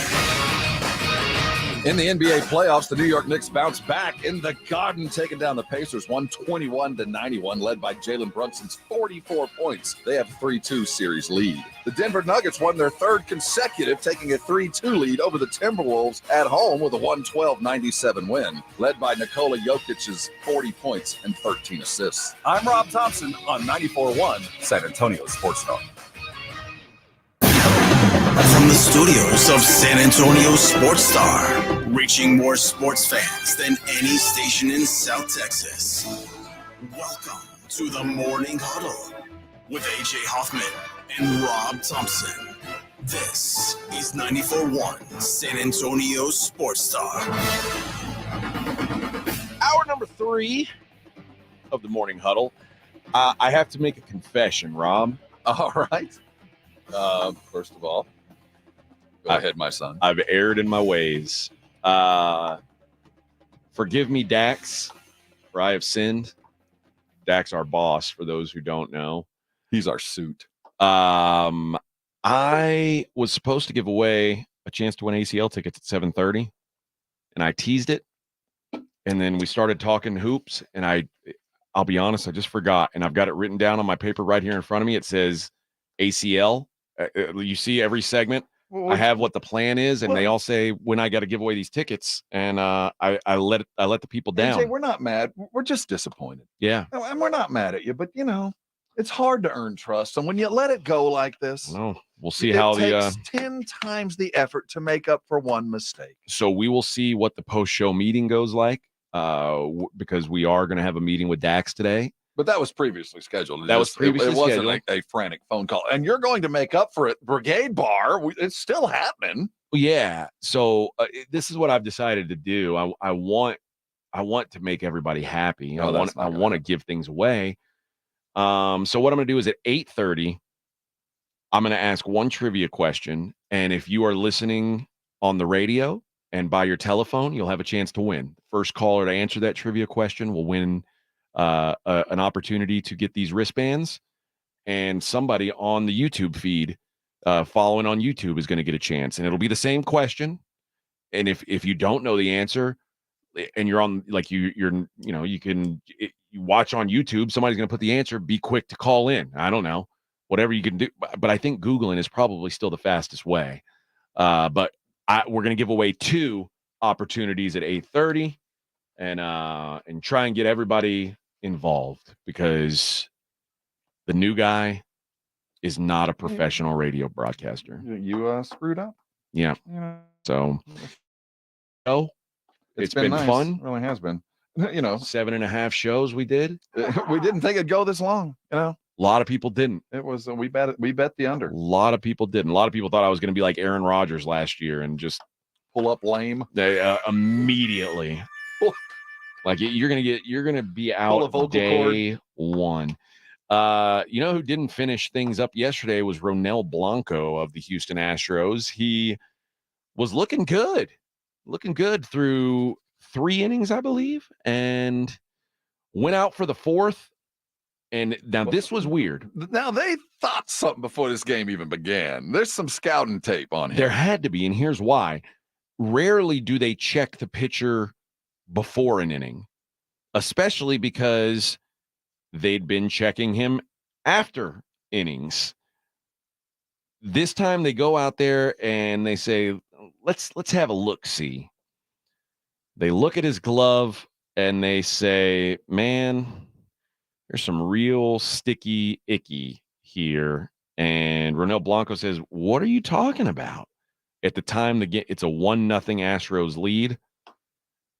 In the NBA playoffs, the New York Knicks bounce back in the Garden, taking down the Pacers 121-91, led by Jalen Brunson's 44 points. They have a 3-2 series lead. The Denver Nuggets won their third consecutive, taking a 3-2 lead over the Timberwolves at home with a 112-97 win, led by Nikola Jokic's 40 points and 13 assists. I'm Rob Thompson on 94.1 San Antonio Sports Star. studios of San Antonio Sports Star, reaching more sports fans than any station in South Texas. Welcome to the Morning Huddle with AJ Hoffman and Rob Thompson. This is 94.1 San Antonio Sports Star. Hour number 3 of the Morning Huddle. I have to make a confession, Rob. All right. First of all, go ahead, my son. I've erred in my ways. Forgive me, Dax, for I have sinned. Dax, our boss, for those who don't know. He's our suit. I was supposed to give away a chance to win ACL tickets at 7:30, and I teased it. And then we started talking hoops, and I'll be honest, I just forgot. And I've got it written down on my paper right here in front of me. It says ACL. You see every segment. I have what the plan is, and they all say when I got to give away these tickets, and I let the people down. AJ, we're not mad. We're just disappointed. Yeah, and we're not mad at you, but it's hard to earn trust, and when you let it go like this, we'll see it how takes 10 times the effort to make up for one mistake. So we will see what the post-show meeting goes like, because we are going to have a meeting with Dax today. But that was previously scheduled. It wasn't a frantic phone call. And you're going to make up for it. Brigade Bar, it's still happening. Yeah. So this is what I've decided to do. I want to make everybody happy. I want to give things away. So what I'm going to do is at 8:30, I'm going to ask one trivia question. And if you are listening on the radio and by your telephone, you'll have a chance to win. First caller to answer that trivia question will win an opportunity to get these wristbands, and somebody on the YouTube feed following on YouTube is going to get a chance, and it'll be the same question. And if you don't know the answer and you're on, like you watch on YouTube, somebody's going to put the answer, be quick to call in. I don't know, whatever you can do, but I think Googling is probably still the fastest way. But we're going to give away 2 opportunities at 8:30 and try and get everybody involved, because the new guy is not a professional radio broadcaster. You screwed up. Yeah. So it's been nice. fun. It really has been. 7.5 shows we did. We didn't think it'd go this long. A lot of people didn't. It was we bet the under. A lot of people didn't. A lot of people thought I was going to be like Aaron Rodgers last year and just pull up lame. They immediately. Like you're gonna be out day 1. You know who didn't finish things up yesterday was Ronel Blanco of the Houston Astros. He was looking good through 3 innings, I believe, and went out for the 4th. And now this was weird. Now they thought something before this game even began. There's some scouting tape on him. There had to be, and here's why. Rarely do they check the pitcher before an inning, especially because they'd been checking him after innings. This time they go out there and they say, let's have a look-see. They look at his glove and they say, man, there's some real sticky icky here. And Ronel Blanco says, what are you talking about? At the time, it's a 1-0 Astros lead.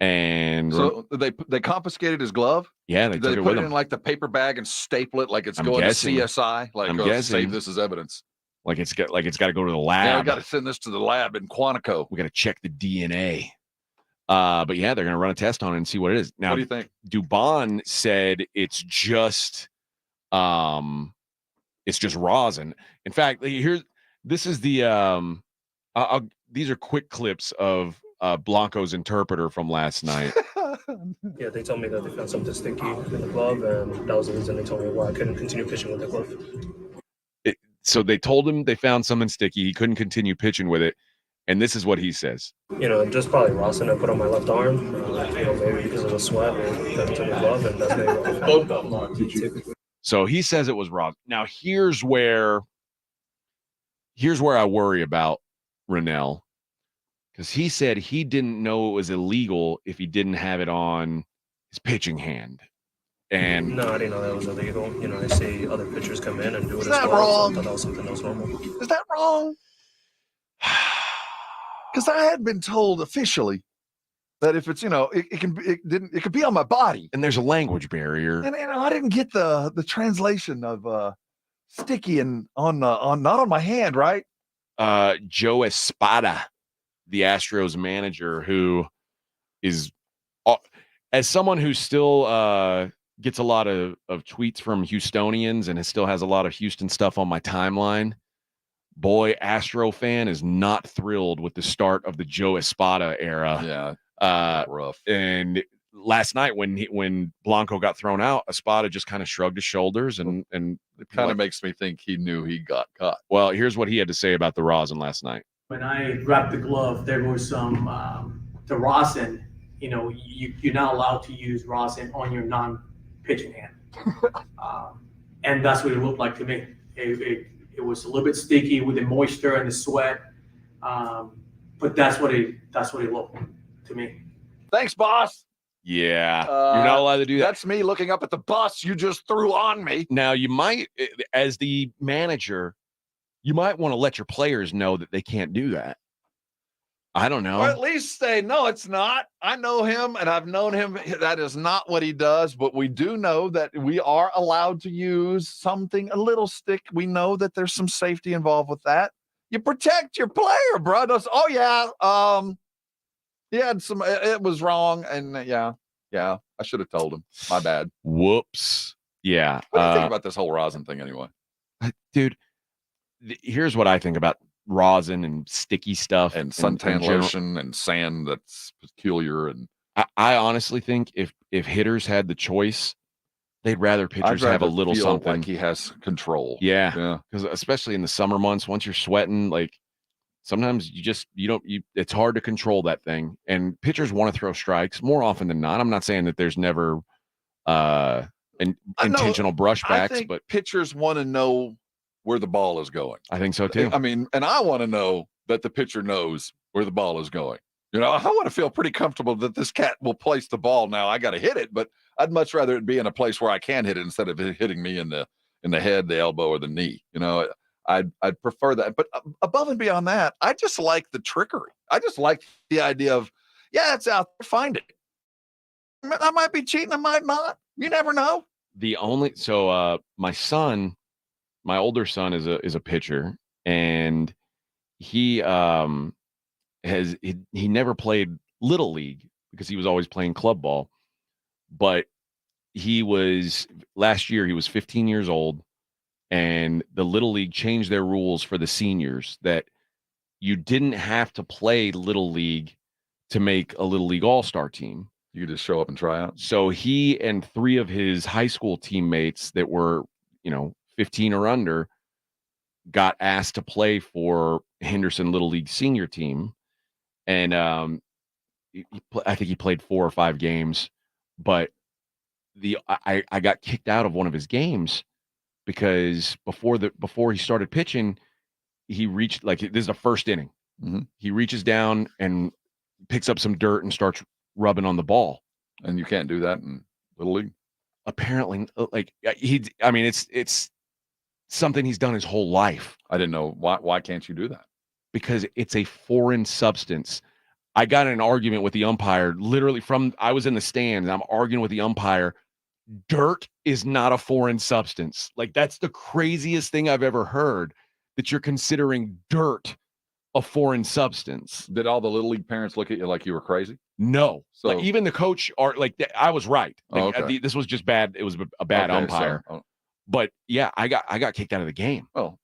And so they confiscated his glove. Yeah, they put it in like the paper bag and staple it like it's going to CSI. Like, I'm guessing, save this as evidence. Like it's got to go to the lab. Yeah, we got to send this to the lab in Quantico. We got to check the DNA. But yeah, they're going to run a test on it and see what it is. Now, what do you think? Dubon said it's just rosin. In fact, this is the these are quick clips of Blanco's interpreter from last night. Yeah, they told me that they found something sticky in the glove, and that was the reason they told me why I couldn't continue pitching with the glove. So they told him they found something sticky. He couldn't continue pitching with it. And this is what he says. Just probably rosin I put on my left arm. Maybe because of the sweat or the glove, and that's maybe. So he says it was rosin. Now here's where I worry about Ronel, because he said he didn't know it was illegal if he didn't have it on his pitching hand. And no, I didn't know that was illegal. I see other pitchers come in and do it. Is that wrong? So I thought that was something else normal. Is that wrong? Because I had been told officially that if it's, it could be on my body. And there's a language barrier. And I didn't get the translation of sticky and on not on my hand, right? Joe Espada, the Astros manager, who is, as someone who still gets a lot of tweets from Houstonians and still has a lot of Houston stuff on my timeline, boy, Astro fan is not thrilled with the start of the Joe Espada era. Yeah, rough. And last night when Blanco got thrown out, Espada just kind of shrugged his shoulders and it kind of makes me think he knew he got caught. Well, here's what he had to say about the rosin last night. When I grabbed the glove, there was some the rosin. You're not allowed to use rosin on your non-pitching hand, and that's what it looked like to me. It was a little bit sticky with the moisture and the sweat, but that's what it looked to me. Thanks, boss. Yeah, you're not allowed to do that. That's me looking up at the bus you just threw on me. Now, you might, as the manager, you might want to let your players know that they can't do that. I don't know. Or at least say, no, it's not. I know him and I've known him. That is not what he does. But we do know that we are allowed to use something, a little stick. We know that there's some safety involved with that. You protect your player, bro. Oh, yeah. He had some, it was wrong. And yeah, I should have told him. My bad. Whoops. Yeah. What do you think about this whole rosin thing anyway? Dude, here's what I think about rosin and sticky stuff and suntan lotion and sand that's peculiar. And I honestly think if hitters had the choice, they'd rather pitchers have a little something. Like he has control. Yeah. Because especially in the summer months, once you're sweating, like sometimes it's hard to control that thing. And pitchers want to throw strikes more often than not. I'm not saying that there's never intentional brushbacks, but pitchers want to know where the ball is going. I think so too. I mean, and I want to know that the pitcher knows where the ball is going. I want to feel pretty comfortable that this cat will place the ball. Now I got to hit it, but I'd much rather it be in a place where I can hit it instead of it hitting me in the head, the elbow, or the knee. I'd prefer that. But above and beyond that, I just like the trickery. I just like the idea of, it's out there, find it. I might be cheating, I might not. You never know. My older son is a pitcher, and he he never played little league because he was always playing club ball. But last year he was 15 years old, and the little league changed their rules for the seniors that you didn't have to play little league to make a little league all-star team. You could just show up and try out. So he and 3 of his high school teammates that were, 15 or under got asked to play for Henderson Little League senior team. And I think he played 4 or 5 games, but I got kicked out of one of his games because before he started pitching, he reached, like, this is the first inning. Mm-hmm. He reaches down and picks up some dirt and starts rubbing on the ball. And you can't do that in Little League? Apparently, it's something he's done his whole life. I didn't know. Why can't you do that? Because it's a foreign substance. I got in an argument with the umpire, literally I was in the stands. I'm arguing with the umpire. Dirt is not a foreign substance. Like, that's the craziest thing I've ever heard, that you're considering dirt a foreign substance. Did all the Little League parents look at you like you were crazy? No. So, like, even the coach I was right. Like, okay. This was just bad. It was a bad umpire. But yeah, I got kicked out of the game. Oh,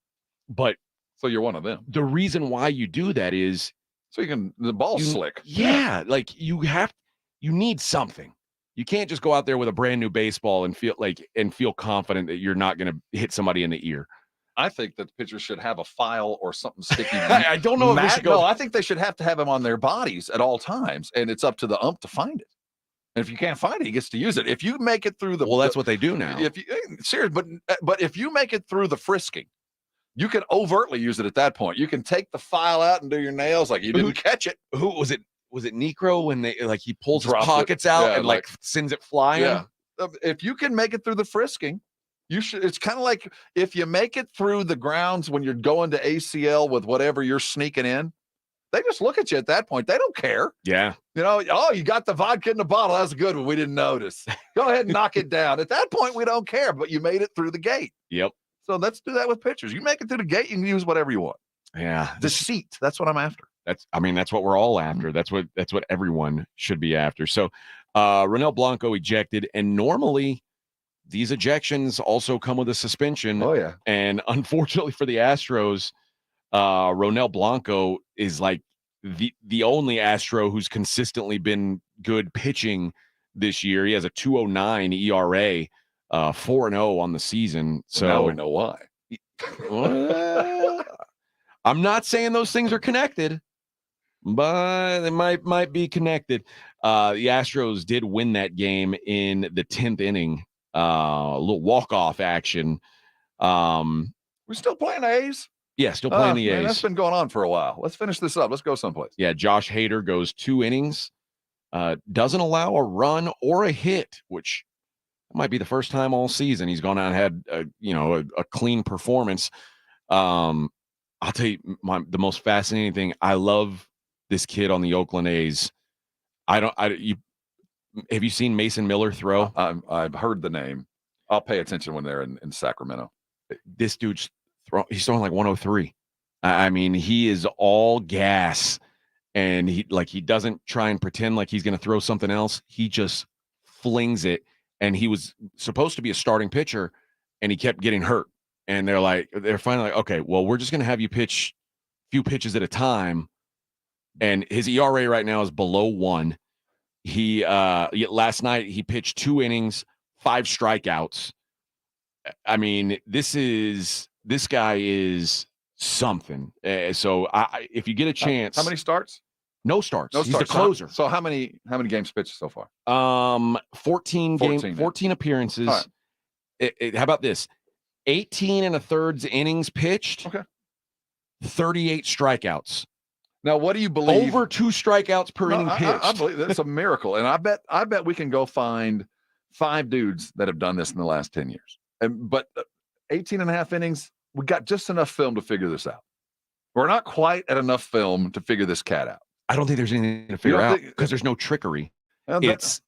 but so you're one of them. The reason why you do that is so the ball's slick. Yeah, like you need something. You can't just go out there with a brand new baseball and feel confident that you're not going to hit somebody in the ear. I think that the pitcher should have a file or something sticky. I don't know if they should go. No, I think they should have to have them on their bodies at all times, and it's up to the ump to find it. And if you can't find it, he gets to use it. If you make it through that's what they do now. But if you make it through the frisking, you can overtly use it at that point. You can take the file out and do your nails like you didn't catch it. Who was it? Was it Necro when he pulls his pockets out and like sends it flying? Yeah. If you can make it through the frisking, You should. It's kind of like if you make it through the grounds when you're going to ACL with whatever you're sneaking in, they just look at you at that point. They don't care. Yeah. You know, oh, you got the vodka in the bottle. That's a good one. We didn't notice. Go ahead and knock it down. At that point, we don't care, but you made it through the gate. Yep. So let's do that with pitchers. You make it through the gate, you can use whatever you want. Yeah. Deceit. That's what I'm after. That's what we're all after. That's what everyone should be after. So Ronel Blanco ejected, and normally these ejections also come with a suspension. Oh, yeah. And unfortunately for the Astros, Ronel Blanco is like the only Astro who's consistently been good pitching this year. He has a 2.09 ERA, 4-0 on the season. So now we know why. I'm not saying those things are connected, but they might be connected. The Astros did win that game in the 10th inning. A little walk-off action. We're still playing A's? Yeah, still playing the A's. Man, that's been going on for a while. Let's finish this up. Let's go someplace. Yeah, Josh Hader goes 2 innings, doesn't allow a run or a hit, which might be the first time all season he's gone out and had a clean performance. I'll tell you the most fascinating thing. I love this kid on the Oakland A's. Have you seen Mason Miller throw? I've heard the name. I'll pay attention when they're in Sacramento. This dude's he's throwing like 103. I mean, he is all gas, and he doesn't try and pretend like he's going to throw something else. He just flings it, and he was supposed to be a starting pitcher, and he kept getting hurt. And they're finally like, okay, well, we're just going to have you pitch a few pitches at a time. And his ERA right now is below 1. He last night he pitched 2 innings, 5 strikeouts. I mean, this guy is something. So if you get a chance, how many starts? No starts. No He's starts. the closer. So how many games pitched so far? 14 appearances. Right. How about this? 18 1/3 innings pitched. Okay. 38 strikeouts. Now, what do you believe? Over 2 strikeouts per inning pitched. I believe that's a miracle. And I bet we can go find 5 dudes that have done this in the last 10 years. But 18 and a half innings, we got just enough film to figure this out. We're not quite at enough film to figure this cat out. I don't think there's anything to figure out because there's no trickery. It's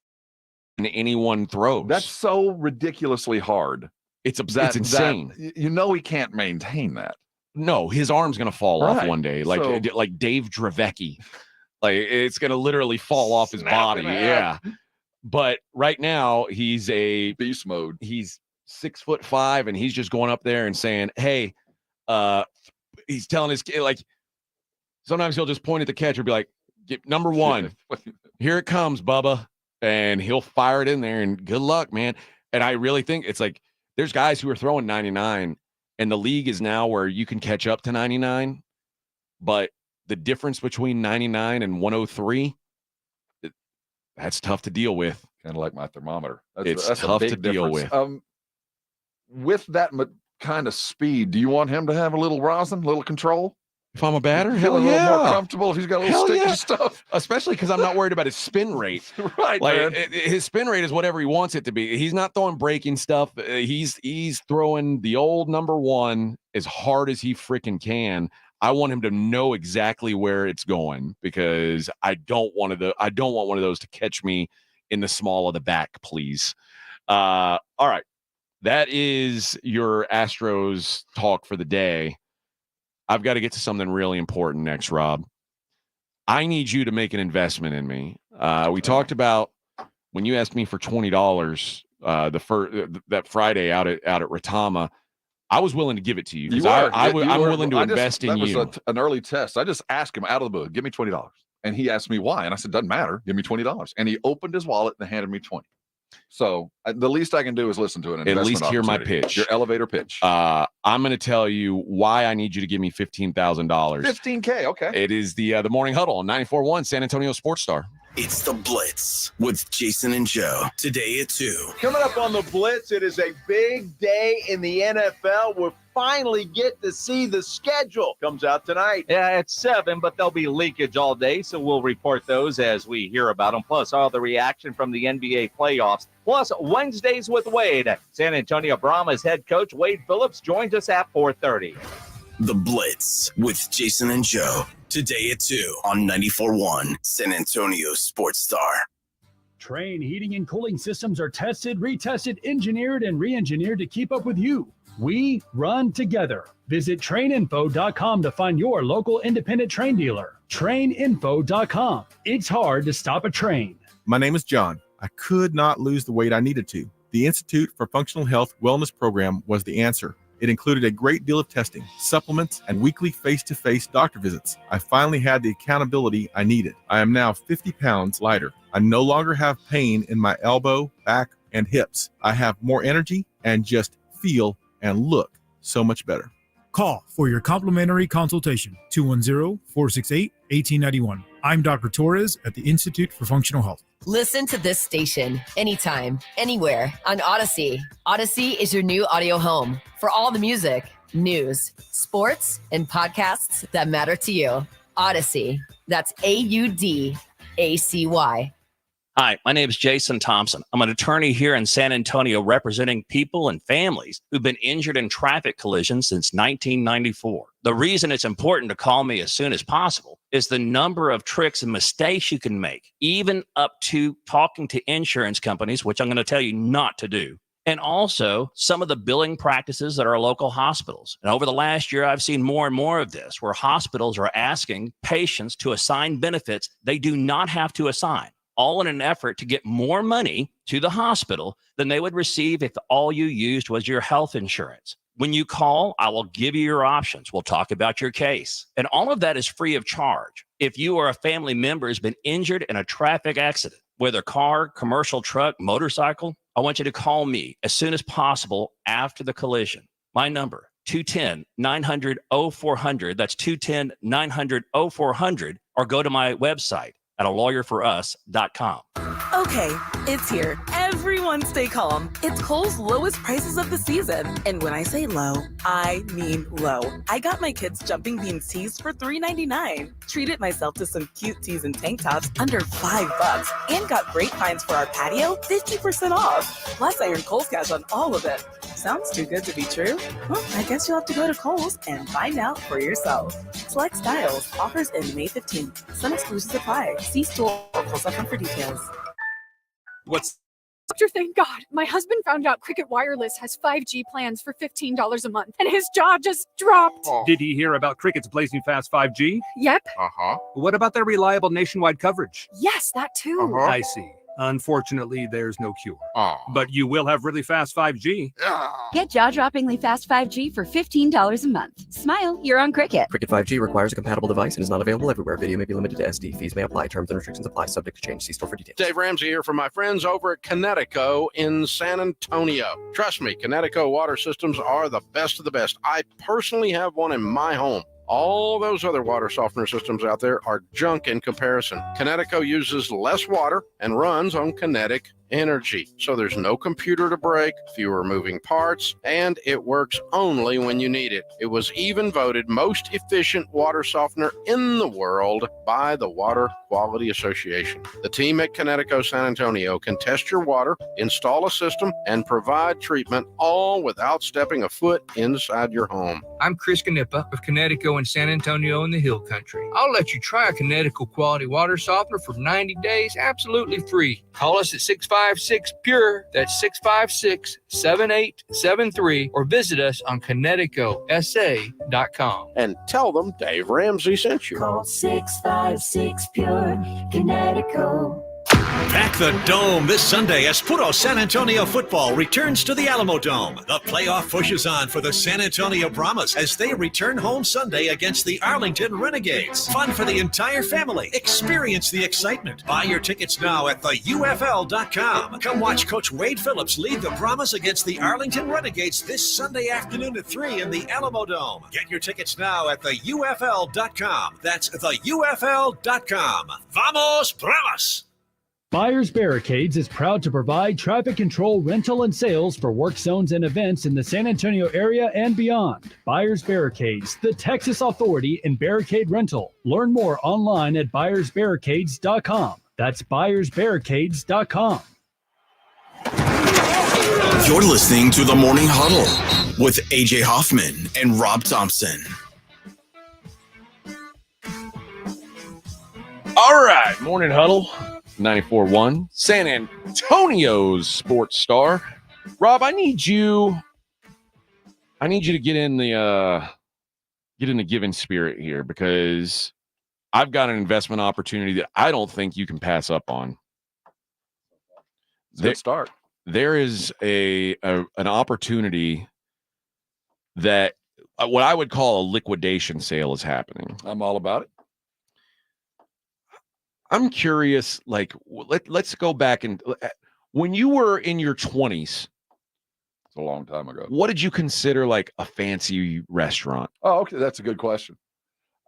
anyone throws. That's so ridiculously hard. It's insane. He can't maintain that. No, his arm's going to fall off one day, like Dave Dravecki. Like it's going to literally fall off his body. Yeah. But right now he's a beast mode. He's 6'5", and he's just going up there and saying, "Hey," he's telling his kid, like, sometimes he'll just point at the catcher and be like, "Number 1, here it comes, Bubba," and he'll fire it in there. And good luck, man. And I really think it's like there's guys who are throwing 99. And the league is now where you can catch up to 99, but the difference between 99 and 103, that's tough to deal with. Kind of like my thermometer. That's a tough big to deal difference. With that kind of speed, do you want him to have a little rosin, a little control? If I'm a batter, feel hell a little yeah. more comfortable if he's got a little sticky stuff. Especially because I'm not worried about his spin rate. Right, like man. His spin rate is whatever he wants it to be. He's not throwing breaking stuff. He's throwing the old number 1 as hard as he freaking can. I want him to know exactly where it's going because I don't want one of those to catch me in the small of the back, please. All right, that is your Astros talk for the day. I've got to get to something really important next, Rob. I need you to make an investment in me. We talked about when you asked me for $20 that Friday out at Retama. I was willing to give it to you because I'm willing to invest in you. That was an early test. I just asked him out of the blue, "Give me $20," and he asked me why, and I said, "Doesn't matter. Give me $20." And he opened his wallet and handed me 20. So the least I can do is listen to an investment. At least hear my opportunity. pitch. Your elevator pitch. I'm going to tell you why I need you to give me $15,000. $15K, okay. It is the Morning Huddle on 94.1 San Antonio Sports Star. It's the Blitz with Jason and Joe. Today at 2. Coming up on the Blitz, it is a big day in the NFL with finally get to see the schedule. Comes out tonight. Yeah, at 7, but there'll be leakage all day, so we'll report those as we hear about them, plus all the reaction from the NBA playoffs, plus Wednesdays with Wade. San Antonio Brahmas head coach Wade Phillips joins us at 4:30. The Blitz with Jason and Joe. Today at 2 on 94.1 San Antonio Sports Star. Trane Heating and Cooling Systems are tested, retested, engineered, and re-engineered to keep up with you. We run together. Visit TraneInfo.com to find your local independent Trane dealer. TraneInfo.com. It's hard to stop a train. My name is John. I could not lose the weight I needed to. The Institute for Functional Health Wellness program was the answer. It included a great deal of testing, supplements, and weekly face-to-face doctor visits. I finally had the accountability I needed. I am now 50 pounds lighter. I no longer have pain in my elbow, back, and hips. I have more energy and just feel and look so much better. Call for your complimentary consultation, 210-468-1891. I'm Dr. Torres at the Institute for Functional Health. Listen to this station anytime, anywhere on Odyssey. Odyssey is your new audio home for all the music, news, sports, and podcasts that matter to you. Odyssey. That's AUDACY. Hi, my name is Jason Thompson. I'm an attorney here in San Antonio representing people and families who've been injured in traffic collisions since 1994. The reason it's important to call me as soon as possible is the number of tricks and mistakes you can make, even up to talking to insurance companies, which I'm going to tell you not to do. And also some of the billing practices at our local hospitals. And over the last year, I've seen more and more of this, where hospitals are asking patients to assign benefits they do not have to assign, all in an effort to get more money to the hospital than they would receive if all you used was your health insurance. When you call, I will give you your options. We'll talk about your case. And all of that is free of charge. If you or a family member has been injured in a traffic accident, whether car, commercial truck, motorcycle, I want you to call me as soon as possible after the collision. My number, 210-900-0400. That's 210-900-0400. Or go to my website at alawyer4us.com. Okay, it's here. Everyone stay calm. It's Kohl's lowest prices of the season. And when I say low, I mean low. I got my kids jumping beans tees for $3.99. Treated myself to some cute tees and tank tops under $5. And got great finds for our patio, 50% off. Plus, I earned Kohl's cash on all of it. Sounds too good to be true? Well, I guess you'll have to go to Kohl's and find out for yourself. Select styles. Offers end May 15th. Some exclusions apply. See store or Kohl's.com for details. Doctor, thank God. My husband found out Cricket Wireless has 5G plans for $15 a month, and his jaw just dropped. Did he hear about Cricket's blazing fast 5G? Yep. What about their reliable nationwide coverage? Yes, that too. I see. Unfortunately, there's no cure. But you will have really fast 5G. Get jaw-droppingly fast 5G for $15 a month. Smile, you're on Cricket. Cricket 5G requires a compatible device and is not available everywhere. Video may be limited to SD. Fees may apply. Terms and restrictions apply. Subject to change. See store for details. Dave Ramsey here from my friends over at Connecticut in San Antonio. Trust me, Connecticut water systems are the best of the best. I personally have one in my home. All those other water softener systems out there are junk in comparison. Connecticut uses less water and runs on kinetic energy. So there's no computer to break, fewer moving parts, and it works only when you need it. It was even voted most efficient water softener in the world by the Water Quality Association. The team at Connecticut San Antonio can test your water, install a system, and provide treatment all without stepping a foot inside your home. I'm Chris Canepa of Connecticut and San Antonio in the Hill Country. I'll let you try a Connecticut quality water softener for 90 days absolutely free. Call us at 656-PURE, that's 656-7873, or visit us on ConnecticutSA.com. And tell them Dave Ramsey sent you. Call 656-PURE, Connecticut. Pack the Dome this Sunday as Puro San Antonio football returns to the Alamo Dome. The playoff push is on for the San Antonio Brahmas as they return home Sunday against the Arlington Renegades. Fun for the entire family. Experience the excitement. Buy your tickets now at theUFL.com. Come watch Coach Wade Phillips lead the Brahmas against the Arlington Renegades this Sunday afternoon at 3 in the Alamo Dome. Get your tickets now at theUFL.com. That's theUFL.com. Vamos Brahmas! Buyers Barricades is proud to provide traffic control, rental, and sales for work zones and events in the San Antonio area and beyond. Buyers Barricades, the Texas authority in barricade rental. Learn more online at buyersbarricades.com. That's buyersbarricades.com. You're listening to the Morning Huddle with AJ Hoffman and Rob Thompson. All right, Morning Huddle, 94.1, San Antonio's sports star. Rob, I need you to get in the giving spirit here, because I've got an investment opportunity that I don't think you can pass up on. Good start. There is an opportunity that what I would call a liquidation sale is happening. I'm all about it. I'm curious, like, let's go back and when you were in your 20s. It's a long time ago. What did you consider like a fancy restaurant? Oh, okay. That's a good question.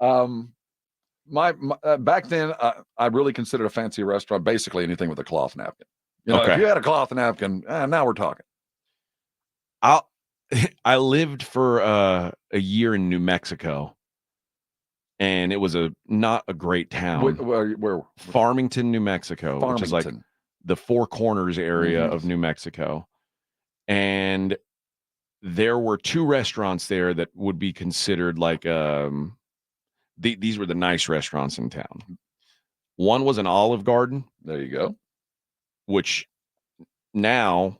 My back then, I really considered a fancy restaurant basically anything with a cloth napkin. You know, if you had a cloth napkin, now we're talking. I lived for a year in New Mexico, and it was not a great town. Where? Farmington, New Mexico, which is like the Four Corners area of New Mexico. And there were two restaurants there that would be considered like these were the nice restaurants in town. One was an Olive Garden. There you go. Which now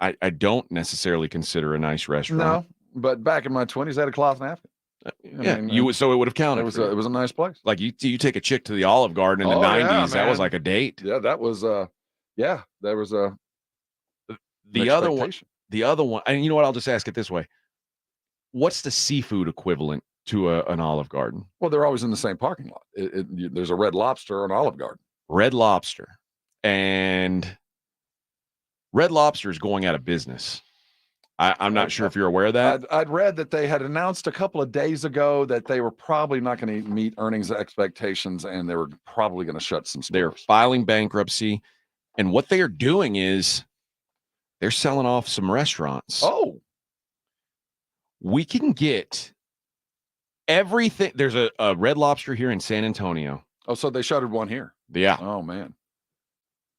I don't necessarily consider a nice restaurant. No, but back in my 20s, I had a cloth napkin. So it would have counted. It was a nice place. Like you take a chick to the Olive Garden in the 90s, that was like a date. Yeah, that was there was a the other one, and you know what? I'll just ask it this way: what's the seafood equivalent to an Olive Garden? Well, they're always in the same parking lot. There's a Red Lobster or an Olive Garden. Red Lobster, and Red Lobster is going out of business. I'm not sure if you're aware of that. I'd read that they had announced a couple of days ago that they were probably not going to meet earnings expectations, and they were probably going to shut some stores. They're filing bankruptcy, and what they are doing is they're selling off some restaurants. Oh, we can get everything. There's a Red Lobster here in San Antonio. Oh, so they shuttered one here. Yeah. Oh, man.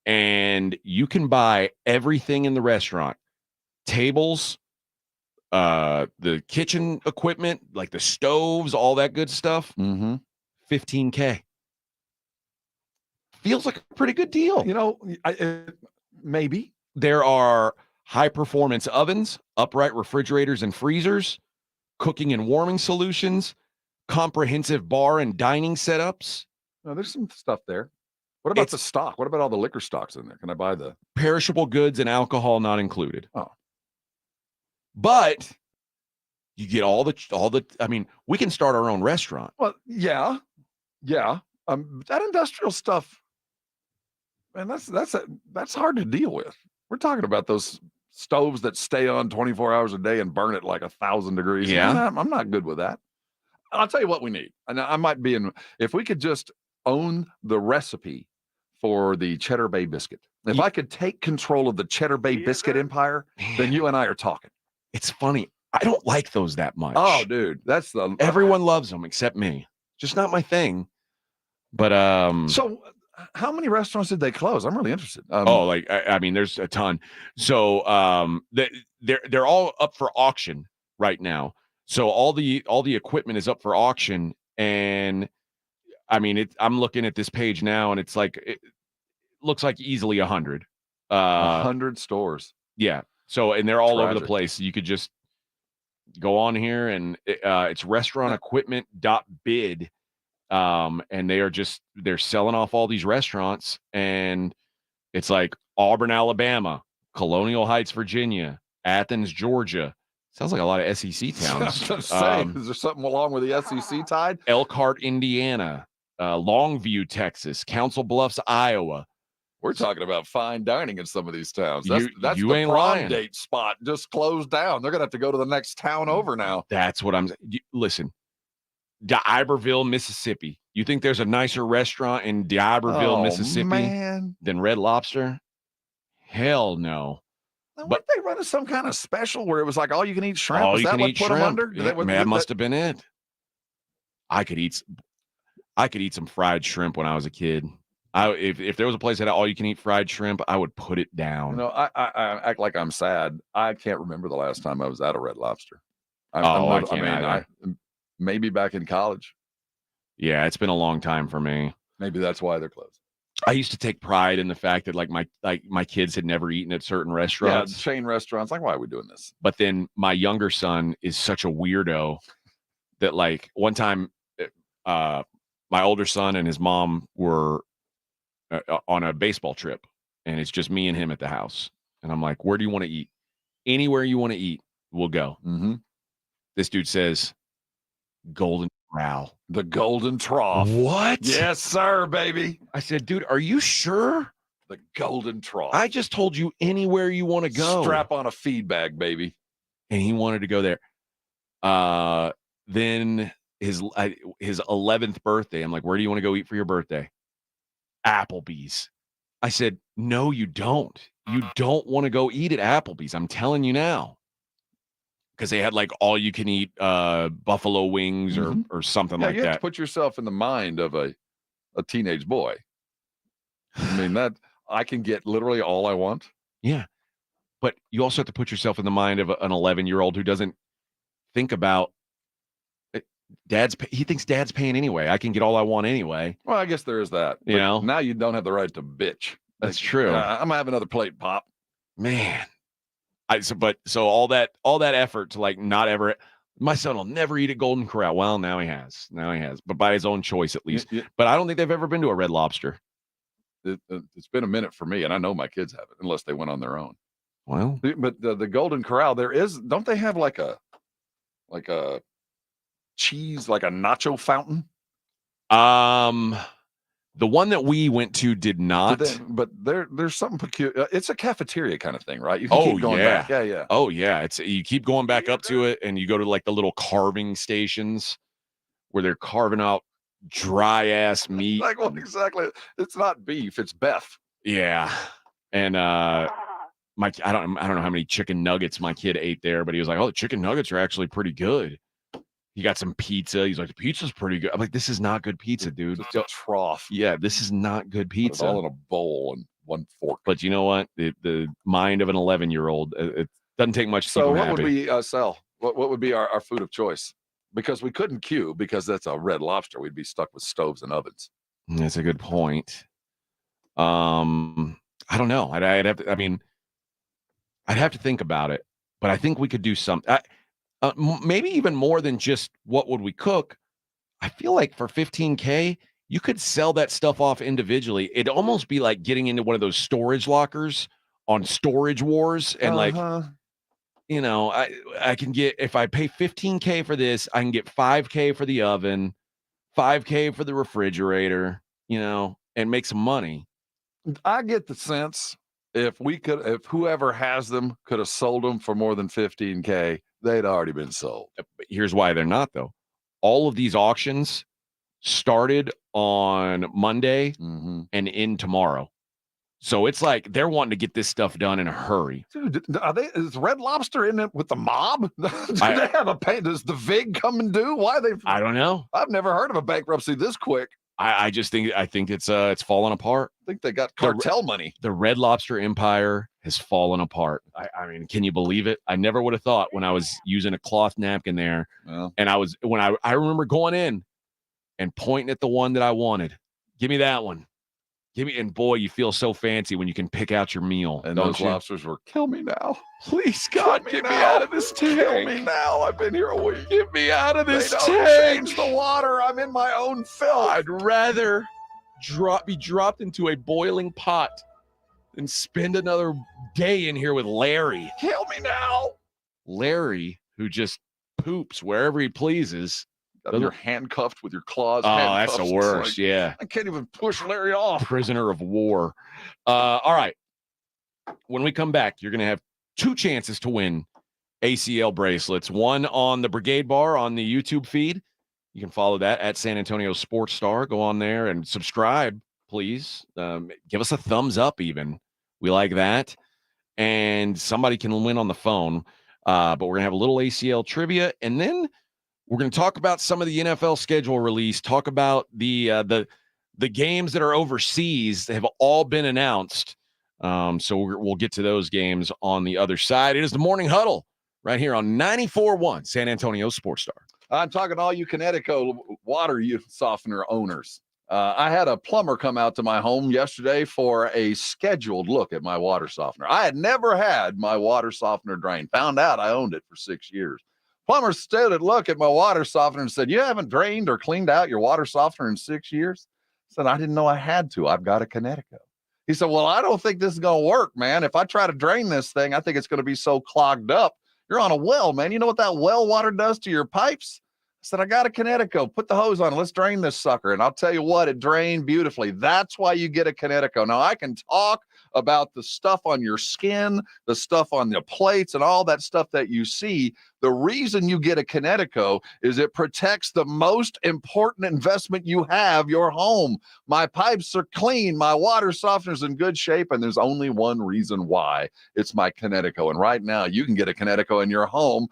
And you can buy everything in the restaurant. Tables, the kitchen equipment, like the stoves, all that good stuff. $15K. Feels like a pretty good deal. You know, maybe. There are high-performance ovens, upright refrigerators and freezers, cooking and warming solutions, comprehensive bar and dining setups. No, there's some stuff there. What about the stock? What about all the liquor stocks in there? Can I buy the perishable goods and alcohol not included? Oh. But you get all the I mean, we can start our own restaurant. Well, yeah. That industrial stuff, man, that's hard to deal with. We're talking about those stoves that stay on 24 hours a day and burn it like 1,000 degrees. Yeah. I'm not good with that. I'll tell you what we need. And I might be if we could just own the recipe for the Cheddar Bay biscuit. If I could take control of the Cheddar Bay biscuit empire, then you and I are talking. It's funny. I don't like those that much. Oh, dude, everyone loves them except me. Just not my thing. But so how many restaurants did they close? I'm really interested. I mean, there's a ton. So they're all up for auction right now. So all the equipment is up for auction, and I mean, I'm looking at this page now, and it's like it looks like easily 100. 100 stores. Yeah. So, and they're all over the place. You could just go on here, and it's restaurantequipment.bid. And they're selling off all these restaurants, and it's like Auburn, Alabama, Colonial Heights, Virginia, Athens, Georgia. Sounds like a lot of SEC towns. Is there something along with the SEC tide? Elkhart, Indiana, Longview, Texas, Council Bluffs, Iowa. We're talking about fine dining in some of these towns. That's you the ain't prom lying. date spot just closed down. They're gonna have to go to the next town over now. That's what listen. To Iberville, Mississippi. You think there's a nicer restaurant in D'Iberville, Mississippi than Red Lobster? Hell no. But they run some kind of special where it was like all you can eat shrimp. All Is you that can what eat put them shrimp. under? Yeah, that must have been it. I could eat some fried shrimp when I was a kid. If there was a place that had all you can eat fried shrimp, I would put it down. You know, I act like I'm sad. I can't remember the last time I was at a Red Lobster. I can't either. Maybe back in college. Yeah, it's been a long time for me. Maybe that's why they're closed. I used to take pride in the fact that my kids had never eaten at certain restaurants. Yeah, chain restaurants. Like, why are we doing this? But then my younger son is such a weirdo that like one time my older son and his mom were on a baseball trip, and it's just me and him at the house. And I'm like, where do you want to eat? Anywhere you want to eat, we'll go. Mm-hmm. This dude says, Golden Corral. The Golden Trough. What? Yes, sir, baby. I said, dude, are you sure? The Golden Trough. I just told you anywhere you want to go. Strap on a feed bag, baby. And he wanted to go there. Then his 11th birthday, I'm like, where do you want to go eat for your birthday? Applebee's. I said, no, you don't. You don't want to go eat at Applebee's. I'm telling you now. Because they had like all you can eat buffalo wings or something like you have that. to put yourself in the mind of a teenage boy. I mean, that I can get literally all I want. Yeah. But you also have to put yourself in the mind of an 11-year-old who doesn't think about he thinks dad's paying anyway. I can get all I want anyway. Well, I guess there is that. You know, now you don't have the right to bitch. That's true. I'm gonna have another plate, Pop. Man. So all that effort to like not ever, my son will never eat at Golden Corral. Well, now he has, but by his own choice at least. Yeah. But I don't think they've ever been to a Red Lobster. It's been a minute for me, and I know my kids haven't, unless they went on their own. Well, but the Golden Corral, don't they have like a cheese, like a nacho fountain? The one that we went to did not. But there's something peculiar. It's a cafeteria kind of thing, right? You can keep going back. Yeah. Oh yeah. You keep going back up to it, and you go to like the little carving stations where they're carving out dry ass meat. Like, well, exactly. It's not beef. It's Beth. Yeah. And I don't know how many chicken nuggets my kid ate there, but he was like, oh, the chicken nuggets are actually pretty good. He got some pizza. He's like, the pizza's pretty good. I'm like, this is not good pizza, dude. It's a trough. Yeah, this is not good pizza. Put it all in a bowl and one fork. But you know what? The mind of an 11-year-old, it doesn't take much to keep him happy. Would we sell? What would be our food of choice? Because we couldn't queue because that's a Red Lobster. We'd be stuck with stoves and ovens. That's a good point. I don't know. I'd have to. I mean, I'd have to think about it. But I think we could do something. Maybe even more than just what would we cook. I feel like for $15K, you could sell that stuff off individually. It'd almost be like getting into one of those storage lockers on Storage Wars. And like, you know, I can get, if I pay $15K for this, I can get $5K for the oven, $5K for the refrigerator, you know, and make some money. I get the sense if whoever has them could have sold them for more than $15K, they'd already been sold. But here's why they're not, though. All of these auctions started on Monday and end tomorrow. So it's like they're wanting to get this stuff done in a hurry. Dude, is Red Lobster in it with the mob? Do they have a pay? Does the VIG come and do? Why they? I don't know. I've never heard of a bankruptcy this quick. I just think it's falling apart. I think they got cartel money. The Red Lobster empire has fallen apart. I mean, can you believe it? I never would have thought when I was using a cloth napkin there, and I remember going in and pointing at the one that I wanted. Give me that one. And boy, you feel so fancy when you can pick out your meal. And those lobsters were, kill me now. Please, God, get me out of this tank. Kill me now. I've been here a week. Get me out of this tank. Change the water. I'm in my own filth. I'd rather be dropped into a boiling pot than spend another day in here with Larry. Kill me now. Larry, who just poops wherever he pleases. You're handcuffed with your claws. Oh, that's the worst. Yeah. I can't even push Larry off. Prisoner of war. All right. When we come back, you're going to have 2 chances to win ACL bracelets. One on the Brigade Bar on the YouTube feed. You can follow that at San Antonio Sports Star. Go on there and subscribe, please. Give us a thumbs up even. We like that. And somebody can win on the phone. But we're going to have a little ACL trivia. And then we're going to talk about some of the NFL schedule release, talk about the games that are overseas that have all been announced. So we'll get to those games on the other side. It is the Morning Huddle right here on 94.1 San Antonio Sports Star. I'm talking to all you Connecticut water softener owners. I had a plumber come out to my home yesterday for a scheduled look at my water softener. I had never had my water softener drained. Found out I owned it for 6 years. Plumber stood and looked at my water softener and said, "You haven't drained or cleaned out your water softener in 6 years?" I said, "I didn't know I had to. I've got a Connecticut." He said, "Well, I don't think this is going to work, man. If I try to drain this thing, I think it's going to be so clogged up. You're on a well, man. You know what that well water does to your pipes?" I said, "I got a Connecticut. Put the hose on. Let's drain this sucker." And I'll tell you what, it drained beautifully. That's why you get a Connecticut. Now, I can talk about the stuff on your skin, the stuff on the plates, and all that stuff that you see. The reason you get a Connecticut is it protects the most important investment you have, your home. My pipes are clean. My water softener's in good shape, and there's only one reason why. It's my Connecticut. And right now, you can get a Connecticut in your home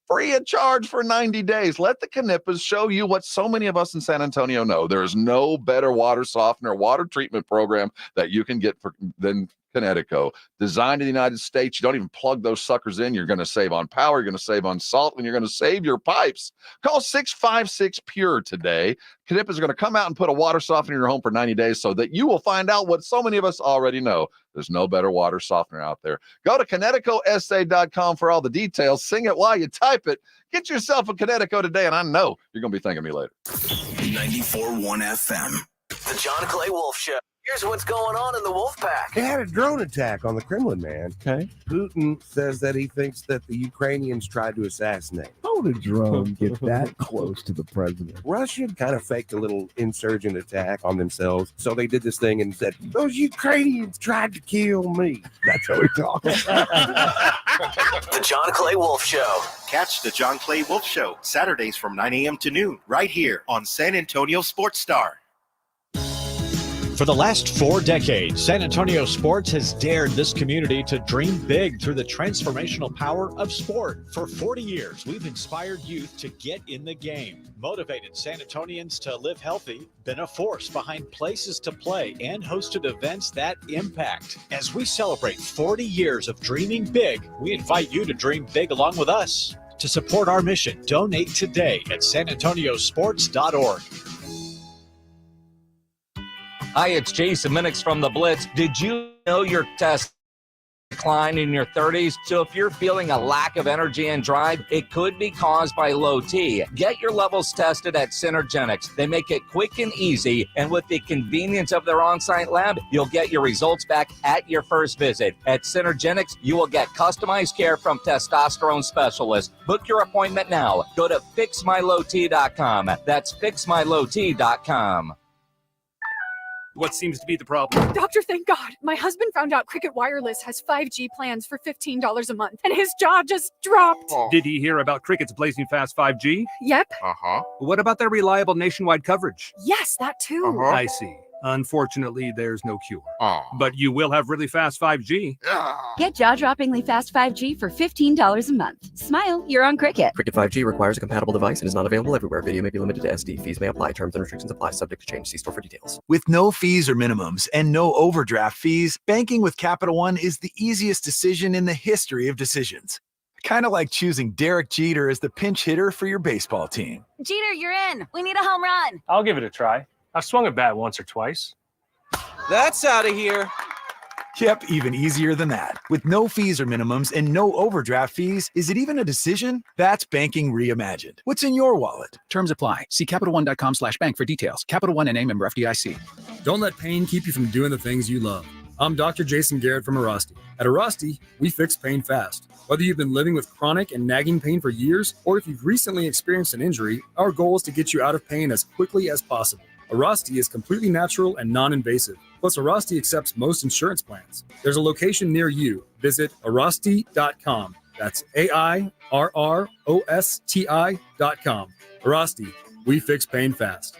free of charge for 90 days. Let the Knippas show you what so many of us in San Antonio know. There is no better water softener, water treatment program that you can get than Connecticut. Designed in the United States. You don't even plug those suckers in. You're going to save on power. You're going to save on salt, and you're going to save your pipes. Call 656-PURE today. Knippas are going to come out and put a water softener in your home for 90 days so that you will find out what so many of us already know. There's no better water softener out there. Go to ConnecticutSA.com for all the details. Sing it while you type it. Get yourself a Connecticut today, and I know you're going to be thanking me later. 94.1 FM. The John Clay Wolf Show. Here's what's going on in the Wolf Pack. They had a drone attack on the Kremlin, man. Okay. Putin says that he thinks that the Ukrainians tried to assassinate. How would a drone get that close to the president? Russia kind of faked a little insurgent attack on themselves. So they did this thing and said, "Those Ukrainians tried to kill me." That's how he talks. The John Clay Wolf Show. Catch the John Clay Wolf Show Saturdays from 9 a.m. to noon right here on San Antonio Sports Star. For the last 4 decades, San Antonio sports has dared this community to dream big through the transformational power of sport. For 40 years, we've inspired youth to get in the game, motivated San Antonians to live healthy, been a force behind places to play, and hosted events that impact. As we celebrate 40 years of dreaming big, we invite you to dream big along with us. To support our mission, donate today at sanantoniosports.org. Hi, it's Jason Minix from The Blitz. Did you know your test decline in your 30s? So if you're feeling a lack of energy and drive, it could be caused by low T. Get your levels tested at Synergenics. They make it quick and easy, and with the convenience of their on-site lab, you'll get your results back at your first visit. At Synergenics, you will get customized care from testosterone specialists. Book your appointment now. Go to fixmylowt.com. That's fixmylowt.com. What seems to be the problem? Doctor, thank God. My husband found out Cricket Wireless has 5G plans for $15 a month, and his jaw just dropped. Did he hear about Cricket's blazing fast 5G? Yep. What about their reliable nationwide coverage? Yes, that too. I see. Unfortunately, there's no cure. But you will have really fast 5G. Get jaw-droppingly fast 5G for $15 a month. Smile, you're on Cricket. Cricket 5G requires a compatible device and is not available everywhere. Video may be limited to SD. Fees may apply. Terms and restrictions apply. Subject to change. See store for details. With no fees or minimums and no overdraft fees, banking with Capital One is the easiest decision in the history of decisions. Kind of like choosing Derek Jeter as the pinch hitter for your baseball team. Jeter, you're in. We need a home run. I'll give it a try. I've swung a bat once or twice. That's out of here. Yep, even easier than that. With no fees or minimums and no overdraft fees, is it even a decision? That's banking reimagined. What's in your wallet? Terms apply. See CapitalOne.com/bank for details. Capital One NA, member FDIC. Don't let pain keep you from doing the things you love. I'm Dr. Jason Garrett from Arasti. At Arasti, we fix pain fast. Whether you've been living with chronic and nagging pain for years, or if you've recently experienced an injury, our goal is to get you out of pain as quickly as possible. Arasti is completely natural and non-invasive. Plus, Arasti accepts most insurance plans. There's a location near you. Visit Arasti.com. That's AIRROSTI.com. Arasti, we fix pain fast.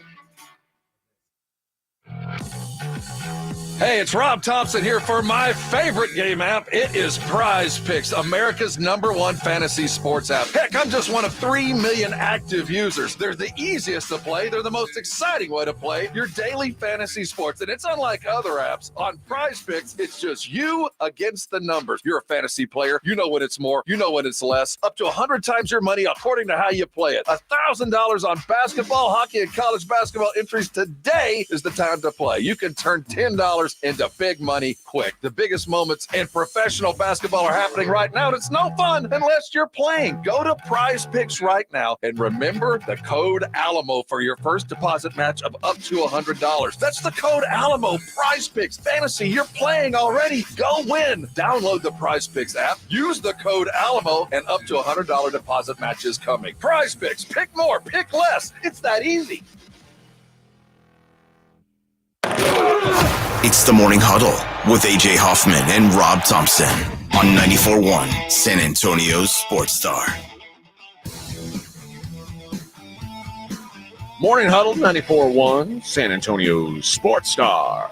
Hey, it's Rob Thompson here for my favorite game app. It is Prize Picks, America's #1 fantasy sports app. Heck, I'm just one of 3 million active users. They're the easiest to play. They're the most exciting way to play your daily fantasy sports. And it's unlike other apps. On Prize Picks, it's just you against the numbers. You're a fantasy player. You know when it's more. You know when it's less. Up to 100 times your money according to how you play it. $1,000 on basketball, hockey, and college basketball entries. Today is the time to play. You can turn $10 into big money quick. The biggest moments in professional basketball are happening right now, and it's no fun unless you're playing. Go to Prize Picks right now and remember the code ALAMO for your first deposit match of up to $100. That's the code ALAMO. Prize Picks. Fantasy, you're playing already. Go win. Download the Prize Picks app. Use the code ALAMO, and up to $100 deposit match is coming. Prize Picks. Pick more. Pick less. It's that easy. It's the Morning Huddle with AJ Hoffman and Rob Thompson on 94.1 San Antonio's Sports Star. Morning Huddle, 94.1 San Antonio's Sports Star.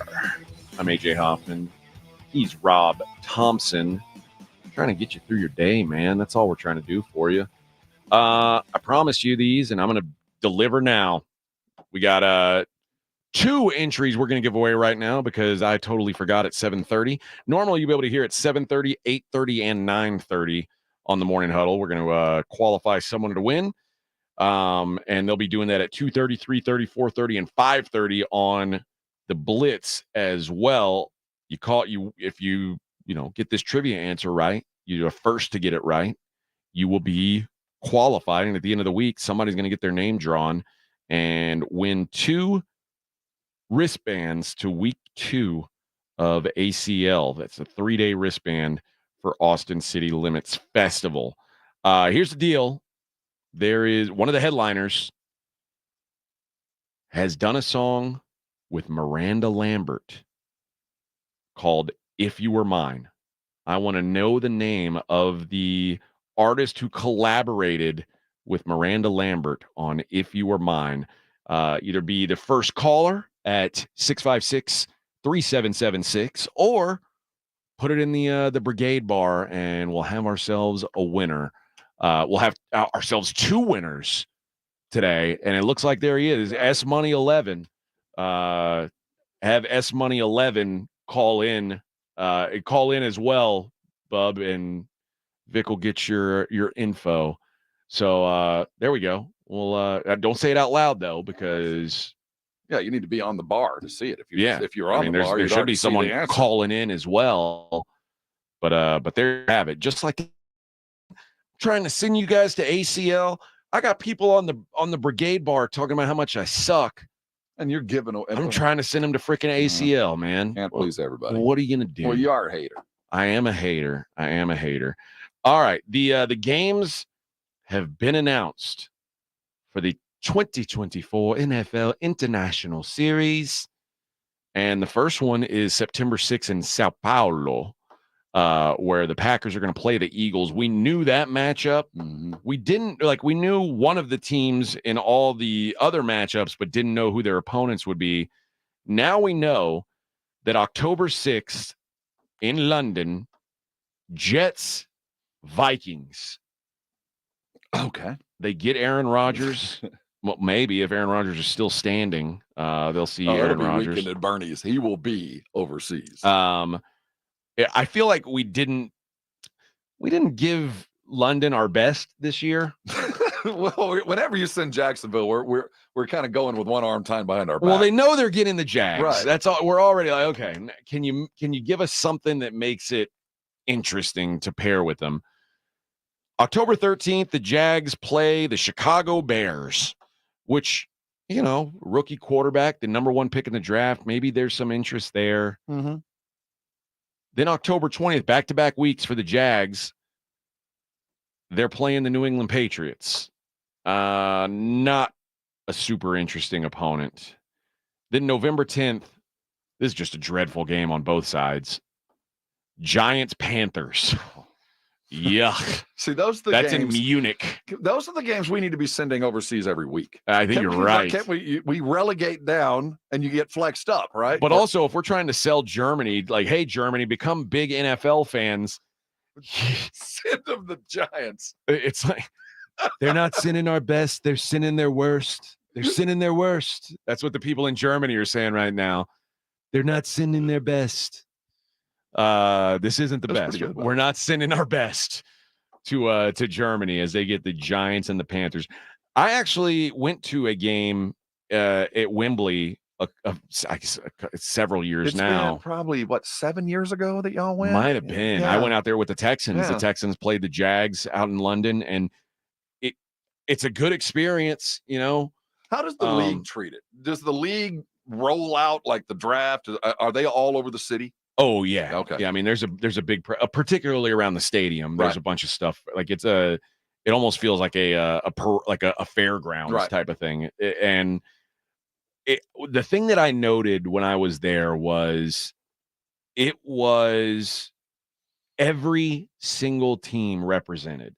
I'm AJ Hoffman. He's Rob Thompson. I'm trying to get you through your day, man. That's all we're trying to do for you. I promised you these, and I'm going to deliver now. We got 2 entries we're going to give away right now because I totally forgot at 7:30. Normally, you'll be able to hear at 7:30, 8:30, and 9:30 on the Morning Huddle. We're going to qualify someone to win, and they'll be doing that at 2:30, 3:30, 4:30, and 5:30 on the Blitz as well. If you get this trivia answer right, you're the first to get it right. You will be qualified, and at the end of the week, somebody's going to get their name drawn and win 2 wristbands to week 2 of ACL. That's a 3-day wristband for Austin City Limits Festival. Here's the deal. There is one of the headliners has done a song with Miranda Lambert called If You Were Mine. I want to know the name of the artist who collaborated with Miranda Lambert on If You Were Mine. Either be the first caller at 656-3776 or put it in the Brigade Bar, and we'll have ourselves a winner. We'll have ourselves 2 winners today, and it looks like there he is, S Money 11. Have S Money 11 call in as well, Bub, and Vic will get your info. So there we go. Well, don't say it out loud though, because you need to be on the bar to see it. If you're on the bar, there should be someone calling in as well. But there you have it. Just like trying to send you guys to ACL, I got people on the Brigade Bar talking about how much I suck, and you're giving. I'm trying to send them to freaking ACL, man. Can't please everybody. What are you gonna do? Well, you are a hater. I am a hater. All right, the games have been announced for the 2024 NFL International Series. And the first one is September 6th in Sao Paulo, where the Packers are going to play the Eagles. We knew that matchup. Mm-hmm. We knew one of the teams in all the other matchups, but didn't know who their opponents would be. Now we know that October 6th in London, Jets, Vikings. Okay. They get Aaron Rodgers. Well, maybe if Aaron Rodgers is still standing, they'll see Aaron Rodgers. Weekend at Bernie's. He will be overseas. I feel like we didn't give London our best this year. Well, whenever you send Jacksonville, we're kind of going with one arm tied behind our back. Well, they know they're getting the Jags. Right. That's all. We're already like, okay, can you give us something that makes it interesting to pair with them? October 13th, the Jags play the Chicago Bears, which, rookie quarterback, the number 1 pick in the draft. Maybe there's some interest there. Mm-hmm. Then October 20th, back-to-back weeks for the Jags. They're playing the New England Patriots. Not a super interesting opponent. Then November 10th, this is just a dreadful game on both sides. Giants-Panthers. Yuck. See, those are the That's games. in Munich. Those are the games we need to be sending overseas every week. I think you're right. Can't we relegate down and you get flexed up, right? But also, if we're trying to sell Germany, like, hey, Germany, become big NFL fans. Send them the Giants. It's like they're not sinning our best; they're sinning their worst. They're sinning their worst. That's what the people in Germany are saying right now. They're not sinning their best. This isn't the best. We're not sending our best to Germany as they get the Giants and the Panthers. I actually went to a game at Wembley several years now. Been probably 7 years ago that y'all went? Might have been. Yeah. I went out there with the Texans. Yeah. The Texans played the Jags out in London, and it's a good experience, you know. How does the league treat it? Does the league roll out like the draft? Are they all over the city? Oh yeah. Okay. Yeah, I mean, there's a big, particularly around the stadium. There's a bunch of stuff. Like it almost feels like a fairgrounds type of thing. And the thing that I noted when I was there was it was every single team represented.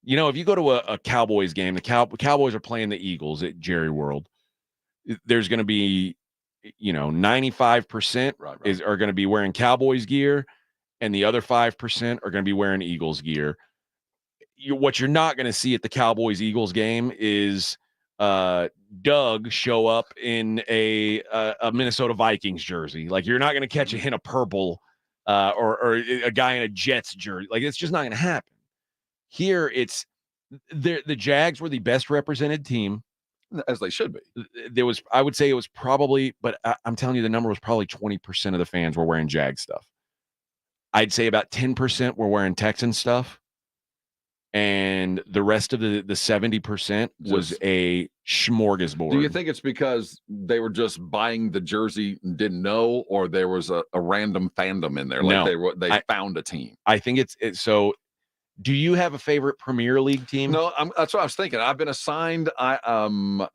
You know, if you go to a Cowboys game, the Cowboys are playing the Eagles at Jerry World. There's going to be, 95% are going to be wearing Cowboys gear, and the other 5% are going to be wearing Eagles gear. What you're not going to see at the Cowboys Eagles game is Doug show up in a Minnesota Vikings jersey. Like, you're not going to catch a hint of purple or a guy in a Jets jersey. Like, it's just not going to happen. Here, the Jags were the best represented team, as they should be. I would say it was probably, but I'm telling you, the number was probably 20% of the fans were wearing Jag stuff. I'd say about 10% were wearing Texan stuff, and the rest of the 70% was a smorgasbord. Do you think it's because they were just buying the jersey and didn't know, or there was a random fandom in there? Like they found a team. I think it's so. Do you have a favorite Premier League team? No, that's what I was thinking. I've been assigned. Well,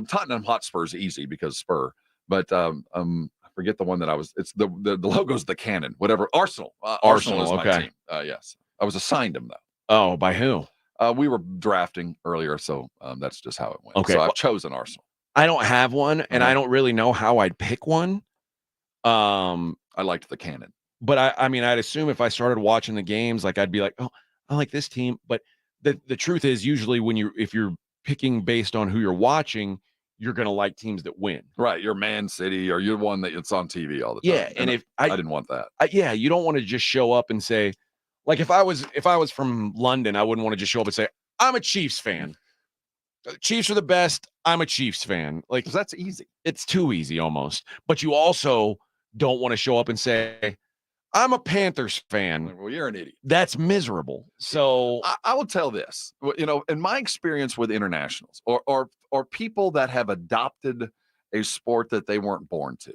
Tottenham Hotspur is easy because Spur, but I forget the one that I was. It's the logo's the cannon. Whatever. Arsenal. Arsenal is my team. Yes, I was assigned them though. Oh, by who? We were drafting earlier, so that's just how it went. Okay, so I've chosen Arsenal. I don't have one, and I don't really know how I'd pick one. I liked the cannon. But I mean, I'd assume if I started watching the games, like I'd be like, oh, I like this team. But the truth is, usually if you're picking based on who you're watching, you're going to like teams that win. Right. You're Man City, or you're one that it's on TV all the time. Yeah. And if I didn't want that. You don't want to just show up and say, like, if I was from London, I wouldn't want to just show up and say, I'm a Chiefs fan. Chiefs are the best. I'm a Chiefs fan. Like, that's easy. It's too easy almost. But you also don't want to show up and say, I'm a Panthers fan. Well, you're an idiot. That's miserable. So I will tell this, in my experience with internationals or people that have adopted a sport that they weren't born to,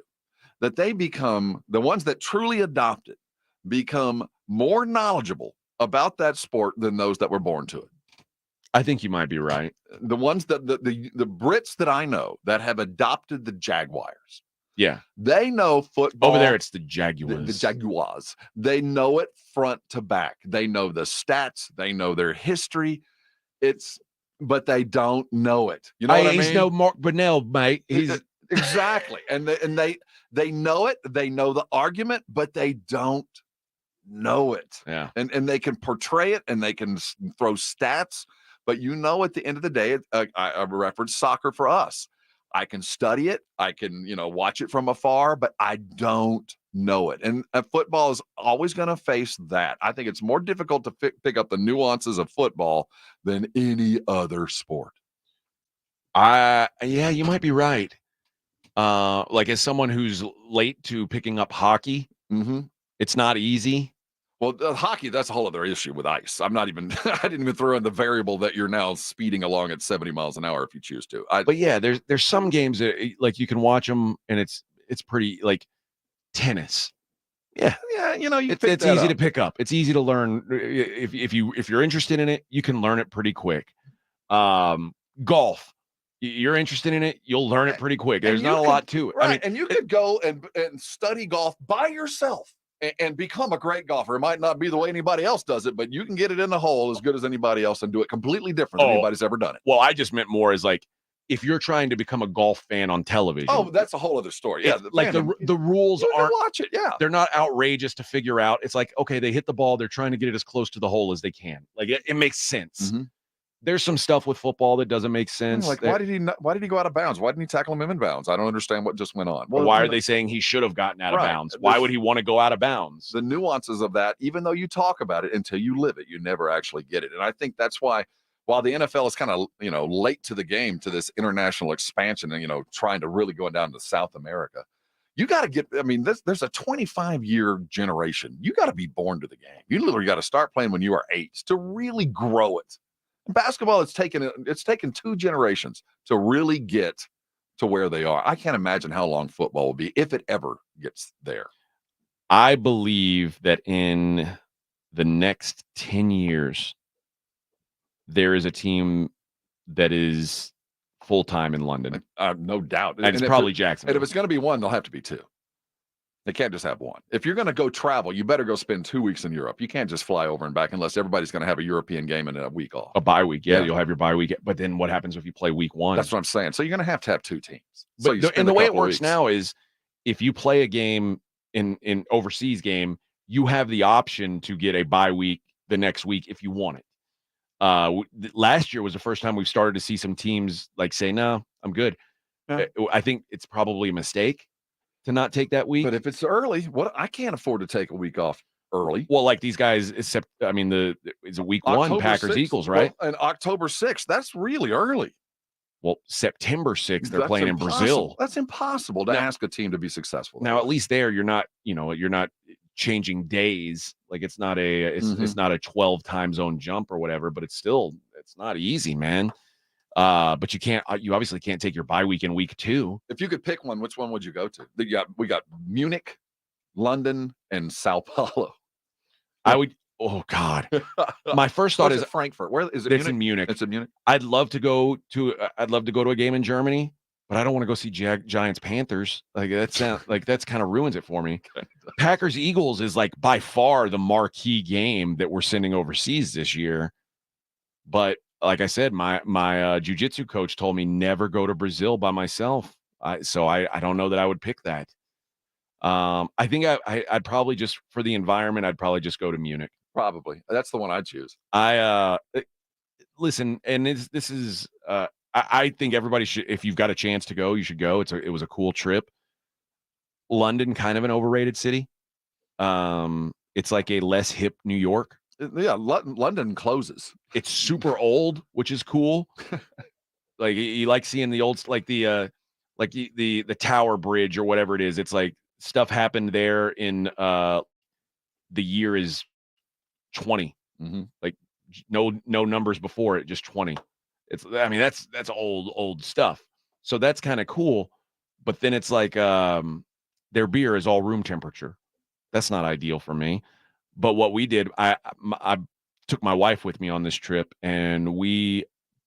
that they become the ones that truly adopt it, become more knowledgeable about that sport than those that were born to it. I think you might be right. The ones that the Brits that I know that have adopted the Jaguars. Yeah. They know football. Over there, it's the Jaguars. The Jaguars. They know it front to back. They know the stats. They know their history. But they don't know it. You know what I mean? He's no Mark Brunell, mate. He's exactly. And they know it. They know the argument, but they don't know it. Yeah. And they can portray it and they can throw stats. But at the end of the day, I reference soccer for us. I can study it. I can, watch it from afar, but I don't know it. And football is always going to face that. I think it's more difficult to pick up the nuances of football than any other sport. Yeah, you might be right. Like, as someone who's late to picking up hockey, it's not easy. Well, hockey, that's a whole other issue with ice. I didn't even throw in the variable that you're now speeding along at 70 miles an hour if you choose to. But yeah, there's some games that, like, you can watch them and it's pretty, like, tennis. Yeah. Yeah, it's easy to pick up. It's easy to learn. If you're interested in it, you can learn it pretty quick. Golf. You're interested in it, you'll learn it pretty quick. There's not a lot to it. Right. And you could go and study golf by yourself. and become a great golfer. It might not be the way anybody else does it, but you can get it in the hole as good as anybody else and do it completely different than anybody's ever done it. Well, I just meant more as like, if you're trying to become a golf fan on television. Oh, that's a whole other story. Yeah, the rules aren't. Watch it. Yeah, they're not outrageous to figure out. It's like, okay, they hit the ball. They're trying to get it as close to the hole as they can. Like it makes sense. Mm-hmm. There's some stuff with football that doesn't make sense. Like, why did he go out of bounds? Why didn't he tackle him in bounds? I don't understand what just went on. Well, why are they saying he should have gotten out of bounds? Why would he want to go out of bounds? The nuances of that, even though you talk about it until you live it, you never actually get it. And I think that's why, while the NFL is kind of, late to the game to this international expansion and, trying to really go down to South America, you got to get, there's a 25-year generation. You got to be born to the game. You literally got to start playing when you are 8 to really grow it. Basketball, it's taken 2 generations to really get to where they are. I can't imagine how long football will be if it ever gets there. I believe that in the next 10 years, there is a team that is full-time in London. No doubt. And it's probably Jacksonville. And if it's going to be one, they'll have to be 2. They can't just have one. If you're going to go travel, you better go spend 2 weeks in Europe. You can't just fly over and back unless everybody's going to have a European game and a week off. A bye week. Yeah, you'll have your bye week. But then what happens if you play week 1? That's what I'm saying. So you're going to have 2 teams. But and the way it works now is if you play a game in overseas game, you have the option to get a bye week the next week if you want it. Last year was the first time we've started to see some teams like say, no, I'm good. Yeah. I think it's probably a mistake to not take that week. But if it's early, I can't afford to take a week off early. Well, like these guys, it's a week October 1, Packers 6th, Eagles, right? Well, and October 6th, that's really early. Well, September 6th, they're playing in Brazil. That's impossible to ask a team to be successful. Now, at least there, you're not changing days. Like it's not a 12 time zone jump or whatever, but it's not easy, man. But you obviously can't take your bye week in week 2. If you could pick one, which one would you go to? We got Munich, London, and Sao Paulo. I would. Oh God, my first thought is Frankfurt. Where is it? It's in Munich. It's in Munich. I'd love to go to a game in Germany, but I don't want to go see Giants Panthers. Like that's kind of ruins it for me. Packers Eagles is like by far the marquee game that we're sending overseas this year, but. Like I said, my jiu-jitsu coach told me never go to Brazil by myself. So I don't know that I would pick that. I think I'd probably just for the environment, I'd probably just go to Munich. Probably. That's the one I'd choose. Listen, and this is I think everybody should, if you've got a chance to go, you should go. It was a cool trip. London, kind of an overrated city. It's like a less hip New York. Yeah, London closes. It's super old, which is cool. Like you like seeing the old, like the Tower Bridge or whatever it is. It's like stuff happened there in the year is 20. Mm-hmm. Like no numbers before it, just 20. That's old stuff. So that's kind of cool. But then it's like their beer is all room temperature. That's not ideal for me. But what we did, I took my wife with me on this trip, and we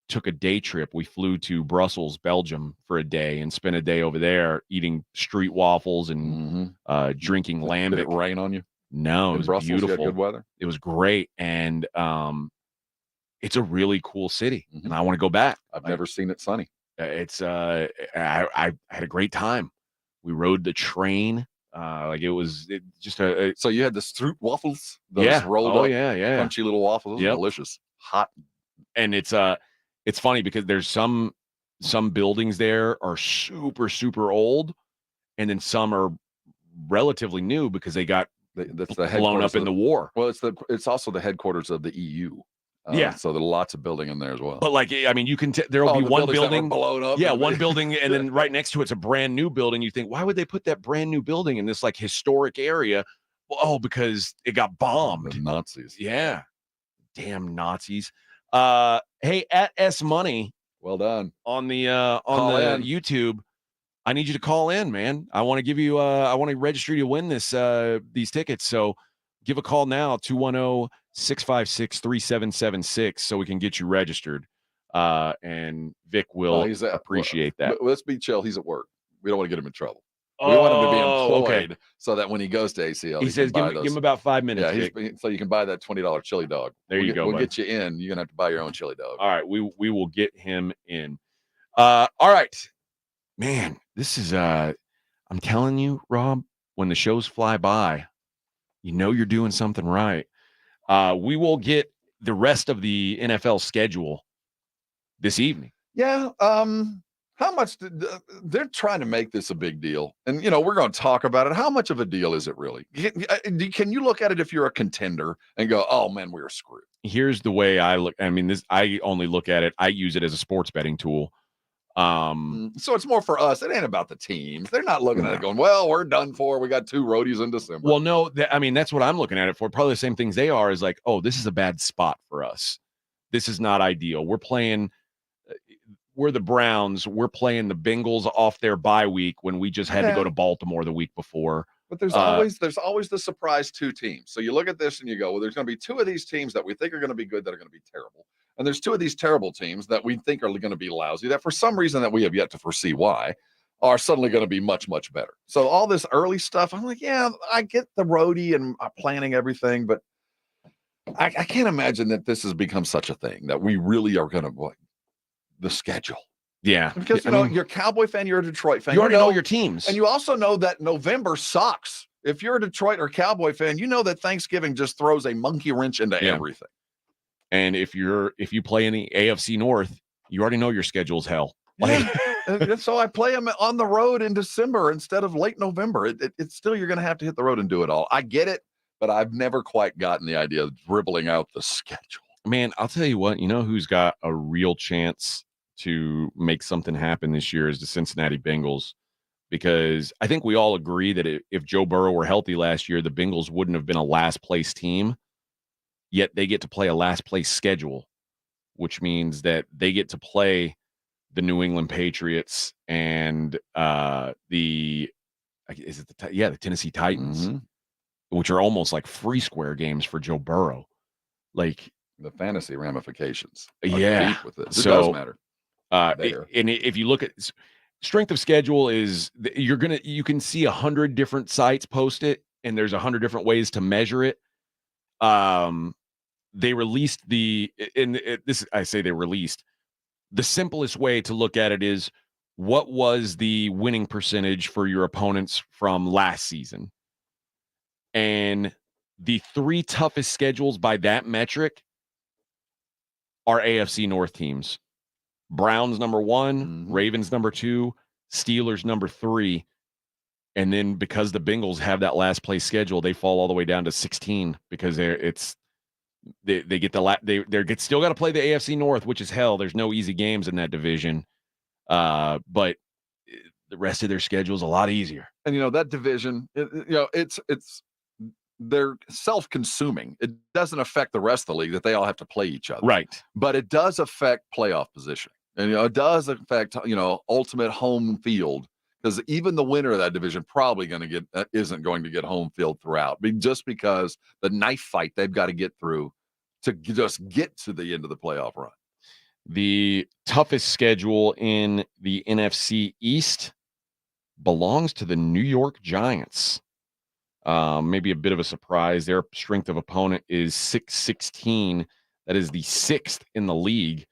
took a day trip. We flew to Brussels, Belgium for a day and spent a day over there eating street waffles and drinking lambic. Did it rain on you? No, it was Brussels, beautiful. you had good weather? It was great. And it's a really cool city, and I want to go back. I've never seen it sunny. It's I had a great time. We rode the train. So you had the Stroop waffles, those rolled up, crunchy little waffles, delicious, hot, and it's funny because there's some buildings there are super super old, and then some are relatively new because they got blown up in the war. Well, it's also the headquarters of the EU. So there's lots of building in there as well. But you can there'll be one building blown up. Yeah, one building, and then right next to it's a brand new building. You think, why would they put that brand new building in this like historic area? Well, because it got bombed. The Nazis. Yeah, damn Nazis. Hey, at S Money. Well done on the YouTube. I need you to call in, man. I want to give you. I want to register you to win these tickets. So give a call now, 210-656-3776, so we can get you registered. And Vic will appreciate that. Let's be chill. He's at work. We don't want to get him in trouble. We want him to be okay. employed so that when he goes to ACL, He says, give him about 5 minutes. Yeah, so you can buy that $20 chili dog. There you go. We'll get you in. You're gonna have to buy your own chili dog. All right, we will get him in. All right, man. This is I'm telling you, Rob. When the shows fly by, you know you're doing something right. We will get the rest of the NFL schedule this evening. Yeah. How much they're trying to make this a big deal, and we're going to talk about it. How much of a deal is it really? Can you look at it if you're a contender and go, "Oh man, we're screwed"? Here's the way I look. I mean, I only look at it. I use it as a sports betting tool. So it's more for us. It ain't about the teams. They're not looking at it going, "Well, we're done for. We got 2 roadies in December." Well, no, I mean that's what I'm looking at it for. Probably the same things they are. Is like, oh, this is a bad spot for us. This is not ideal. We're the Browns. We're playing the Bengals off their bye week when we just had to go to Baltimore the week before. But there's always the surprise 2 teams. So you look at this and you go, well, there's going to be 2 of these teams that we think are going to be good that are going to be terrible. And there's 2 of these terrible teams that we think are going to be lousy that for some reason that we have yet to foresee why are suddenly going to be much, much better. So all this early stuff, I'm like, yeah, I get the roadie and planning everything, but I can't imagine that this has become such a thing that we really are going to the schedule. Yeah. Because you're a Cowboy fan, you're a Detroit fan. You already know your teams. And you also know that November sucks. If you're a Detroit or Cowboy fan, you know that Thanksgiving just throws a monkey wrench into everything. And if you play in the AFC North, you already know your schedule's hell. And so I play them on the road in December instead of late November. It's still, you're going to have to hit the road and do it all. I get it, but I've never quite gotten the idea of dribbling out the schedule. Man, I'll tell you what, who's got a real chance to make something happen this year is the Cincinnati Bengals, because I think we all agree that if Joe Burrow were healthy last year, the Bengals wouldn't have been a last place team, yet they get to play a last place schedule, which means that they get to play the New England Patriots and the Tennessee Titans, which are almost like free square games for Joe Burrow. Like the fantasy ramifications. Yeah. Deep with it. It does matter. And if you look at strength of schedule is you can see 100 different sites post it, and there's 100 different ways to measure it. They released the simplest way to look at it is what was the winning percentage for your opponents from last season, and the 3 toughest schedules by that metric are AFC North teams. Browns number 1, Ravens number 2, Steelers number 3, and then because the Bengals have that last place schedule, they fall all the way down to 16 because they still got to play the AFC North, which is hell. There's no easy games in that division, but the rest of their schedule is a lot easier. And that division, they're self-consuming. It doesn't affect the rest of the league that they all have to play each other. Right. But it does affect playoff positioning. And it does affect, ultimate home field, because even the winner of that division probably isn't going to get home field throughout. Just because the knife fight they've got to get through to just get to the end of the playoff run. The toughest schedule in the NFC East belongs to the New York Giants. Maybe a bit of a surprise. Their strength of opponent is 6-16. That is the 6th in the league.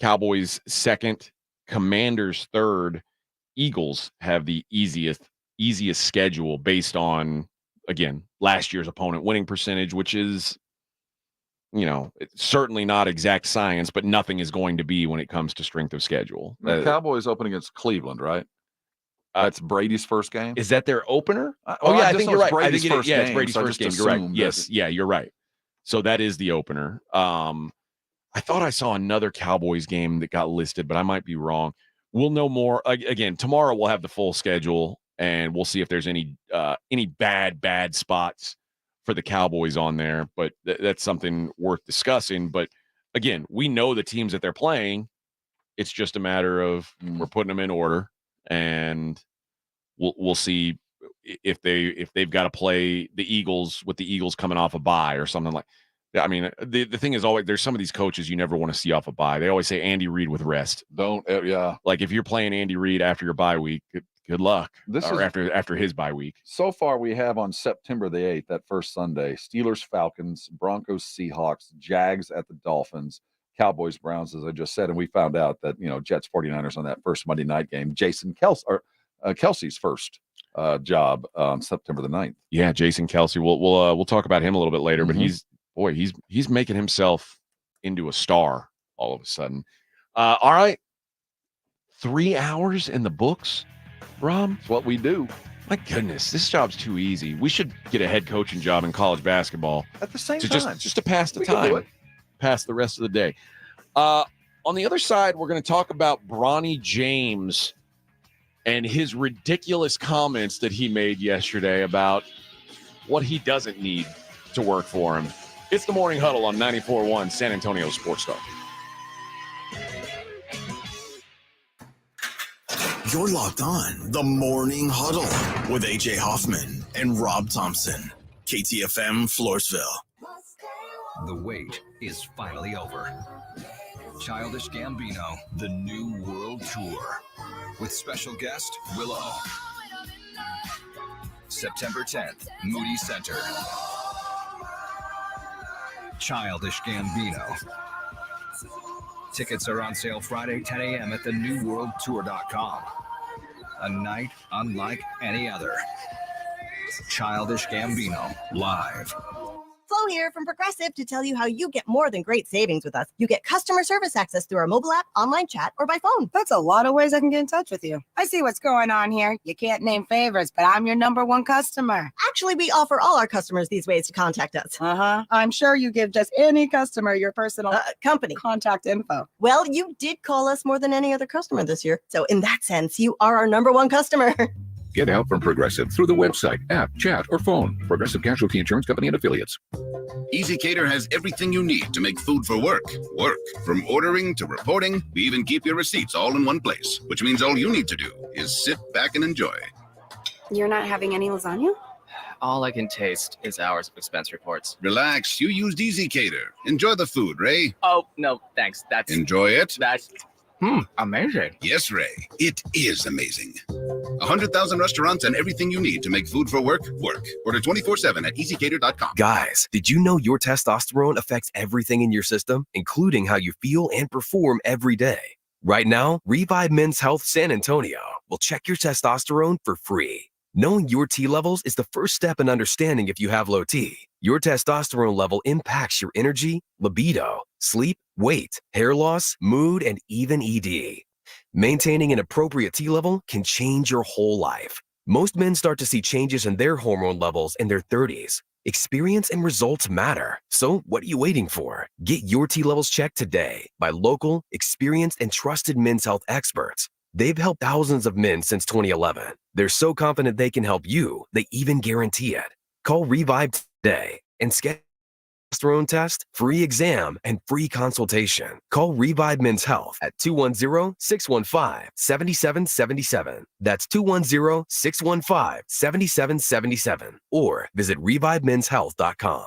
Cowboys 2nd, Commanders 3rd. Eagles have the easiest schedule based on, again, last year's opponent winning percentage, which is, it's certainly not exact science, but nothing is going to be when it comes to strength of schedule. The Cowboys open against Cleveland, right? That's Brady's first game. Is that their opener? I think you're right. It's Brady's first game. You're right. Yes. Yeah, you're right. So that is the opener. I thought I saw another Cowboys game that got listed, but I might be wrong. We'll know more. Again, tomorrow we'll have the full schedule, and we'll see if there's any bad spots for the Cowboys on there. But that's something worth discussing. But again, we know the teams that they're playing. It's just a matter of we're putting them in order, and we'll see if they've got to play the Eagles with the Eagles coming off a bye or something like. I mean, the thing is always there's some of these coaches you never want to see off a bye. They always say Andy Reid with rest. Like if you're playing Andy Reid after your bye week, Good luck. This or is after his bye week. So far, we have on September the 8th, that first Sunday, Steelers, Falcons, Broncos, Seahawks, Jags at the Dolphins, Cowboys, Browns, as I just said. And we found out that, Jets, 49ers on that first Monday night game. Jason Kelsey's first job on September the 9th. Yeah, Jason Kelsey. We'll talk about him a little bit later, but he's making himself into a star all of a sudden. All right. 3 hours in the books, Rob? It's what we do. My goodness, this job's too easy. We should get a head coaching job in college basketball. At the same time. Just to pass the We can do time. it. Pass the rest of the day. On the other side, we're going to talk about Bronny James and his ridiculous comments that he made yesterday about what he doesn't need to work for him. It's the Morning Huddle on 94.1 San Antonio Sports Star. You're locked on the Morning Huddle with AJ Hoffman and Rob Thompson. KTFM Floresville. The wait is finally over. Childish Gambino, the New World Tour, with special guest Willow. September 10th, Moody Center. Childish Gambino. Tickets are on sale Friday, 10 a.m. at thenewworldtour.com. A night unlike any other. Childish Gambino, live. Flo here from Progressive to tell you how you get more than great savings with us. You get customer service access through our mobile app, online chat, or by phone. That's a lot of ways I can get in touch with you. I see what's going on here. You can't name favorites, but I'm your number one customer. Actually, we offer all our customers these ways to contact us. I'm sure you give just any customer your personal company contact info. Well, you did call us more than any other customer this year. So in that sense, you are our number one customer. Get help from Progressive through the website, app, chat, or phone. Progressive Casualty Insurance Company and Affiliates. EasyCater has everything you need to make food for work. From ordering to reporting, we even keep your receipts all in one place, which means all you need to do is sit back and enjoy. You're not having any lasagna? All I can taste is hours of expense reports. Relax, you used EasyCater. Enjoy the food, Ray. Oh, no, thanks. Enjoy it. Amazing. Yes, Ray, it is amazing. 100,000 restaurants and everything you need to make food for work. Order 24/7 at easycater.com. Guys, did you know your testosterone affects everything in your system, including how you feel and perform every day? Right now, Revive Men's Health San Antonio will check your testosterone for free. Knowing your T levels is the first step in understanding if you have low T. Your testosterone level impacts your energy, libido, sleep, weight, hair loss, mood, and even ED. Maintaining an appropriate T level can change your whole life. Most men start to see changes in their hormone levels in their 30s. Experience and results matter. So what are you waiting for? Get your T levels checked today by local, experienced, and trusted men's health experts. They've helped thousands of men since 2011. They're so confident they can help you, they even guarantee it. Call Revive today and schedule a testosterone test, free exam, and free consultation. Call Revive Men's Health at 210-615-7777. That's 210-615-7777. Or visit revivemenshealth.com.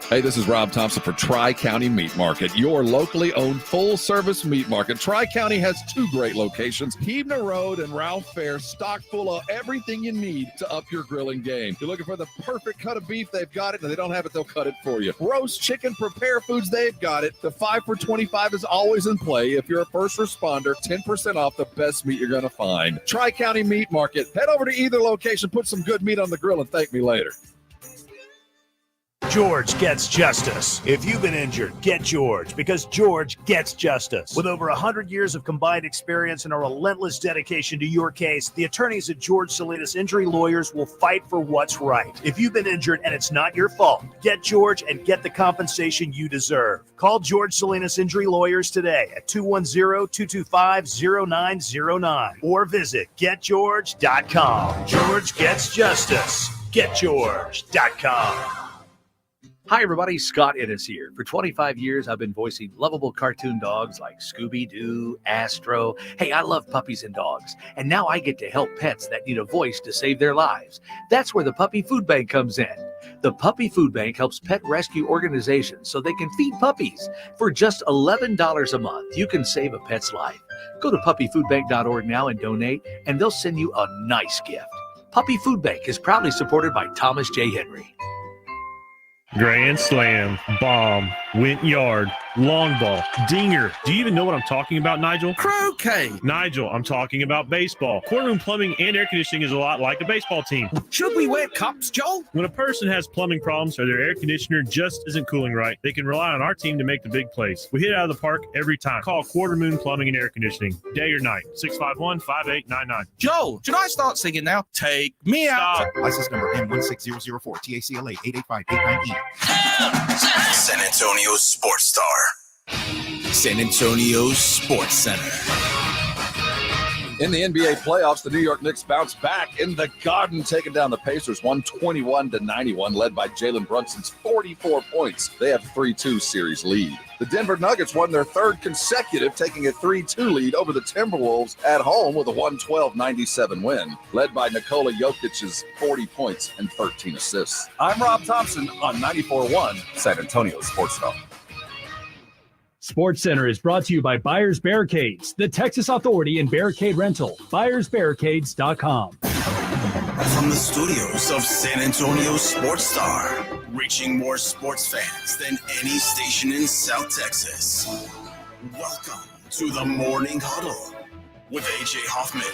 Hey, this is Rob Thompson for Tri-County Meat Market, your locally owned full-service meat market. Tri-County has two great locations, Keebner Road and Ralph Fair, stocked full of everything you need to up your grilling game. You're looking for the perfect cut of beef, they've got it. And if they don't have it, they'll cut it for you. Roast chicken, prepare foods, they've got it. The 5 for $25 is always in play. If you're a first responder, 10% off the best meat you're going to find. Tri-County Meat Market. Head over to either location, put some good meat on the grill, and thank me later. George gets justice. If you've been injured, get George, because George gets justice. With over 100 years of combined experience and a relentless dedication to your case, the attorneys at George Salinas Injury Lawyers will fight for what's right. If you've been injured and it's not your fault, get George and get the compensation you deserve. Call George Salinas Injury Lawyers today at 210-225-0909 or visit getgeorge.com. George gets justice. Getgeorge.com. Hi, everybody. Scott Innes here. For 25 years, I've been voicing lovable cartoon dogs like Scooby-Doo, Astro. Hey, I love puppies and dogs. And now I get to help pets that need a voice to save their lives. That's where the Puppy Food Bank comes in. The Puppy Food Bank helps pet rescue organizations so they can feed puppies. For just $11 a month, you can save a pet's life. Go to puppyfoodbank.org now and donate, and they'll send you a nice gift. Puppy Food Bank is proudly supported by Thomas J. Henry. Grand slam, bomb, went yard, long ball, dinger. Do you even know what I'm talking about, Nigel? Croquet. Nigel, I'm talking about baseball. Courtroom plumbing and air conditioning is a lot like a baseball team. Should we wear cups, Joe? When a person has plumbing problems or their air conditioner just isn't cooling right, they can rely on our team to make the big plays. We hit it out of the park every time. Call Quarter Moon Plumbing and Air Conditioning, day or night, 651-5899. Joe, should I start singing now? Take me out. License number M16004, TACLA 88589E. San Antonio Sports Star. San Antonio Sports Center. In the NBA playoffs, the New York Knicks bounced back in the Garden, taking down the Pacers 121-91, led by Jalen Brunson's 44 points. They have a 3-2 series lead. The Denver Nuggets won their third consecutive, taking a 3-2 lead over the Timberwolves at home with a 112-97 win, led by Nikola Jokic's 40 points and 13 assists. I'm Rob Thompson on 94.1 San Antonio Sports Star. Sports Center is brought to you by Buyers Barricades, the Texas Authority in Barricade Rental. BuyersBarricades.com. From the studios of San Antonio Sports Star, reaching more sports fans than any station in South Texas. Welcome to the Morning Huddle with AJ Hoffman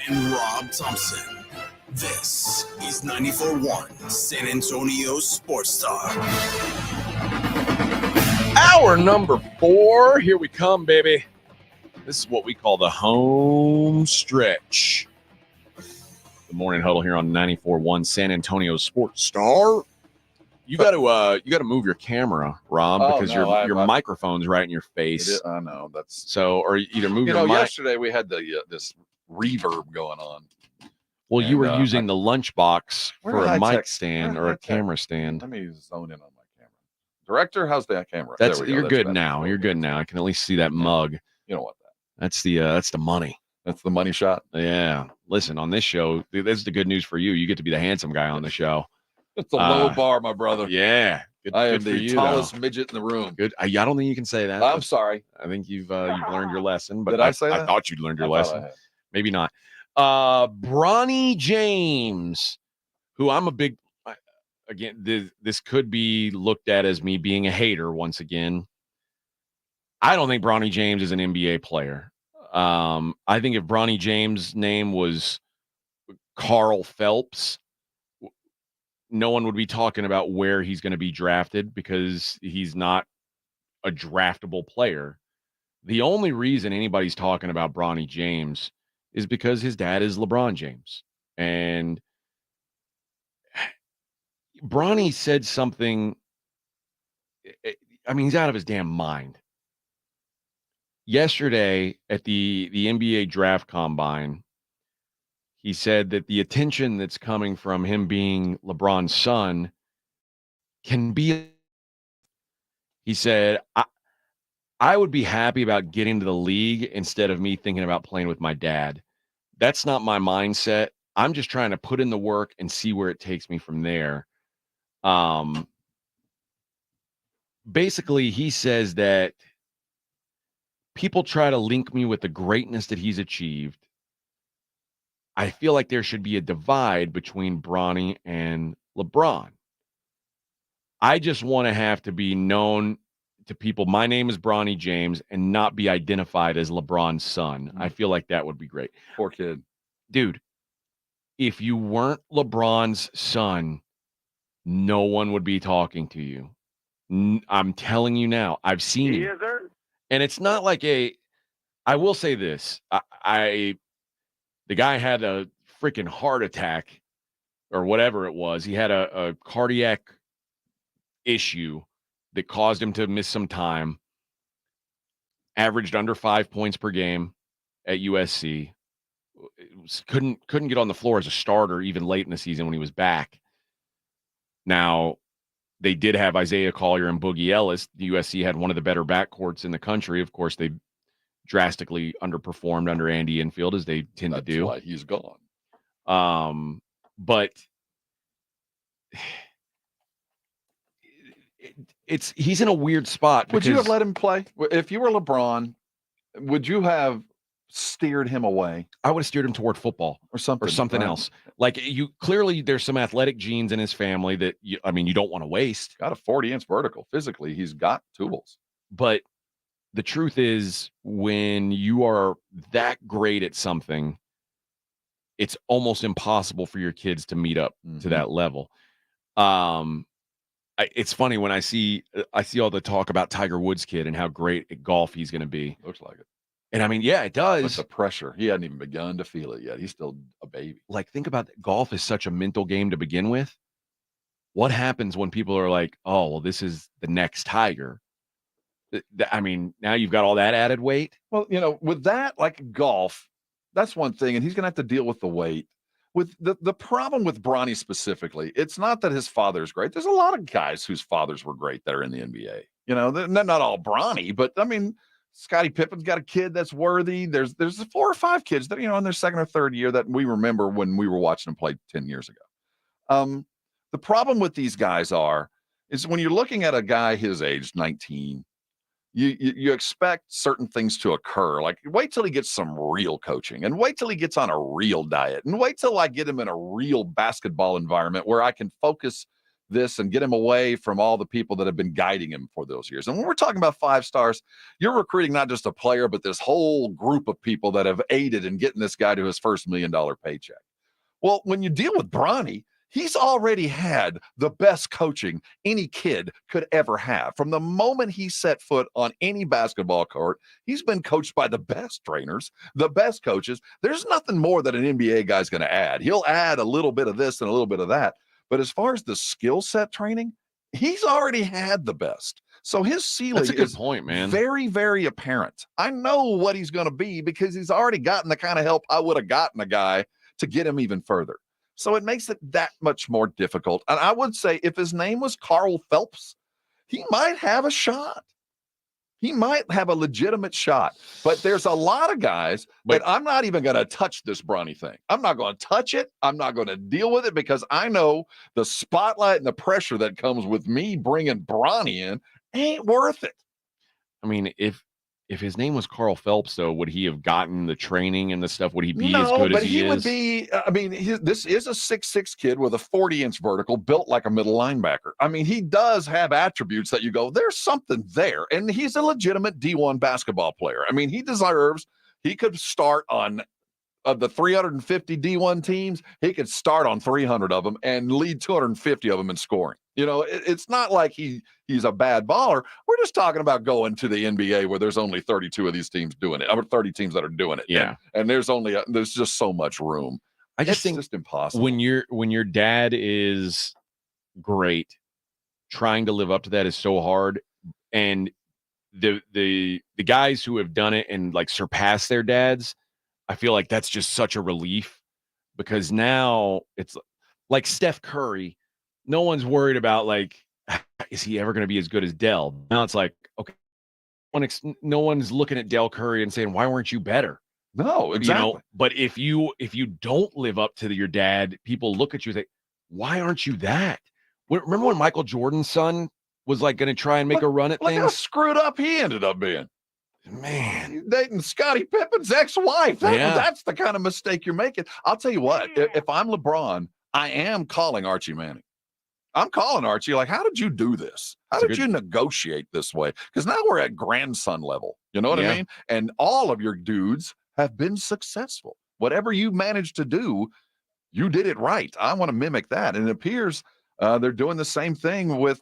and Rob Thompson. This is 94.1 San Antonio Sports Star. Hour number 4. Here we come, baby. This is what we call the home stretch. The Morning Huddle here on 94.1 San Antonio Sports Star. You got to move your camera, Rob, because your microphone's right in your face. I know that's so. Or either move your mic. Yesterday we had this reverb going on. Well, you were using the lunchbox for a mic stand or a camera stand. Let me zone in on my camera. Director, how's that camera? You're good now. You're good now. I can at least see that mug. You don't want that. That's the money. That's the money shot. Yeah. Listen, on this show, this is the good news for you. You get to be the handsome guy on the show. It's a low bar, my brother. Yeah. I am the tallest midget in the room. Good. I don't think you can say that. I'm sorry. I think you've learned your lesson. But Did I say that? I thought you'd learned your lesson. Maybe not. Bronny James, who I'm a big again, this could be looked at as me being a hater once again. I don't think Bronny James is an NBA player. I think if Bronny James' name was Carl Phelps, no one would be talking about where he's going to be drafted because he's not a draftable player. The only reason anybody's talking about Bronny James is because his dad is LeBron James. And Bronny said something, I mean, he's out of his damn mind. Yesterday at the NBA draft combine, he said that the attention that's coming from him being LeBron's son can be, he said, I would be happy about getting to the league instead of me thinking about playing with my dad. That's not my mindset. I'm just trying to put in the work and see where it takes me from there. Basically, he says that people try to link me with the greatness that he's achieved. I feel like there should be a divide between Bronny and LeBron. I just want to have to be known to people. My name is Bronny James and not be identified as LeBron's son. I feel like that would be great. Poor kid. Dude, if you weren't LeBron's son, no one would be talking to you. I'm telling you now. I've seen it. And it's not like I will say this. The guy had a freaking heart attack or whatever it was. He had a cardiac issue that caused him to miss some time. Averaged under 5 points per game at USC. Couldn't get on the floor as a starter even late in the season when he was back. Now, they did have Isaiah Collier and Boogie Ellis. The USC had one of the better backcourts in the country. Of course, they drastically underperformed under Andy Enfield, as they tend to do. That's why he's gone. But he's in a weird spot. Would you have let him play? If you were LeBron, would you have steered him away? I would have steered him toward football or something else. Like, you clearly, there's some athletic genes in his family that you don't want to waste. Got a 40-inch vertical. Physically, he's got tools. But the truth is, when you are that great at something, it's almost impossible for your kids to meet up to that level. It's funny when I see all the talk about Tiger Woods' kid and how great at golf he's going to be. Looks like it. And I mean, yeah, it does. But the pressure, he hadn't even begun to feel it yet. He's still a baby. Like, think about that. Golf is such a mental game to begin with. What happens when people are like, oh, well, this is the next Tiger? I mean, now you've got all that added weight. Well, with that, like golf, that's one thing. And he's going to have to deal with the weight. With the problem with Bronny specifically, it's not that his father is great. There's a lot of guys whose fathers were great that are in the NBA. They're not all Bronny, but I mean, Scottie Pippen's got a kid that's worthy. There's 4 or 5 kids that, in their second or third year that we remember when we were watching them play 10 years ago. The problem with these guys is when you're looking at a guy his age, 19, you expect certain things to occur. Like, wait till he gets some real coaching, and wait till he gets on a real diet, and wait till I get him in a real basketball environment where I can focus this and get him away from all the people that have been guiding him for those years. And when we're talking about 5 stars, you're recruiting not just a player, but this whole group of people that have aided in getting this guy to his first $1 million paycheck. Well, when you deal with Bronny, he's already had the best coaching any kid could ever have. From the moment he set foot on any basketball court, he's been coached by the best trainers, the best coaches. There's nothing more that an NBA guy's going to add. He'll add a little bit of this and a little bit of that. But as far as the skill set training, he's already had the best. So his ceiling That's a good is point, man. Very, very apparent. I know what he's going to be because he's already gotten the kind of help I would have gotten a guy to get him even further. So it makes it that much more difficult. And I would say if his name was Carl Phelps, he might have a shot. He might have a legitimate shot. But there's a lot of guys that I'm not even going to touch this Bronny thing. I'm not going to touch it. I'm not going to deal with it because I know the spotlight and the pressure that comes with me bringing Bronny in ain't worth it. I mean, if his name was Carl Phelps, though, would he have gotten the training and the stuff? Would he be as good as he is? Would be. I mean, this is a 6'6" kid with a 40-inch vertical, built like a middle linebacker. I mean, he does have attributes that you go, there's something there, and he's a legitimate D1 basketball player. I mean, he could start on of the 350 D1 teams. He could start on 300 of them and lead 250 of them in scoring. It's not like he's a bad baller. We're just talking about going to the NBA where there's only 32 of these teams doing it. 30 teams that are doing it. Yeah. And there's just so much room. I just think it's just impossible. When your dad is great, trying to live up to that is so hard. And the guys who have done it and like surpassed their dads, I feel like that's just such a relief because now it's like Steph Curry. No one's worried about like, is he ever going to be as good as Dell? Now it's like, okay, no one's looking at Dell Curry and saying, why weren't you better? No, exactly. But if you don't live up to your dad, people look at you and say, why aren't you that? Remember when Michael Jordan's son was like going to try and make a run at things? Look how screwed up he ended up being. Man, he's dating Scottie Pippen's ex-wife. That's the kind of mistake you're making. I'll tell you what, if I'm LeBron, I am calling Archie Manning. I'm calling Archie, like, how did you do this? How did you negotiate this way? Because now we're at grandson level. You know what I mean? And all of your dudes have been successful. Whatever you managed to do, you did it right. I want to mimic that. And it appears they're doing the same thing with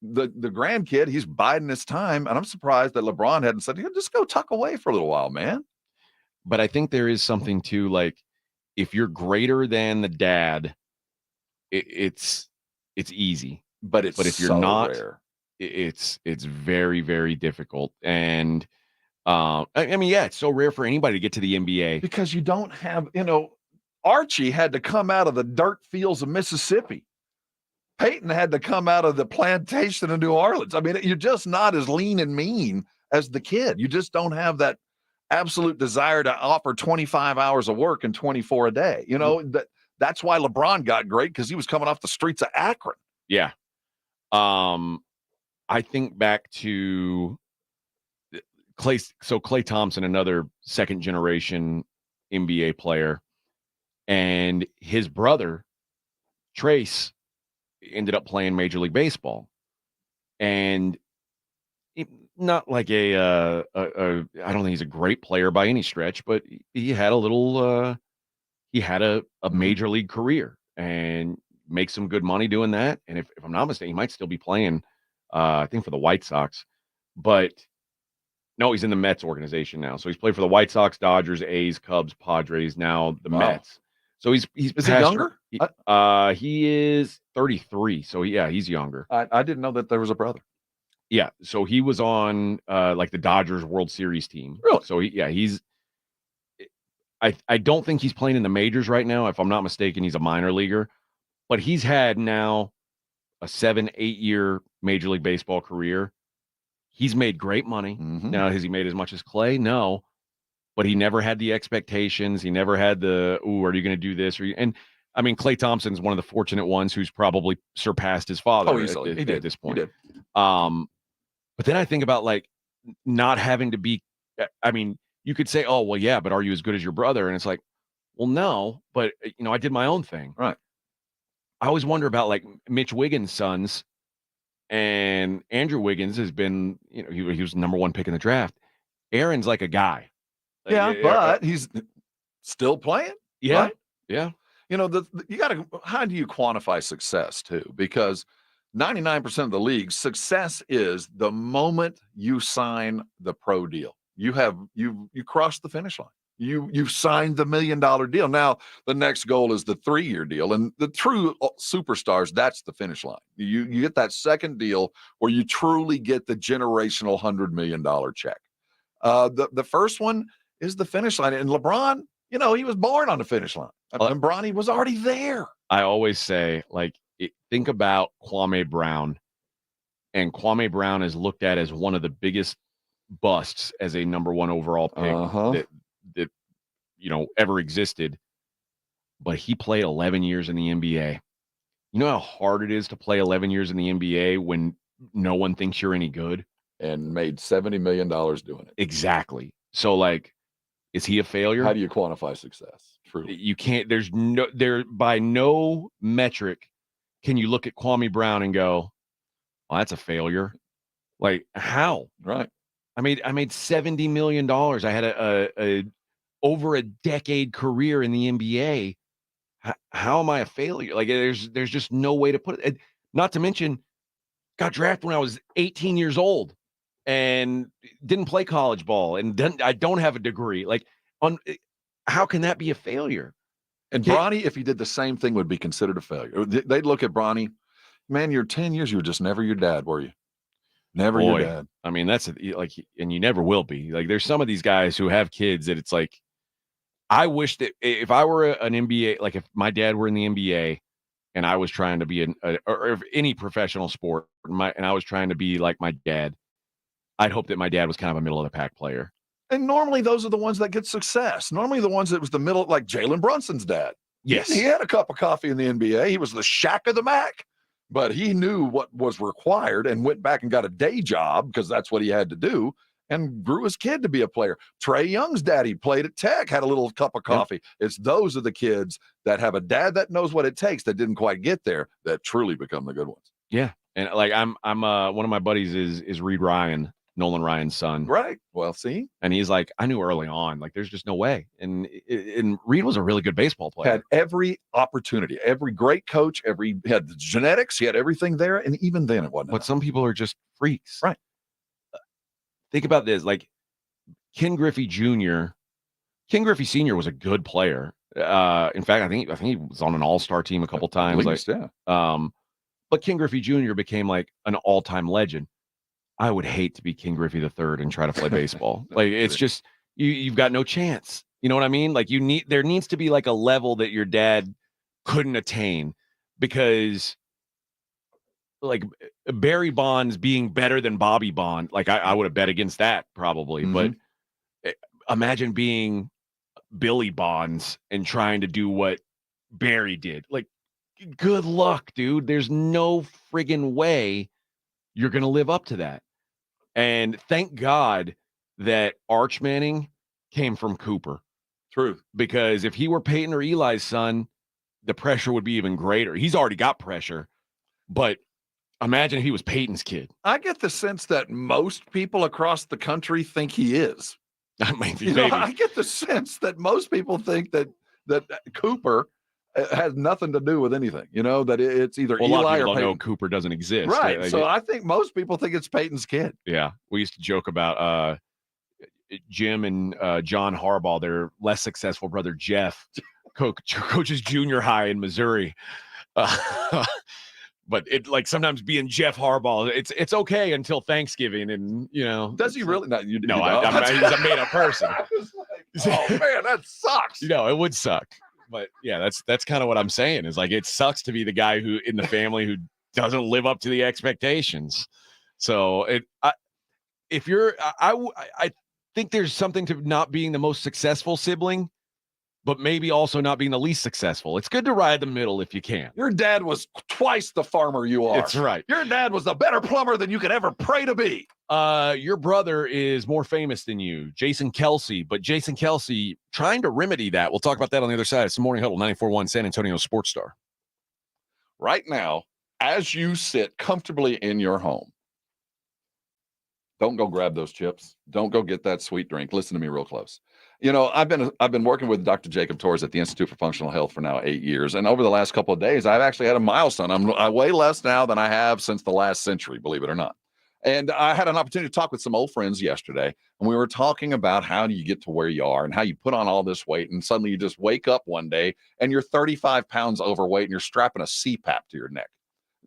the grandkid. He's biding his time. And I'm surprised that LeBron hadn't said, just go tuck away for a little while, man. But I think there is something to, like, if you're greater than the dad, it's easy, but if you're so not, rare. It's very, very difficult. And I mean, it's so rare for anybody to get to the NBA because you don't have, Archie had to come out of the dirt fields of Mississippi. Peyton had to come out of the plantation in New Orleans. I mean, you're just not as lean and mean as the kid. You just don't have that absolute desire to offer 25 hours of work and 24 a day. You know, that's why LeBron got great, because he was coming off the streets of Akron. Yeah. I think back to Klay Thompson, another second generation NBA player, and his brother Trace ended up playing Major League Baseball, and not like I don't think he's a great player by any stretch, but he had a major league career and make some good money doing that. And if I'm not mistaken, he might still be playing, I think for the White Sox, but no, he's in the Mets organization now. So he's played for the White Sox, Dodgers, A's, Cubs, Padres, now the Mets. So he's Is he younger? He is 33. So he's younger. I didn't know that there was a brother. Yeah. So he was on like the Dodgers World Series team. Really? So he's I don't think he's playing in the majors right now. If I'm not mistaken, he's a minor leaguer, but he's had now a 7-8 year Major League Baseball career. He's made great money. Mm-hmm. Now, has he made as much as Clay? No, but he never had the expectations. He never had the, are you going to do this? And I mean, Klay Thompson's one of the fortunate ones who's probably surpassed his father at this point. He did. But then I think about like not having to be, I mean, you could say, oh, well, yeah, but are you as good as your brother? And it's like, well, no, but I did my own thing. Right. I always wonder about like Mitch Wiggins' sons, and Andrew Wiggins has been, he was the number 1 pick in the draft. Aaron's like a guy. Yeah, but he's still playing. Yeah. Right? Yeah. You got to, how do you quantify success too? Because 99% of the league, success is the moment you sign the pro deal. You crossed the finish line. You've signed the $1 million deal. Now the next goal is the 3-year deal, and the true superstars, that's the finish line. You get that second deal where you truly get the generational $100 million check. The first one is the finish line, and LeBron, he was born on the finish line. And Bronny was already there. I always say, think about Kwame Brown, and Kwame Brown is looked at as one of the biggest busts as a number 1 overall pick that ever existed. But he played 11 years in the NBA. You know how hard it is to play 11 years in the NBA when no one thinks you're any good? And made $70 million doing it. Exactly. So, is he a failure? How do you quantify success? Truly. You can't. By no metric can you look at Kwame Brown and go, well, that's a failure. How? Right. I made $70 million. I had a over a decade career in the NBA. How am I a failure? There's just no way to put it. Not to mention, got drafted when I was 18 years old and didn't play college ball, and I don't have a degree. How can that be a failure? And Bronny, if he did the same thing, would be considered a failure. They'd look at Bronny, man, you're 10 years, you were just never your dad, were you? Never your dad. I mean, that's and you never will be. There's some of these guys who have kids that it's like, I wish that if I were an NBA, if my dad were in the NBA and I was trying to be or any professional sport, and I was trying to be like my dad, I'd hope that my dad was kind of a middle of the pack player. And normally those are the ones that get success. Normally the ones that was the middle, like Jalen Brunson's dad. Yes. He had a cup of coffee in the NBA. He was the Shaq of the Mac, but he knew what was required and went back and got a day job because that's what he had to do, and grew his kid to be a player. Trae Young's daddy played at Tech, had a little cup of coffee. Yep. Those are the kids that have a dad that knows what it takes that didn't quite get there that truly become the good ones. Yeah. And I'm one of my buddies is Reed Ryan, Nolan Ryan's son. Right. Well, see, and he's like, I knew early on, there's just no way. And Reed was a really good baseball player. Had every opportunity, every great coach, he had the genetics, he had everything there. And even then it wasn't. But some people are just freaks. Right. Think about this, Ken Griffey Jr. Ken Griffey Sr. was a good player. In fact, I think he was on an all-star team a couple times. Least, yeah. But Ken Griffey Jr. became an all-time legend. I would hate to be Ken Griffey III and try to play baseball. It's just you've got no chance. You know what I mean? There needs to be a level that your dad couldn't attain, because like Barry Bonds being better than Bobby Bond. Like I would have bet against that probably, but imagine being Billy Bonds and trying to do what Barry did. Like, good luck, dude. There's no friggin' way you're going to live up to that. And thank God that Arch Manning came from Cooper. True. Because if he were Peyton or Eli's son, the pressure would be even greater. He's already got pressure, but imagine if he was Peyton's kid. I get the sense that most people across the country think he is. Maybe. I get the sense that most people think that Cooper has nothing to do with anything. That it's either Eli or Peyton. Peyton. Know Cooper doesn't exist. Right. So I think most people think it's Peyton's kid. Yeah. We used to joke about Jim and John Harbaugh, their less successful brother Jeff, coaches junior high in Missouri. But it like sometimes being Jeff Harbaugh, it's okay until Thanksgiving, and does he really? No, he's a made up person. Like, oh man, that sucks. It would suck. But yeah, that's kind of what I'm saying. Is like it sucks to be the guy who in the family who doesn't live up to the expectations. So I think there's something to not being the most successful sibling, but maybe also not being the least successful. It's good to ride the middle if you can. Your dad was twice the farmer you are. That's right. Your dad was a better plumber than you could ever pray to be. Your brother is more famous than you, Jason Kelsey, but Jason Kelsey trying to remedy that. We'll talk about that on the other side. It's the Morning Huddle, 94.1 San Antonio Sports Star. Right now, as you sit comfortably in your home, don't go grab those chips. Don't go get that sweet drink. Listen to me real close. I've been working with Dr. Jacob Torres at the Institute for Functional Health for now 8 years. And over the last couple of days, I've actually had a milestone. I weigh less now than I have since the last century, believe it or not. And I had an opportunity to talk with some old friends yesterday. And we were talking about how do you get to where you are and how you put on all this weight. And suddenly you just wake up one day and you're 35 pounds overweight and you're strapping a CPAP to your neck.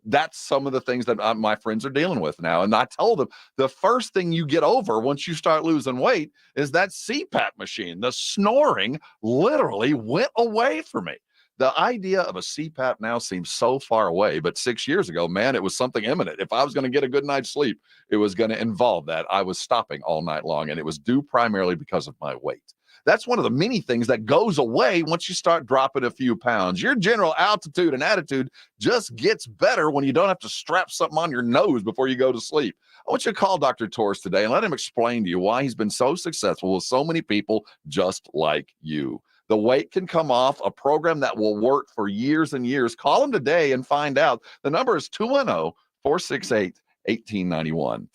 That's some of the things that my friends are dealing with now. And I told them the first thing you get over once you start losing weight is that CPAP machine. The snoring literally went away for me. The idea of a CPAP now seems so far away, but 6 years ago, man, it was something imminent. If I was going to get a good night's sleep, it was going to involve that. I was stopping all night long, and it was due primarily because of my weight. That's one of the many things that goes away once you start dropping a few pounds. Your general altitude and attitude just gets better when you don't have to strap something on your nose before you go to sleep. I want you to call Dr. Torres today and let him explain to you why he's been so successful with so many people just like you. The weight can come off, a program that will work for years and years. Call him today and find out. The number is 210-468-1891.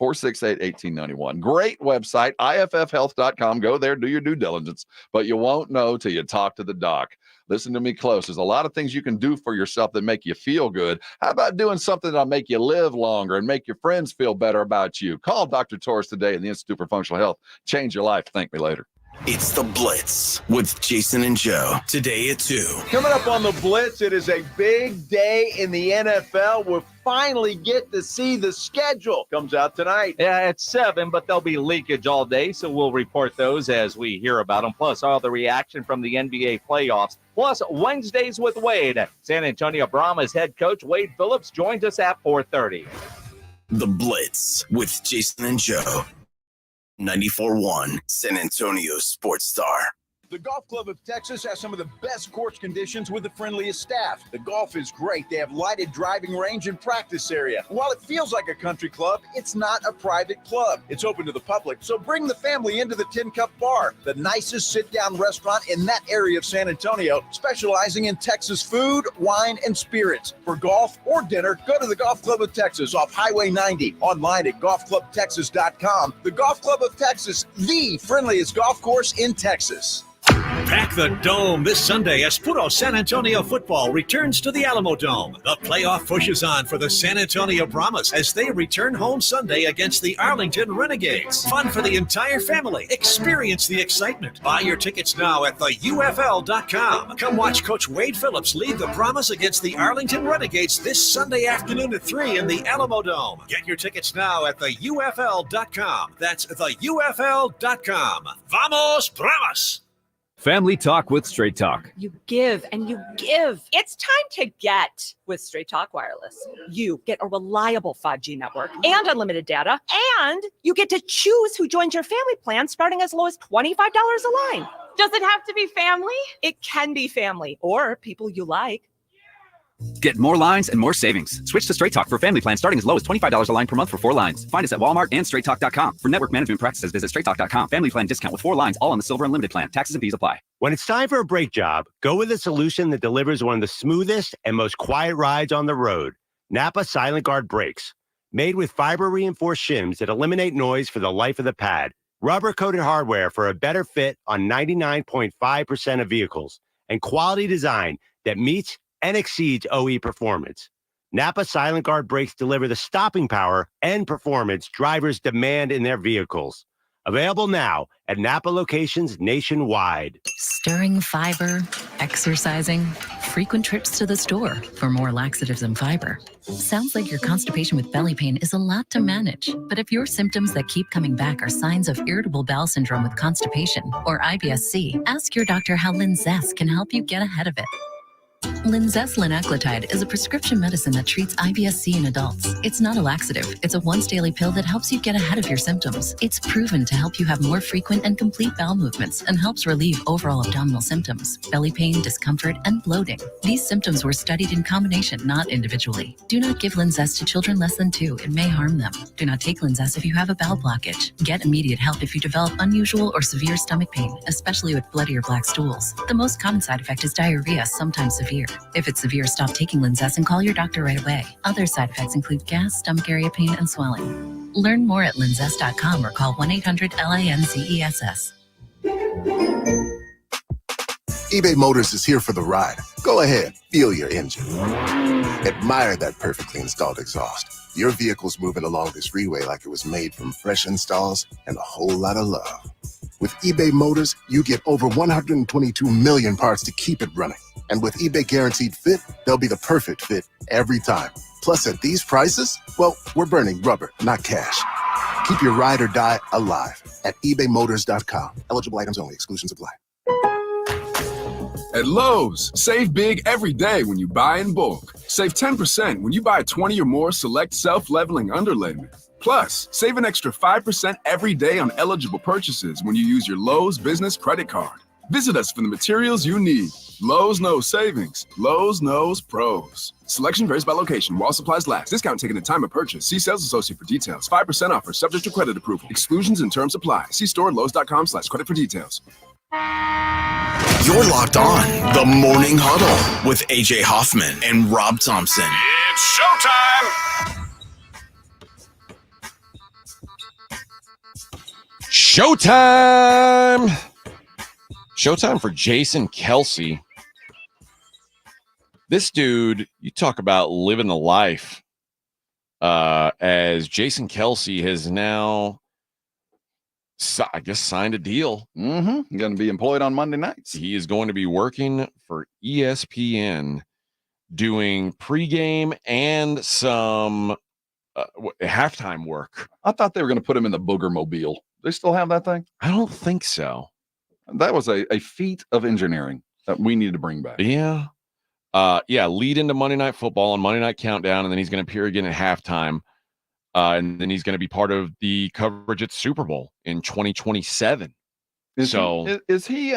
468-1891. Great website, iffhealth.com. Go there, do your due diligence, but you won't know till you talk to the doc. Listen to me close. There's a lot of things you can do for yourself that make you feel good. How about doing something that'll make you live longer and make your friends feel better about you? Call Dr. Torres today in the Institute for Functional Health. Change your life. Thank me later. It's The Blitz with Jason and Joe. Today at 2. Coming up on The Blitz, it is a big day in the NFL. We'll finally get to see the schedule. Comes out tonight. Yeah, at 7, but there'll be leakage all day, so we'll report those as we hear about them, plus all the reaction from the NBA playoffs, plus Wednesdays with Wade. San Antonio Brahmas head coach Wade Phillips joins us at 4:30. The Blitz with Jason and Joe. 94.1 San Antonio Sports Star. The Golf Club of Texas has some of the best course conditions with the friendliest staff. The golf is great. They have lighted driving range and practice area. While it feels like a country club, it's not a private club. It's open to the public, so bring the family into the Tin Cup Bar, the nicest sit-down restaurant in that area of San Antonio, specializing in Texas food, wine, and spirits. For golf or dinner, go to the Golf Club of Texas off Highway 90, online at golfclubtexas.com. The Golf Club of Texas, the friendliest golf course in Texas. Pack the Dome this Sunday as Puro San Antonio football returns to the Alamo Dome. The playoff push is on for the San Antonio Brahmas as they return home Sunday against the Arlington Renegades. Fun for the entire family. Experience the excitement. Buy your tickets now at theufl.com. Come watch Coach Wade Phillips lead the Brahmas against the Arlington Renegades this Sunday afternoon at 3 in the Alamo Dome. Get your tickets now at theufl.com. That's theufl.com. Vamos Brahmas! Family Talk with Straight Talk. You give and you give. It's time to get with Straight Talk Wireless. You get a reliable 5G network and unlimited data, and you get to choose who joins your family plan starting as low as $25 a line. Does it have to be family? It can be family or people you like. Get more lines and more savings. Switch to Straight Talk for family plans starting as low as $25 a line per month for 4 lines. Find us at Walmart and straighttalk.com. For network management practices, visit straighttalk.com. Family plan discount with 4 lines, all on the Silver Unlimited plan. Taxes and fees apply. When it's time for a brake job, go with a solution that delivers one of the smoothest and most quiet rides on the road. Napa Silent Guard brakes. Made with fiber-reinforced shims that eliminate noise for the life of the pad. Rubber-coated hardware for a better fit on 99.5% of vehicles. And quality design that meets and exceeds OE performance. Napa Silent Guard brakes deliver the stopping power and performance drivers demand in their vehicles. Available now at Napa locations nationwide. Stirring fiber, exercising, frequent trips to the store for more laxatives and fiber. Sounds like your constipation with belly pain is a lot to manage. But if your symptoms that keep coming back are signs of irritable bowel syndrome with constipation or IBS-C, ask your doctor how Linzess can help you get ahead of it. Linzess linaclotide is a prescription medicine that treats IBS-C in adults. It's not a laxative. It's a once-daily pill that helps you get ahead of your symptoms. It's proven to help you have more frequent and complete bowel movements and helps relieve overall abdominal symptoms, belly pain, discomfort, and bloating. These symptoms were studied in combination, not individually. Do not give Linzess to children less than 2. It may harm them. Do not take Linzess if you have a bowel blockage. Get immediate help if you develop unusual or severe stomach pain, especially with bloody or black stools. The most common side effect is diarrhea, sometimes severe. If it's severe, stop taking Linzess and call your doctor right away. Other side effects include gas, stomach area pain, and swelling. Learn more at linzess.com or call 1-800-LINZESS. eBay Motors is here for the ride. Go ahead, feel your engine. Admire that perfectly installed exhaust. Your vehicle's moving along this freeway like it was made from fresh installs and a whole lot of love. With eBay Motors, you get over 122 million parts to keep it running. And with eBay Guaranteed Fit, they'll be the perfect fit every time. Plus, at these prices, well, we're burning rubber, not cash. Keep your ride or die alive at ebaymotors.com. Eligible items only. Exclusions apply. At Lowe's, save big every day when you buy in bulk. Save 10% when you buy 20 or more select self-leveling underlayment. Plus, save an extra 5% every day on eligible purchases when you use your Lowe's Business Credit Card. Visit us for the materials you need. Lowe's knows savings. Lowe's knows pros. Selection varies by location while supplies last. Discount taken at time of purchase. See sales associate for details. 5% offer subject to credit approval. Exclusions and terms apply. See store at lowes.com/credit for details. You're locked on the Morning Huddle with AJ Hoffman and Rob Thompson. It's showtime! Showtime! Showtime for Jason Kelce. This dude, you talk about living the life. As Jason Kelce has now, I guess, signed a deal. Mm-hmm. Going to be employed on Monday nights. He is going to be working for ESPN, doing pregame and some halftime work. I thought they were going to put him in the Booger Mobile. They still have that thing? I don't think so. That was a feat of engineering that we need to bring back. Yeah. Lead into Monday Night Football and Monday Night Countdown, and then he's going to appear again at halftime. And then he's going to be part of the coverage at Super Bowl in 2027. Is he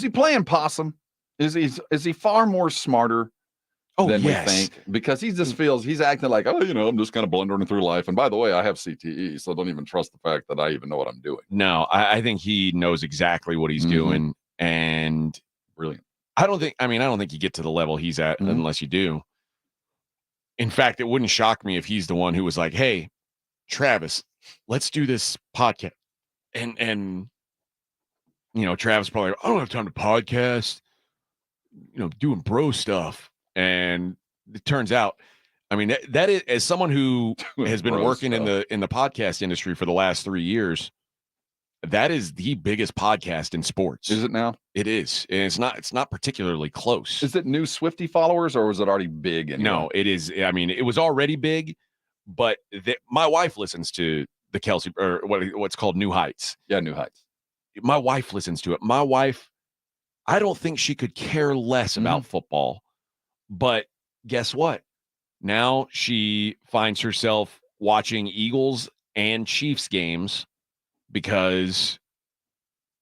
playing possum? Is he far more smarter than we think? Because he just feels he's acting like, I'm just kind of blundering through life. And by the way, I have CTE, so don't even trust the fact that I even know what I'm doing. No, I think he knows exactly what he's doing, and brilliant. I don't think you get to the level he's at unless you do. In fact, it wouldn't shock me if he's the one who was like, "Hey, Travis, let's do this podcast." And Travis probably, I don't have time to podcast, doing bro stuff. And it turns out, that is, as someone who has been working in the podcast industry for the last 3 years, that is the biggest podcast in sports. Is it now? It is. And it's not particularly close. Is it new Swiftie followers, or was it already big? Anyway? No, it is. It was already big, but my wife listens to the Kelce, or what's called New Heights. Yeah, New Heights. My wife listens to it. My wife I don't think she could care less about football. But guess what? Now she finds herself watching Eagles and Chiefs games because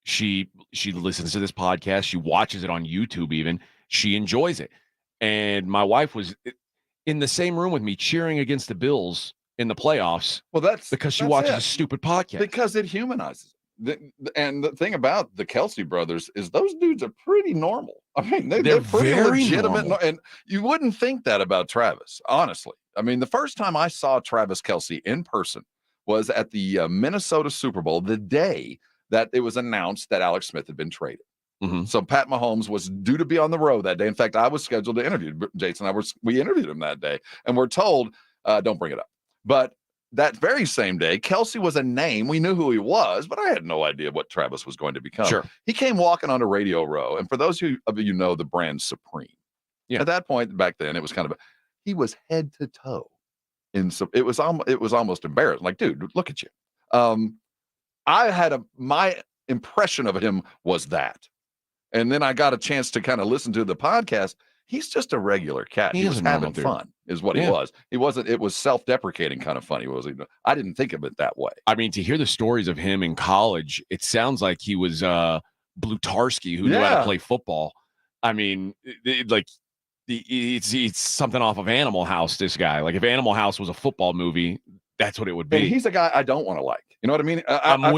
she listens to this podcast. She watches it on YouTube even. She enjoys it. And my wife was in the same room with me cheering against the Bills in the playoffs. Well, that's because she that's watches it. a stupid podcast. Because it humanizes. And the thing about the Kelsey brothers is those dudes are pretty normal. I mean, they're pretty very legitimate. normal. And you wouldn't think that about Travis, honestly. I mean, the first time I saw Travis Kelsey in person was at the Minnesota Super Bowl, the day that it was announced that Alex Smith had been traded. So Pat Mahomes was due to be on the road that day. In fact, I was scheduled to interview Jason. We interviewed him that day, and we're told, don't bring it up. But that very same day, Kelsey was a name. We knew who he was, but I had no idea what Travis was going to become. Sure. He came walking onto Radio Row, and for those of you know the brand Supreme, at that point back then, it was kind of he was head to toe it was almost embarrassing. Like, dude, look at you. I had my impression of him was that. And then I got a chance to kind of listen to the podcast. He's just a regular cat. He was having fun, is what he was. He wasn't. It was self-deprecating kind of funny. Was he? I didn't think of it that way. I mean, to hear the stories of him in college, it sounds like he was Blutarski who knew how to play football. I mean, it's something off of Animal House. This guy, like if Animal House was a football movie, that's what it would be. And he's a guy I don't want to like. You know what I mean?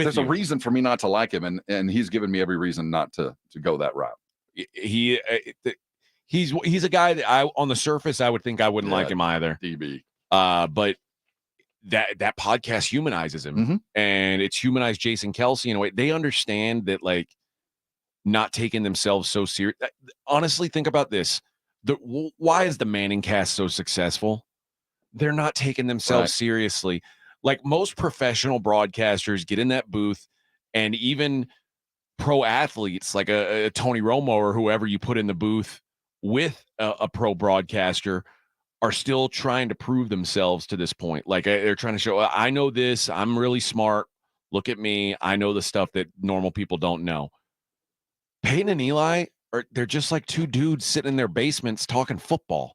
There's a reason for me not to like him, and he's given me every reason not to go that route. He's a guy that on the surface I would think I wouldn't like him either. DB. But that podcast humanizes him, and it's humanized Jason Kelsey in a way. They understand that, like, not taking themselves so serious. Honestly, think about this: why is the Manning cast so successful? They're not taking themselves seriously. Like most professional broadcasters get in that booth, and even pro athletes like a Tony Romo or whoever you put in the booth with a pro broadcaster are still trying to prove themselves to this point. Like they're trying to show, I know this, I'm really smart. Look at me. I know the stuff that normal people don't know. Peyton and Eli, they're just like two dudes sitting in their basements talking football.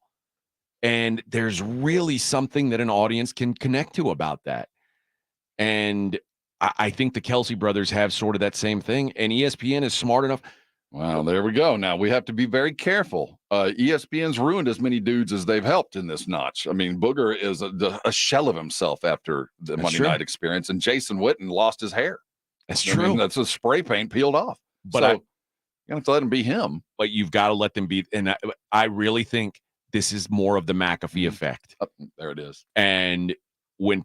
And there's really something that an audience can connect to about that. And I think the Kelsey brothers have sort of that same thing. And ESPN is smart enough. Well, there we go. Now we have to be very careful. ESPN's ruined as many dudes as they've helped in this notch. I mean, Booger is a shell of himself after the Monday night experience, and Jason Witten lost his hair. That's true. I mean, that's a spray paint peeled off. But so you have to let him be him. But you've got to let them be. And I really think this is more of the McAfee effect. There it is. And when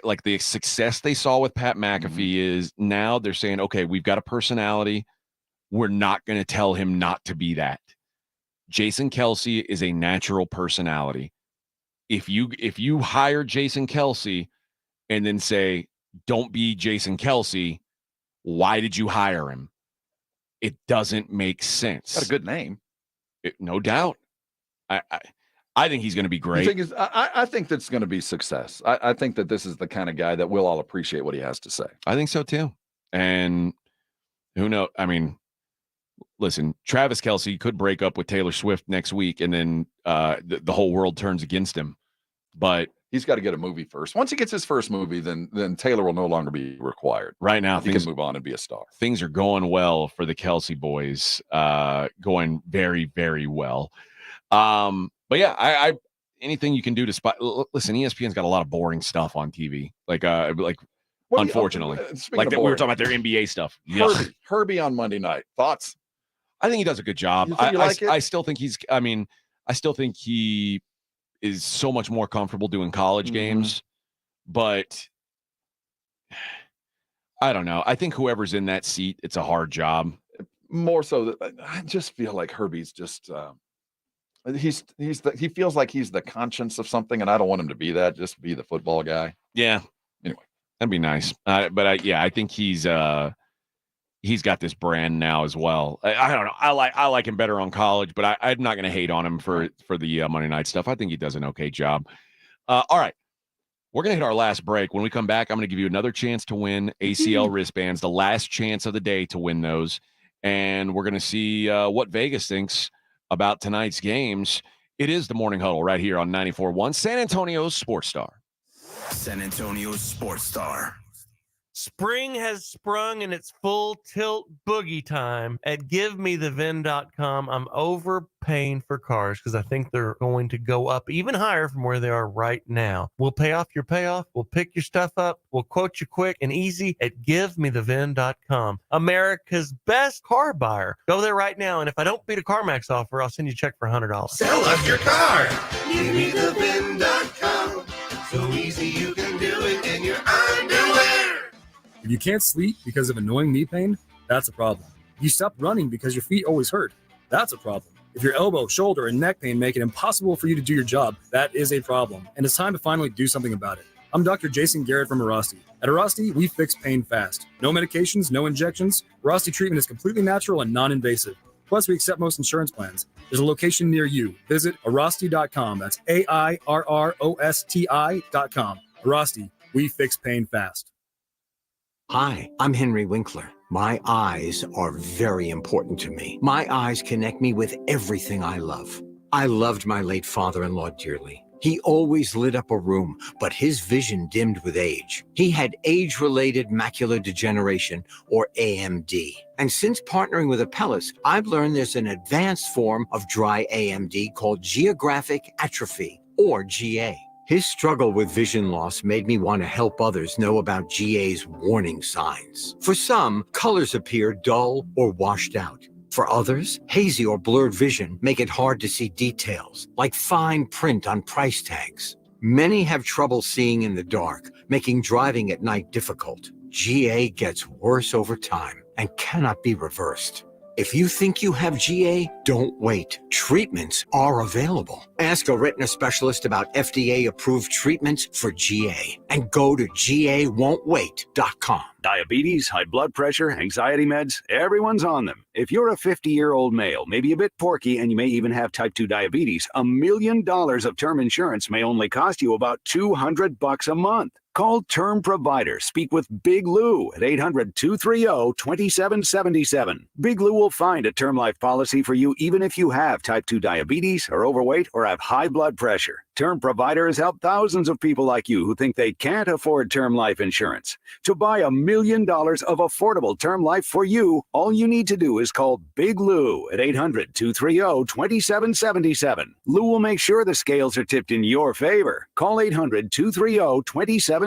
like the success they saw with Pat McAfee is now they're saying, okay, we've got a personality. We're not going to tell him not to be that. Jason Kelsey is a natural personality. If you hire Jason Kelsey and then say, don't be Jason Kelsey, why did you hire him? It doesn't make sense. Got a good name. No doubt. I think he's going to be great. I think that's going to be success. I think that this is the kind of guy that we'll all appreciate what he has to say. I think so too. And who knows? I mean, listen, Travis Kelsey could break up with Taylor Swift next week, and then the whole world turns against him. But he's got to get a movie first. Once he gets his first movie, then Taylor will no longer be required. Right now, he can move on and be a star. Things are going well for the Kelsey boys, going very, very well. But yeah, I anything you can do to spot. Listen, ESPN's got a lot of boring stuff on TV, unfortunately, like that we were talking about their NBA stuff. Herbie on Monday night. Thoughts? I think he does a good job. I still think he's. I mean, I still think he is so much more comfortable doing college games, but I don't know. I think whoever's in that seat, it's a hard job. More so that I just feel like Herbie's just. He feels like he's the conscience of something, and I don't want him to be that. Just be the football guy. Yeah. Anyway, that'd be nice. I think he's got this brand now as well. I don't know. I like him better on college, but I'm not going to hate on him for the Monday night stuff. I think he does an okay job. All right. We're going to hit our last break. When we come back, I'm going to give you another chance to win ACL wristbands, the last chance of the day to win those. and we're going to see what Vegas thinks about tonight's games. It is the Morning Huddle right here on 94.1 San Antonio's Sports Star. San Antonio's Sports Star. Spring has sprung and it's full tilt boogie time at GiveMeTheVin.com. I'm overpaying for cars because I think they're going to go up even higher from where they are right now. We'll pay off your payoff. We'll pick your stuff up. We'll quote you quick and easy at GiveMeTheVin.com. America's best car buyer. Go there right now, and if I don't beat a CarMax offer, I'll send you a check for $100. Sell us your car. GiveMeTheVin.com. So easy you can do it in your underwear. If you can't sleep because of annoying knee pain, that's a problem. If you stop running because your feet always hurt, that's a problem. If your elbow, shoulder, and neck pain make it impossible for you to do your job, that is a problem. And it's time to finally do something about it. I'm Dr. Jason Garrett from Arasti. At Arasti, we fix pain fast. No medications, no injections. Arasti treatment is completely natural and non-invasive. Plus, we accept most insurance plans. There's a location near you. Visit Arasti.com. That's AIRROSTI.com. Arasti, we fix pain fast. Hi, I'm Henry Winkler. My eyes are very important to me. My eyes connect me with everything I love. I loved my late father-in-law dearly. He always lit up a room, but his vision dimmed with age. He had age-related macular degeneration, or AMD. And since partnering with Apellis, I've learned there's an advanced form of dry AMD called geographic atrophy, or GA. His struggle with vision loss made me want to help others know about GA's warning signs. For some, colors appear dull or washed out. For others, hazy or blurred vision make it hard to see details, like fine print on price tags. Many have trouble seeing in the dark, making driving at night difficult. GA gets worse over time and cannot be reversed. If you think you have GA, don't wait. Treatments are available. Ask a retina specialist about FDA-approved treatments for GA and go to GAWon'tWait.com. Diabetes, high blood pressure, anxiety meds, everyone's on them. If you're a 50-year-old male, maybe a bit porky, and you may even have type 2 diabetes, $1 million of term insurance may only cost you about $200 a month. Call Term Provider. Speak with Big Lou at 800-230-2777. Big Lou will find a term life policy for you even if you have type 2 diabetes, are overweight, or have high blood pressure. Term Provider has helped thousands of people like you who think they can't afford term life insurance. To buy $1 million of affordable term life for you, all you need to do is call Big Lou at 800-230-2777. Lou will make sure the scales are tipped in your favor. Call 800-230-2777.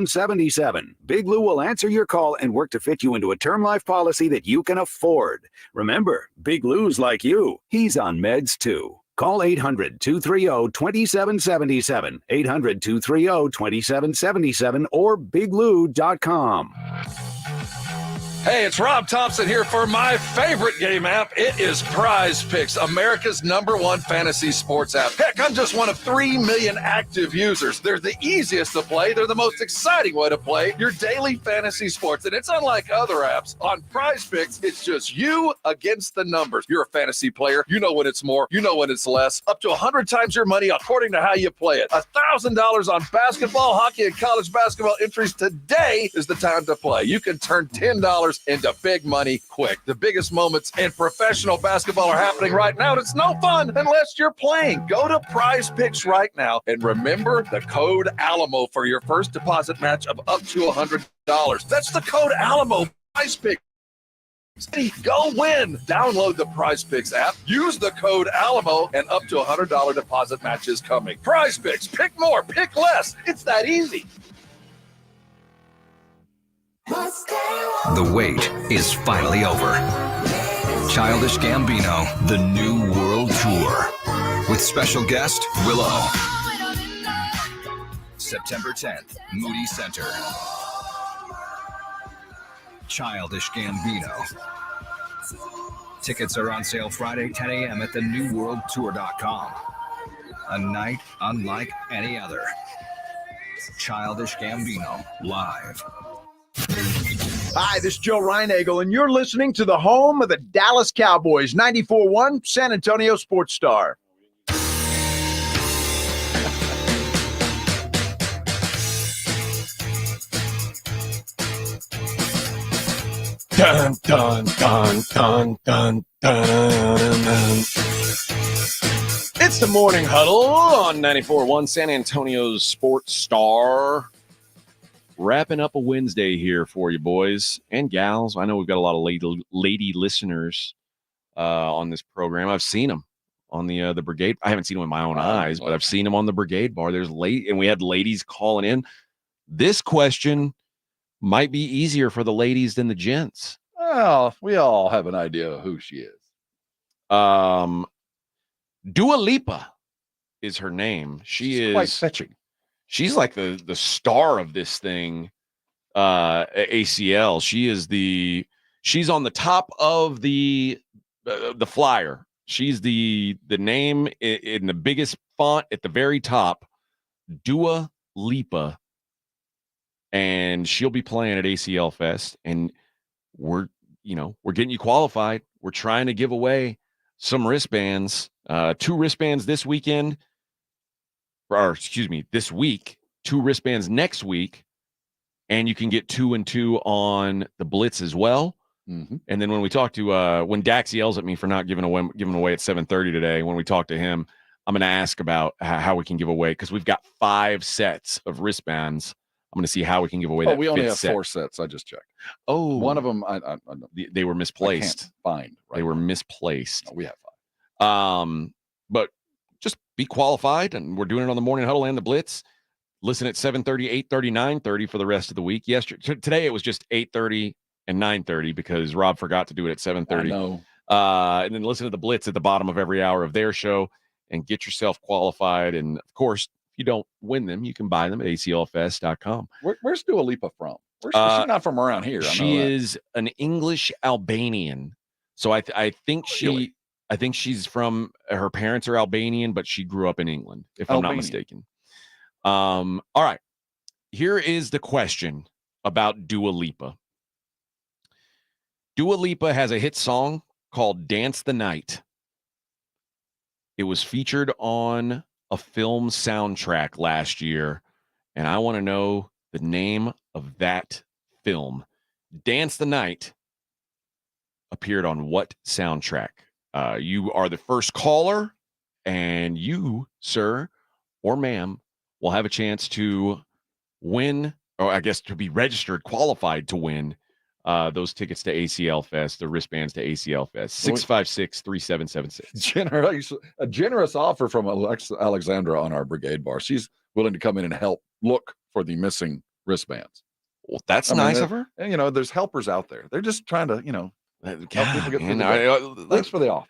Big Lou will answer your call and work to fit you into a term life policy that you can afford. Remember, Big Lou's like you. He's on meds too. Call 800-230-2777, 800-230-2777, or biglou.com. Hey, it's Rob Thompson here for my favorite game app. It is Prize Picks, America's #1 fantasy sports app. Heck, I'm just one of 3 million active users. They're the easiest to play. They're the most exciting way to play your daily fantasy sports. And it's unlike other apps. On Prize Picks, it's just you against the numbers. You're a fantasy player. You know when it's more. You know when it's less. Up to 100 times your money according to how you play it. $1,000 on basketball, hockey, and college basketball entries. Today is the time to play. You can turn $10 into big money quick. The biggest moments in professional basketball are happening right now, and it's no fun unless you're playing. Go to Prize Picks right now and remember the code ALAMO for your first deposit match of up to $100. That's the code ALAMO. Prize Picks. Go win. Download the Prize Picks app. Use the code ALAMO, and up to $100 deposit match is coming. Prize Picks. Pick more. Pick less. It's that easy. The wait is finally over. Childish Gambino, The New World Tour, with special guest Willow. September 10th, Moody Center. Childish Gambino. Tickets are on sale Friday, 10 a.m. at thenewworldtour.com. A night unlike any other. Childish Gambino, live. Hi, this is Joe Reinagel, and you're listening to the home of the Dallas Cowboys, 94.1 San Antonio Sports Star. Dun, dun, dun, dun, dun, dun. It's the Morning Huddle on 94.1 San Antonio's Sports Star. Wrapping up a Wednesday here for you, boys and gals. I know we've got a lot of lady listeners on this program. I've seen them on the Brigade. I haven't seen them with my own eyes, but I've seen them on the Brigade bar. And we had ladies calling in. This question might be easier for the ladies than the gents. Well, we all have an idea of who she is. Dua Lipa is her name. She's quite fetching. She's like the star of this thing, ACL. She's on the top of the flyer. She's the name in the biggest font at the very top, Dua Lipa. And she'll be playing at ACL Fest. And we're getting you qualified. We're trying to give away some wristbands, 2 wristbands this weekend, this week, 2 wristbands next week, and you can get 2 and 2 on the Blitz as well. Mm-hmm. And then when we talk to when Dax yells at me for not giving away at 7:30 today, when we talk to him, I'm going to ask about how we can give away, because we've got 5 sets of wristbands. I'm going to see how we can give away that. We only have set. 4 sets. I just checked. Oh, one of them they were misplaced. I can't find. They were misplaced. No, we have 5. But just be qualified, and we're doing it on the Morning Huddle and the Blitz. Listen at 7:30, 8:30, 9:30 for the rest of the week. Today it was just 8:30 and 9:30 because Rob forgot to do it at 7:30. No. And then listen to the Blitz at the bottom of every hour of their show and get yourself qualified. And of course, if you don't win them, you can buy them at aclfest.com. Where's Dua Lipa from? She's not from around here. She is an English Albanian. So I think I think she's from, her parents are Albanian, but she grew up in England, if I'm not mistaken. All right. Here is the question about Dua Lipa. Dua Lipa has a hit song called Dance the Night. It was featured on a film soundtrack last year, and I want to know the name of that film. Dance the Night appeared on what soundtrack? You are the first caller, and you, sir or ma'am, will have a chance to win, or I guess to be registered, qualified to win those tickets to ACL Fest, the wristbands to ACL Fest. 656-3776. A generous offer from Alexandra on our Brigade bar. She's willing to come in and help look for the missing wristbands. Well, that's nice of her. And, there's helpers out there. They're just trying to, help people get through the thanks for the offer.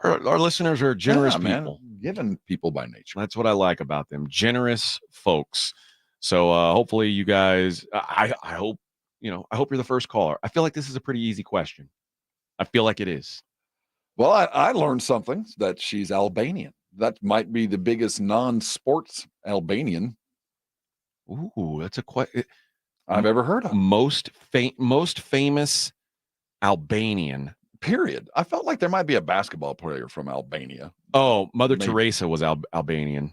Our listeners are generous people. Man. Giving people by nature. That's what I like about them. Generous folks. So hopefully you guys, I hope, I hope you're the first caller. I feel like this is a pretty easy question. I feel like it is. Well, I learned something, that she's Albanian. That might be the biggest non-sports Albanian. Ooh, that's I've ever heard of. Most famous Albanian. Period. I felt like there might be a basketball player from Albania. Oh, Mother Teresa was Albanian.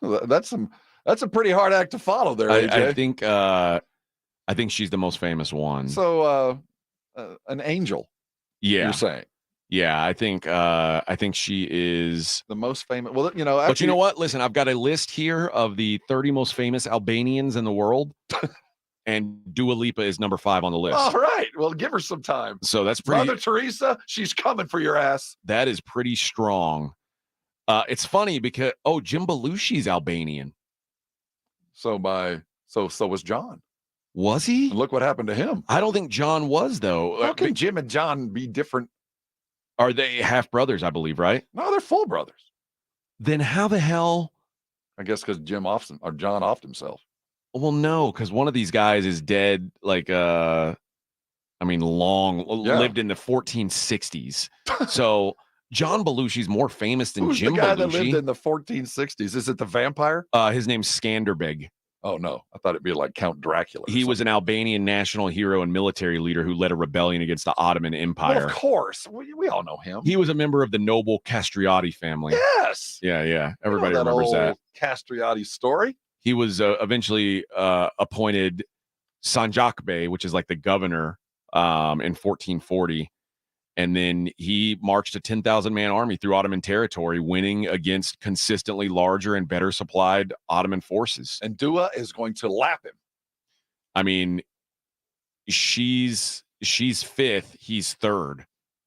That's a pretty hard act to follow there, AJ. I think she's the most famous one. So an angel. Yeah. You're saying. Yeah, I think she is the most famous. Well, but you know what? Listen, I've got a list here of the 30 most famous Albanians in the world. And Dua Lipa is number 5 on the list. All right. Well, give her some time. So that's pretty. Mother Teresa, she's coming for your ass. That is pretty strong. It's funny because Jim Belushi's Albanian. So was John. Was he? And look what happened to him. I don't think John was, though. How can Jim and John be different? Are they half brothers, I believe, right? No, they're full brothers. Then how the hell? I guess because John offed himself. Well, no, because one of these guys is dead, lived in the 1460s. So John Belushi's more famous than Who's Jim the guy Belushi. that lived in the 1460s? Is it the vampire? His name's Skanderbeg. Oh, no. I thought it'd be like Count Dracula. He was an Albanian national hero and military leader who led a rebellion against the Ottoman Empire. Well, of course. We all know him. He was a member of the noble Castriati family. Yes. Yeah. Everybody remembers that. Castriati story. He was eventually appointed Sanjak Bey, which is like the governor in 1440. And then he marched a 10,000-man army through Ottoman territory, winning against consistently larger and better supplied Ottoman forces. And Dua is going to lap him. I mean, she's fifth, he's third.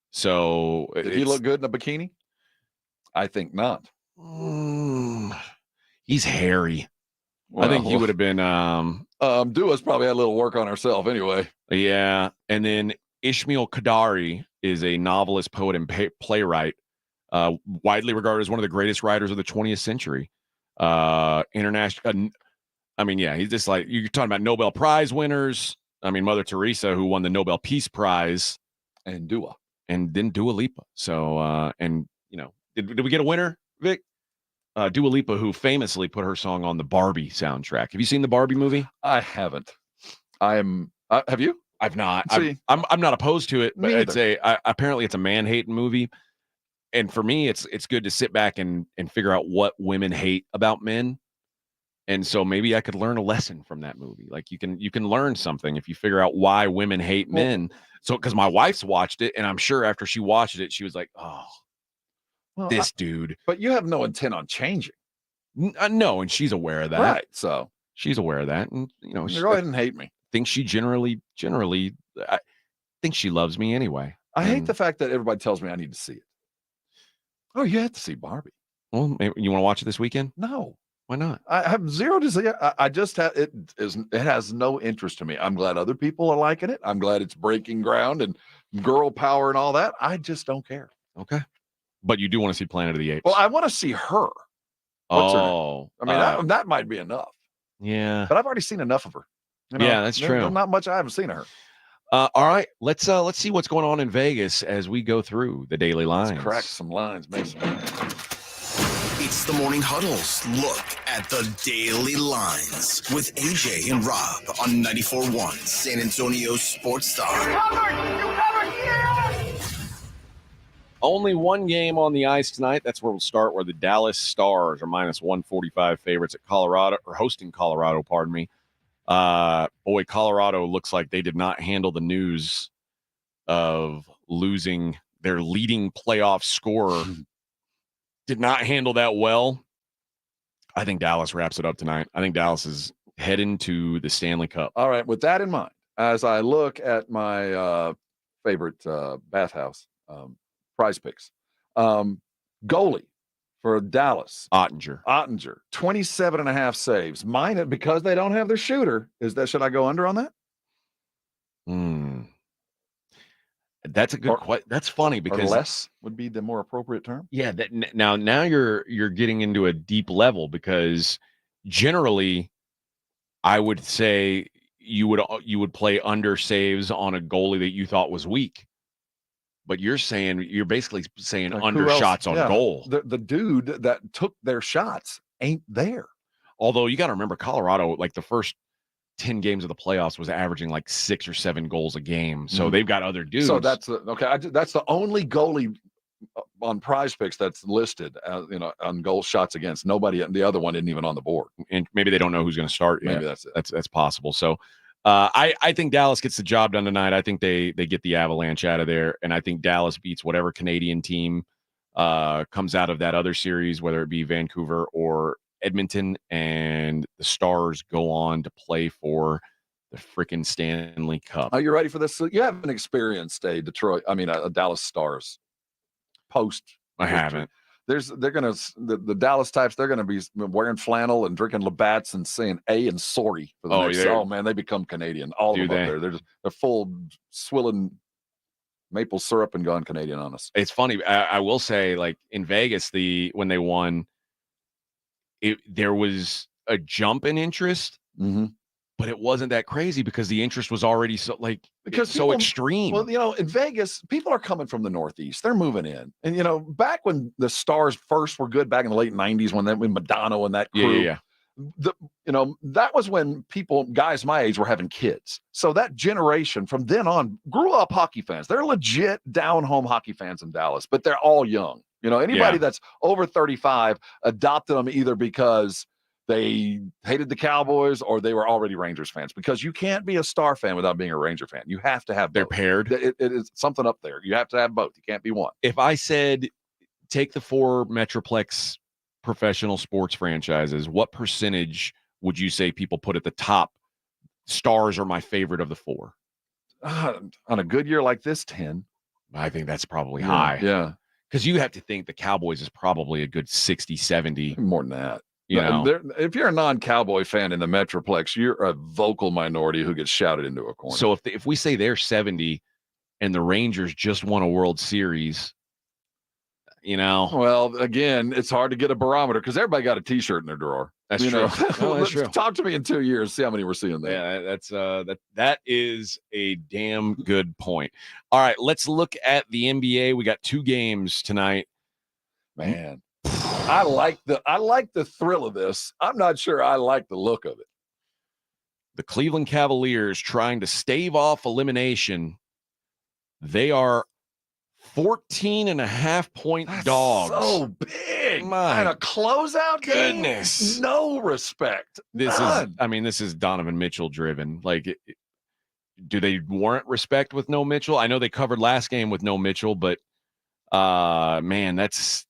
So did he look good in a bikini? I think not. He's hairy. Well, I think he would have been. Dua's probably had a little work on herself anyway. Yeah, and then Ishmael Qadari is a novelist, poet, and playwright, widely regarded as one of the greatest writers of the 20th century. International. I mean, yeah, he's just like, you're talking about Nobel Prize winners. I mean, Mother Teresa, who won the Nobel Peace Prize, and Dua, and then Dua Lipa. So, and you know, did we get a winner, Vic? Dua Lipa, who famously put her song on the Barbie soundtrack. Have you seen the Barbie movie? I haven't. I'm. Have you? I've not. See, I'm not opposed to it, but apparently it's a man-hating movie, and for me, it's good to sit back and figure out what women hate about men, and so maybe I could learn a lesson from that movie. Like you can learn something if you figure out why women hate men. So because my wife's watched it, and I'm sure after she watched it, she was like, "Oh, this dude." But you have no intent on changing. No, and she's aware of that. Right. So she's aware of that, and you know, go ahead and hate me. Think she generally, I think she loves me anyway. I hate the fact that everybody tells me I need to see it. Oh, you have to see Barbie. Well, maybe you want to watch it this weekend? No. Why not? I have zero desire. I just have it has no interest to me. I'm glad other people are liking it. I'm glad it's breaking ground and girl power and all that. I just don't care. Okay. But you do want to see Planet of the Apes. Well, I want to see her. What's her name? I mean, that might be enough. Yeah. But I've already seen enough of her. You know, yeah, that's true. There's not much I haven't seen of her. All right, let's see what's going on in Vegas as we go through the daily lines. Let's crack some lines, Mason. It's the Morning Huddle's look at the daily lines with AJ and Rob on 94.1 San Antonio Sports Star. You covered, yeah! Only one game on the ice tonight. That's where we'll start, where the Dallas Stars are minus 145 favorites at Colorado, or hosting Colorado, pardon me. Boy, Colorado looks like they did not handle the news of losing their leading playoff scorer. Did not handle that well. I think Dallas wraps it up tonight. I think Dallas is heading to the Stanley Cup. All right, with that in mind, as I look at my favorite bathhouse prize picks, goalie for Dallas, Ottinger, 27.5 saves. Mine, because they don't have their shooter. Should I go under on that? That's a good question. That's funny because or less would be the more appropriate term. Yeah. Now you're getting into a deep level, because generally, I would say you would play under saves on a goalie that you thought was weak. But you're basically saying like under shots on goal. The dude that took their shots ain't there. Although you got to remember, Colorado, like the first 10 games of the playoffs, was averaging like 6 or 7 goals a game. So they've got other dudes. So that's that's the only goalie on prize picks that's listed, on goal shots against. Nobody, the other one isn't even on the board. And maybe they don't know who's going to start. Maybe that's it. That's possible. So I think Dallas gets the job done tonight. I think they get the Avalanche out of there, and I think Dallas beats whatever Canadian team comes out of that other series, whether it be Vancouver or Edmonton, and the Stars go on to play for the freaking Stanley Cup. Are you ready for this? You haven't experienced a Dallas Stars post. I haven't. The Dallas types, they're gonna be wearing flannel and drinking Labatt's and saying "A" and "sorry" for the next. Oh man, they become Canadian. All of them up there. They're full swilling maple syrup and gone Canadian on us. It's funny. I will say, like in Vegas, when they won, there was a jump in interest, but it wasn't that crazy because the interest was already so extreme. Well, in Vegas, people are coming from the Northeast. They're moving in, and back when the Stars first were good, back in the late '90s, when Madonna and that crew, that was when guys my age, were having kids. So that generation from then on grew up hockey fans. They're legit down-home hockey fans in Dallas, but they're all young. Anybody that's over 35 adopted them either because they hated the Cowboys, or they were already Rangers fans, because you can't be a Star fan without being a Ranger fan. You have to have both. They're paired. It is something up there. You have to have both. You can't be one. If I said take the 4 Metroplex professional sports franchises, what percentage would you say people put at the top? Stars are my favorite of the 4. On a good year like this, 10. I think that's probably high. Yeah. Because you have to think the Cowboys is probably a good 60, 70. More than that. You know, if you're a non-Cowboy fan in the Metroplex, you're a vocal minority who gets shouted into a corner. So if we say they're 70 and the Rangers just won a World Series, you know. Well, again, it's hard to get a barometer because everybody got a T-shirt in their drawer. That's true. No, that's true. Talk to me in 2 years. See how many we're seeing there. Yeah, that is a damn good point. All right, let's look at the NBA. We got 2 games tonight. Man, I like the thrill of this. I'm not sure I like the look of it. The Cleveland Cavaliers trying to stave off elimination. They are 14.5-point dogs. So big. My and a closeout goodness. Game? No respect. This is Donovan Mitchell driven. Like, do they warrant respect with no Mitchell? I know they covered last game with no Mitchell, but man, that's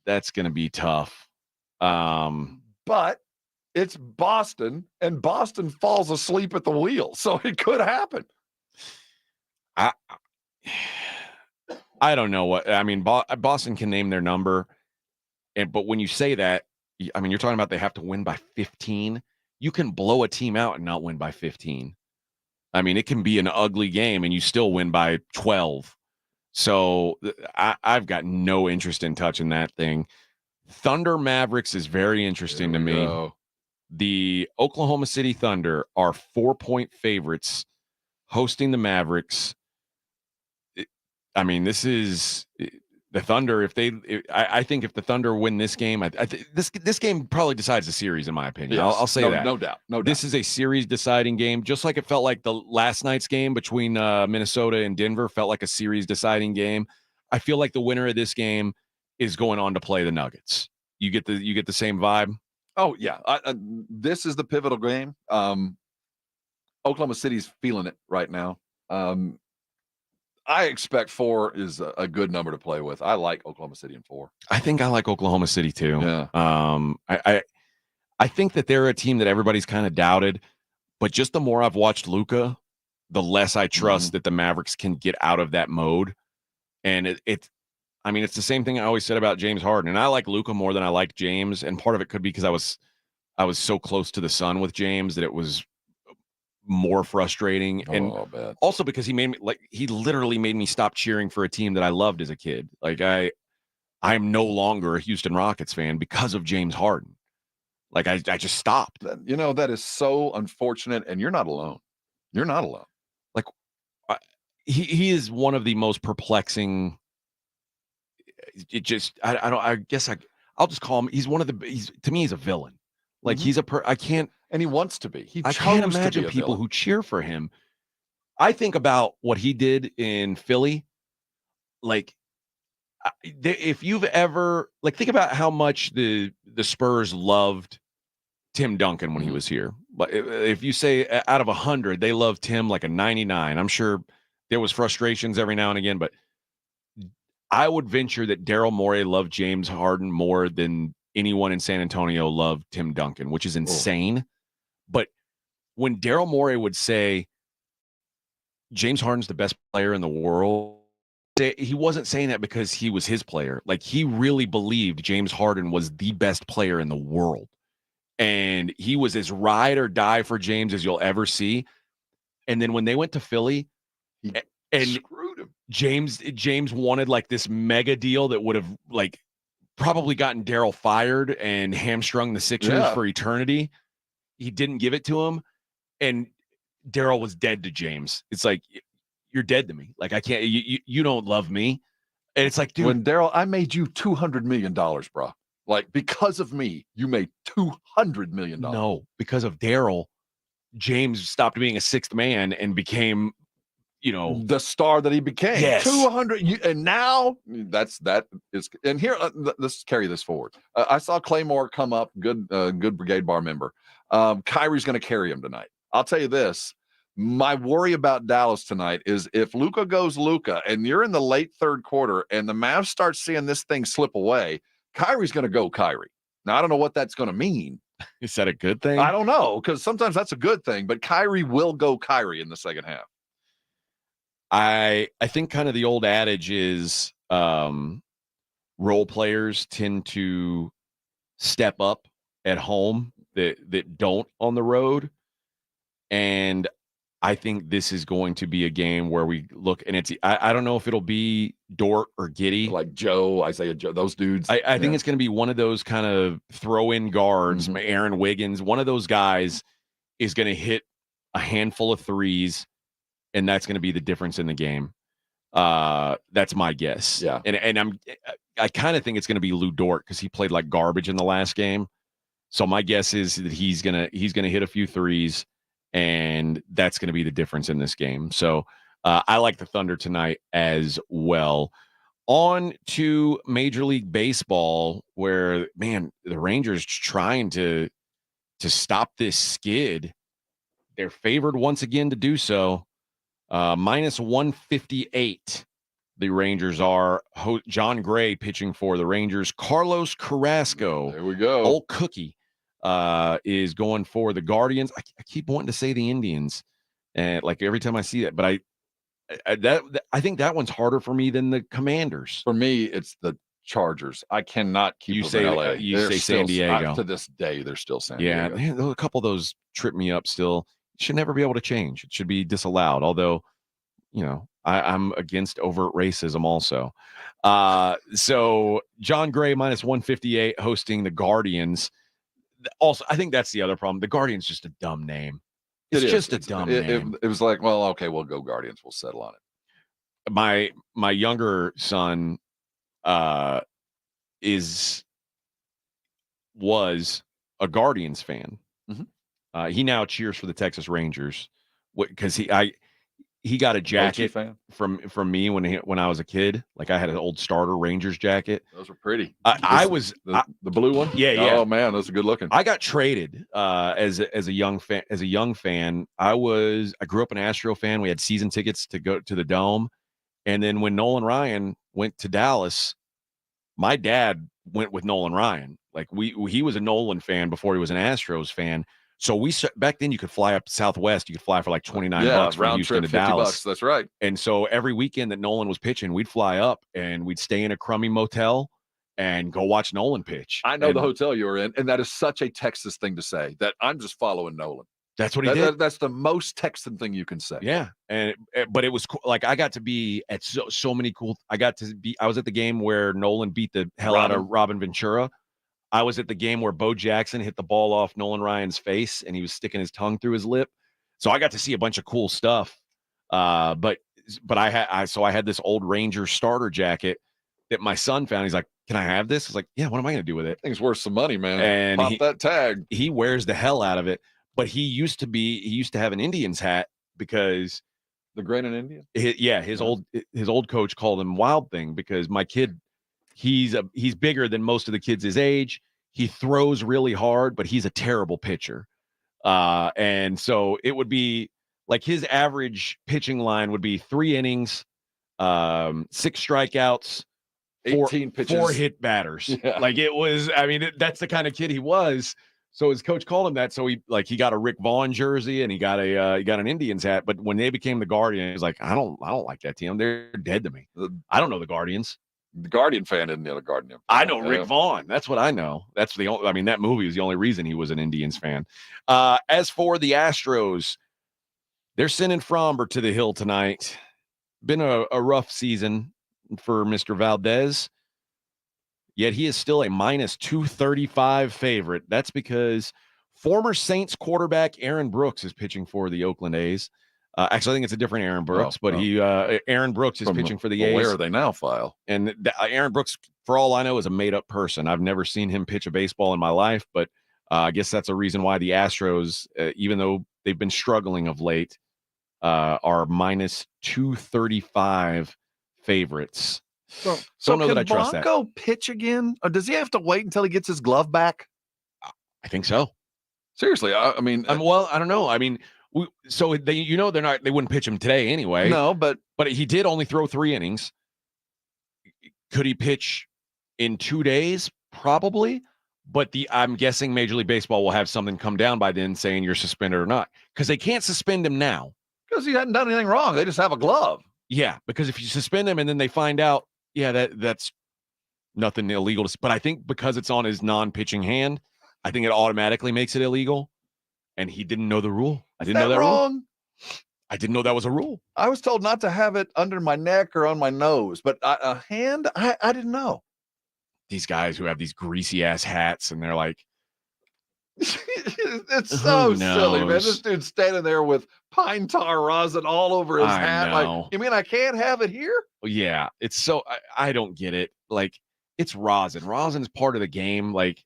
going to be tough. But it's Boston, and Boston falls asleep at the wheel, so it could happen. I don't know what I mean. Boston can name their number, but when you say that, I mean, you're talking about they have to win by 15. You can blow a team out and not win by 15. I mean, it can be an ugly game and you still win by 12. So I've got no interest in touching that thing. Thunder Mavericks is very interesting to me. Go. The Oklahoma City Thunder are 4-point favorites hosting the Mavericks. I mean, this is the Thunder. I think if the Thunder win this game, this game probably decides the series, in my opinion. Yes. I'll say that. No doubt. This is a series deciding game, just like it felt like the last night's game between Minnesota and Denver felt like a series deciding game. I feel like the winner of this game is going on to play the Nuggets. You get the same vibe. Oh yeah, this is the pivotal game. Oklahoma City's feeling it right now. I expect 4 is a good number to play with. I like Oklahoma City in 4. I think I like Oklahoma City too. Yeah. I think that they're a team that everybody's kind of doubted, but just the more I've watched Luka, the less I trust that the Mavericks can get out of that mode. And it's the same thing I always said about James Harden. And I like Luka more than I like James. And part of it could be because I was so close to the sun with James that it was more frustrating. And also because he literally made me stop cheering for a team that I loved as a kid. Like I'm no longer a Houston Rockets fan because of James Harden. Like I just stopped. You know, that is so unfortunate, and you're not alone. You're not alone. Like he is one of the most perplexing. It just I guess I'll just call him. To me he's a villain. Like I can't. And he wants to be. I can't imagine people who cheer for him. I think about what he did in Philly. Like, if you've ever think about how much the Spurs loved Tim Duncan when he was here. But if you say out of 100, they loved Tim like a 99. I'm sure there was frustrations every now and again, but I would venture that Daryl Morey loved James Harden more than anyone in San Antonio loved Tim Duncan, which is insane. But when Daryl Morey would say James Harden's the best player in the world, he wasn't saying that because he was his player. Like, he really believed James Harden was the best player in the world. And he was as ride or die for James as you'll ever see. And then when they went to Philly, and screwed him. James wanted like this mega deal that would have like probably gotten Daryl fired and hamstrung the Sixers for eternity. He didn't give it to him, and Daryl was dead to James. It's like, you're dead to me. Like, I can't. You don't love me, and it's like, dude. When Daryl, I made you $200 million, bro. Like, because of me, you made $200 million. No, because of Daryl, James stopped being a sixth man and became, the star that he became. Yes. 200, and now that is. And here, let's carry this forward. I saw Claymore come up, good Brigade Bar member. Kyrie's going to carry him tonight. I'll tell you this. My worry about Dallas tonight is if Luka goes Luka, and you're in the late third quarter, and the Mavs start seeing this thing slip away, Kyrie's going to go Kyrie. Now I don't know what that's going to mean. Is that a good thing? I don't know, because sometimes that's a good thing, but Kyrie will go Kyrie in the second half. I think kind of the old adage is role players tend to step up at home that don't on the road. And I think this is going to be a game where we look, and I don't know if it'll be Dort or Giddey. Like Joe, Isaiah Joe, those dudes. I think it's going to be one of those kind of throw-in guards, Aaron Wiggins. One of those guys is going to hit a handful of threes, and that's going to be the difference in the game. That's my guess. Yeah. And I kind of think it's going to be Lou Dort because he played like garbage in the last game. So my guess is that he's gonna hit a few threes, and that's going to be the difference in this game. So I like the Thunder tonight as well. On to Major League Baseball, where the Rangers trying to stop this skid. They're favored once again to do so. Minus 158. The Rangers are. John Gray pitching for the Rangers. Carlos Carrasco. There we go. Old Cookie is going for the Guardians. I keep wanting to say the Indians, and like every time I see that, but I think that one's harder for me than the Commanders. For me, it's the Chargers. I cannot keep them in LA. You say San Diego. To this day, they're still San Diego. Yeah, a couple of those trip me up still. Should never be able to change. It should be disallowed. Although, I'm against overt racism also. So John Gray minus 158 hosting the Guardians. Also, I think that's the other problem. The Guardians just a dumb name. It's just a dumb name. It was like, well, okay, we'll go Guardians. We'll settle on it. My younger son was a Guardians fan. He now cheers for the Texas Rangers because he got a jacket from me when I was a kid. Like I had an old starter Rangers jacket. Those were pretty. The blue one. Yeah. Oh man, those are good looking. I got traded as a young fan. I grew up an Astro fan. We had season tickets to go to the Dome, and then when Nolan Ryan went to Dallas, my dad went with Nolan Ryan. Like he was a Nolan fan before he was an Astros fan. So back then you could fly up Southwest. You could fly for like $29 from Houston to Dallas. That's right. And so every weekend that Nolan was pitching, we'd fly up and we'd stay in a crummy motel and go watch Nolan pitch. I know the hotel you were in, and that is such a Texas thing to say. That I'm just following Nolan. That's what he did. That's the most Texan thing you can say. Yeah, but it was cool. Like I got to be at so many cool. I was at the game where Nolan beat the hell out of Robin Ventura. I was at the game where Bo Jackson hit the ball off Nolan Ryan's face and he was sticking his tongue through his lip. So I got to see a bunch of cool stuff. But I had this old Ranger starter jacket that my son found. He's like, "Can I have this?" I was like, "Yeah, what am I going to do with it?" Thing's worth some money, man. And pop that tag. He wears the hell out of it. But he used to have an Indians hat because the Great Indian? His old coach called him Wild Thing because my kid, he's bigger than most of the kids his age. He throws really hard, but he's a terrible pitcher. And so it would be like his average pitching line would be 3 innings, 6 strikeouts, 18 pitches, 4 hit batters. Yeah. Like it was, that's the kind of kid he was. So his coach called him that. So he got a Rick Vaughn jersey and he got an Indians hat. But when they became the Guardians, he was like, I don't like that team. They're dead to me. I don't know the Guardians. The Guardian fan isn't the other Guardian. I know Rick Vaughn. That's what I know. That's the only. That movie was the only reason he was an Indians fan. As for the Astros, they're sending Fromber to the hill tonight. Been a rough season for Mr. Valdez. Yet he is still a minus 235 favorite. That's because former Saints quarterback Aaron Brooks is pitching for the Oakland A's. Actually, I think it's a different Aaron Brooks, but Aaron Brooks is pitching for the A's. Where are they now, File? And Aaron Brooks, for all I know, is a made-up person. I've never seen him pitch a baseball in my life, but I guess that's a reason why the Astros, even though they've been struggling of late, are minus 235 favorites. So Don't know can that I trust that. Blanco pitch again? Or does he have to wait until he gets his glove back? I think so. Seriously, I mean, well, I don't know. I mean, they wouldn't pitch him today anyway. No, but he did only throw 3 innings. Could he pitch in 2 days? Probably. But I'm guessing Major League Baseball will have something come down by then saying you're suspended or not, because they can't suspend him now. Because he hadn't done anything wrong. They just have a glove. Yeah, because if you suspend him and then they find out, that's nothing illegal. But I think because it's on his non-pitching hand, I think it automatically makes it illegal. And he didn't know the rule. I didn't know that wrong? rule. I didn't know that was a rule. I was told not to have it under my neck or on my nose, but a hand, I didn't know. These guys who have these greasy ass hats and they're like, it's so silly, man. This dude's standing there with pine tar rosin all over his hat. know. Like, you mean I can't have it here? Yeah, it's so I don't get it. Like, it's rosin. Rosin is part of the game. Like,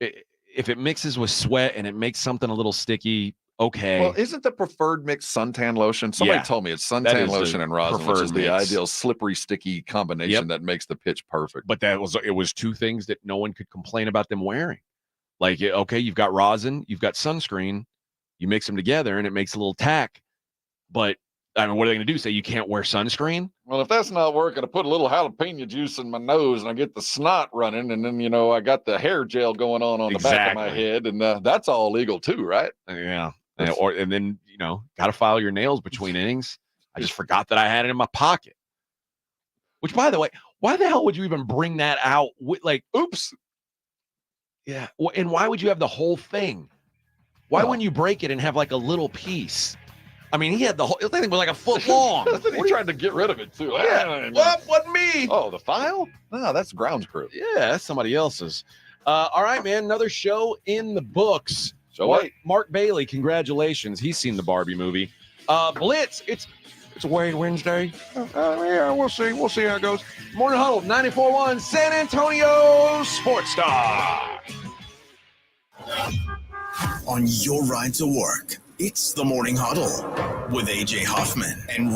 if it mixes with sweat and it makes something a little sticky, okay. Well, isn't the preferred mix suntan lotion? Somebody told me it's suntan lotion and rosin, which is the ideal slippery, sticky combination that makes the pitch perfect. But it was 2 things that no one could complain about them wearing. Like, okay, you've got rosin, you've got sunscreen, you mix them together and it makes a little tack. But I mean, what are they going to do? Say you can't wear sunscreen? Well, if that's not working, I put a little jalapeno juice in my nose and I get the snot running. And then, I got the hair gel going on the back of my head. And that's all legal too, right? Yeah. And then, got to file your nails between innings. I just forgot that I had it in my pocket. Which, by the way, why the hell would you even bring that out? Oops. Yeah. And why would you have the whole thing? Why wouldn't you break it and have like a little piece? I mean, he had the whole thing was like a foot long. He tried to get rid of it too. Yeah. Well, wasn't me. Oh, the file? No, that's grounds crew. Yeah, that's somebody else's. All right, man. Another show in the books. Mark Bailey, congratulations. He's seen the Barbie movie. Blitz, it's Wednesday. Yeah, we'll see. We'll see how it goes. Morning Huddle, 94.1 San Antonio Sports Star. On your ride to work, it's the Morning Huddle with AJ Hoffman and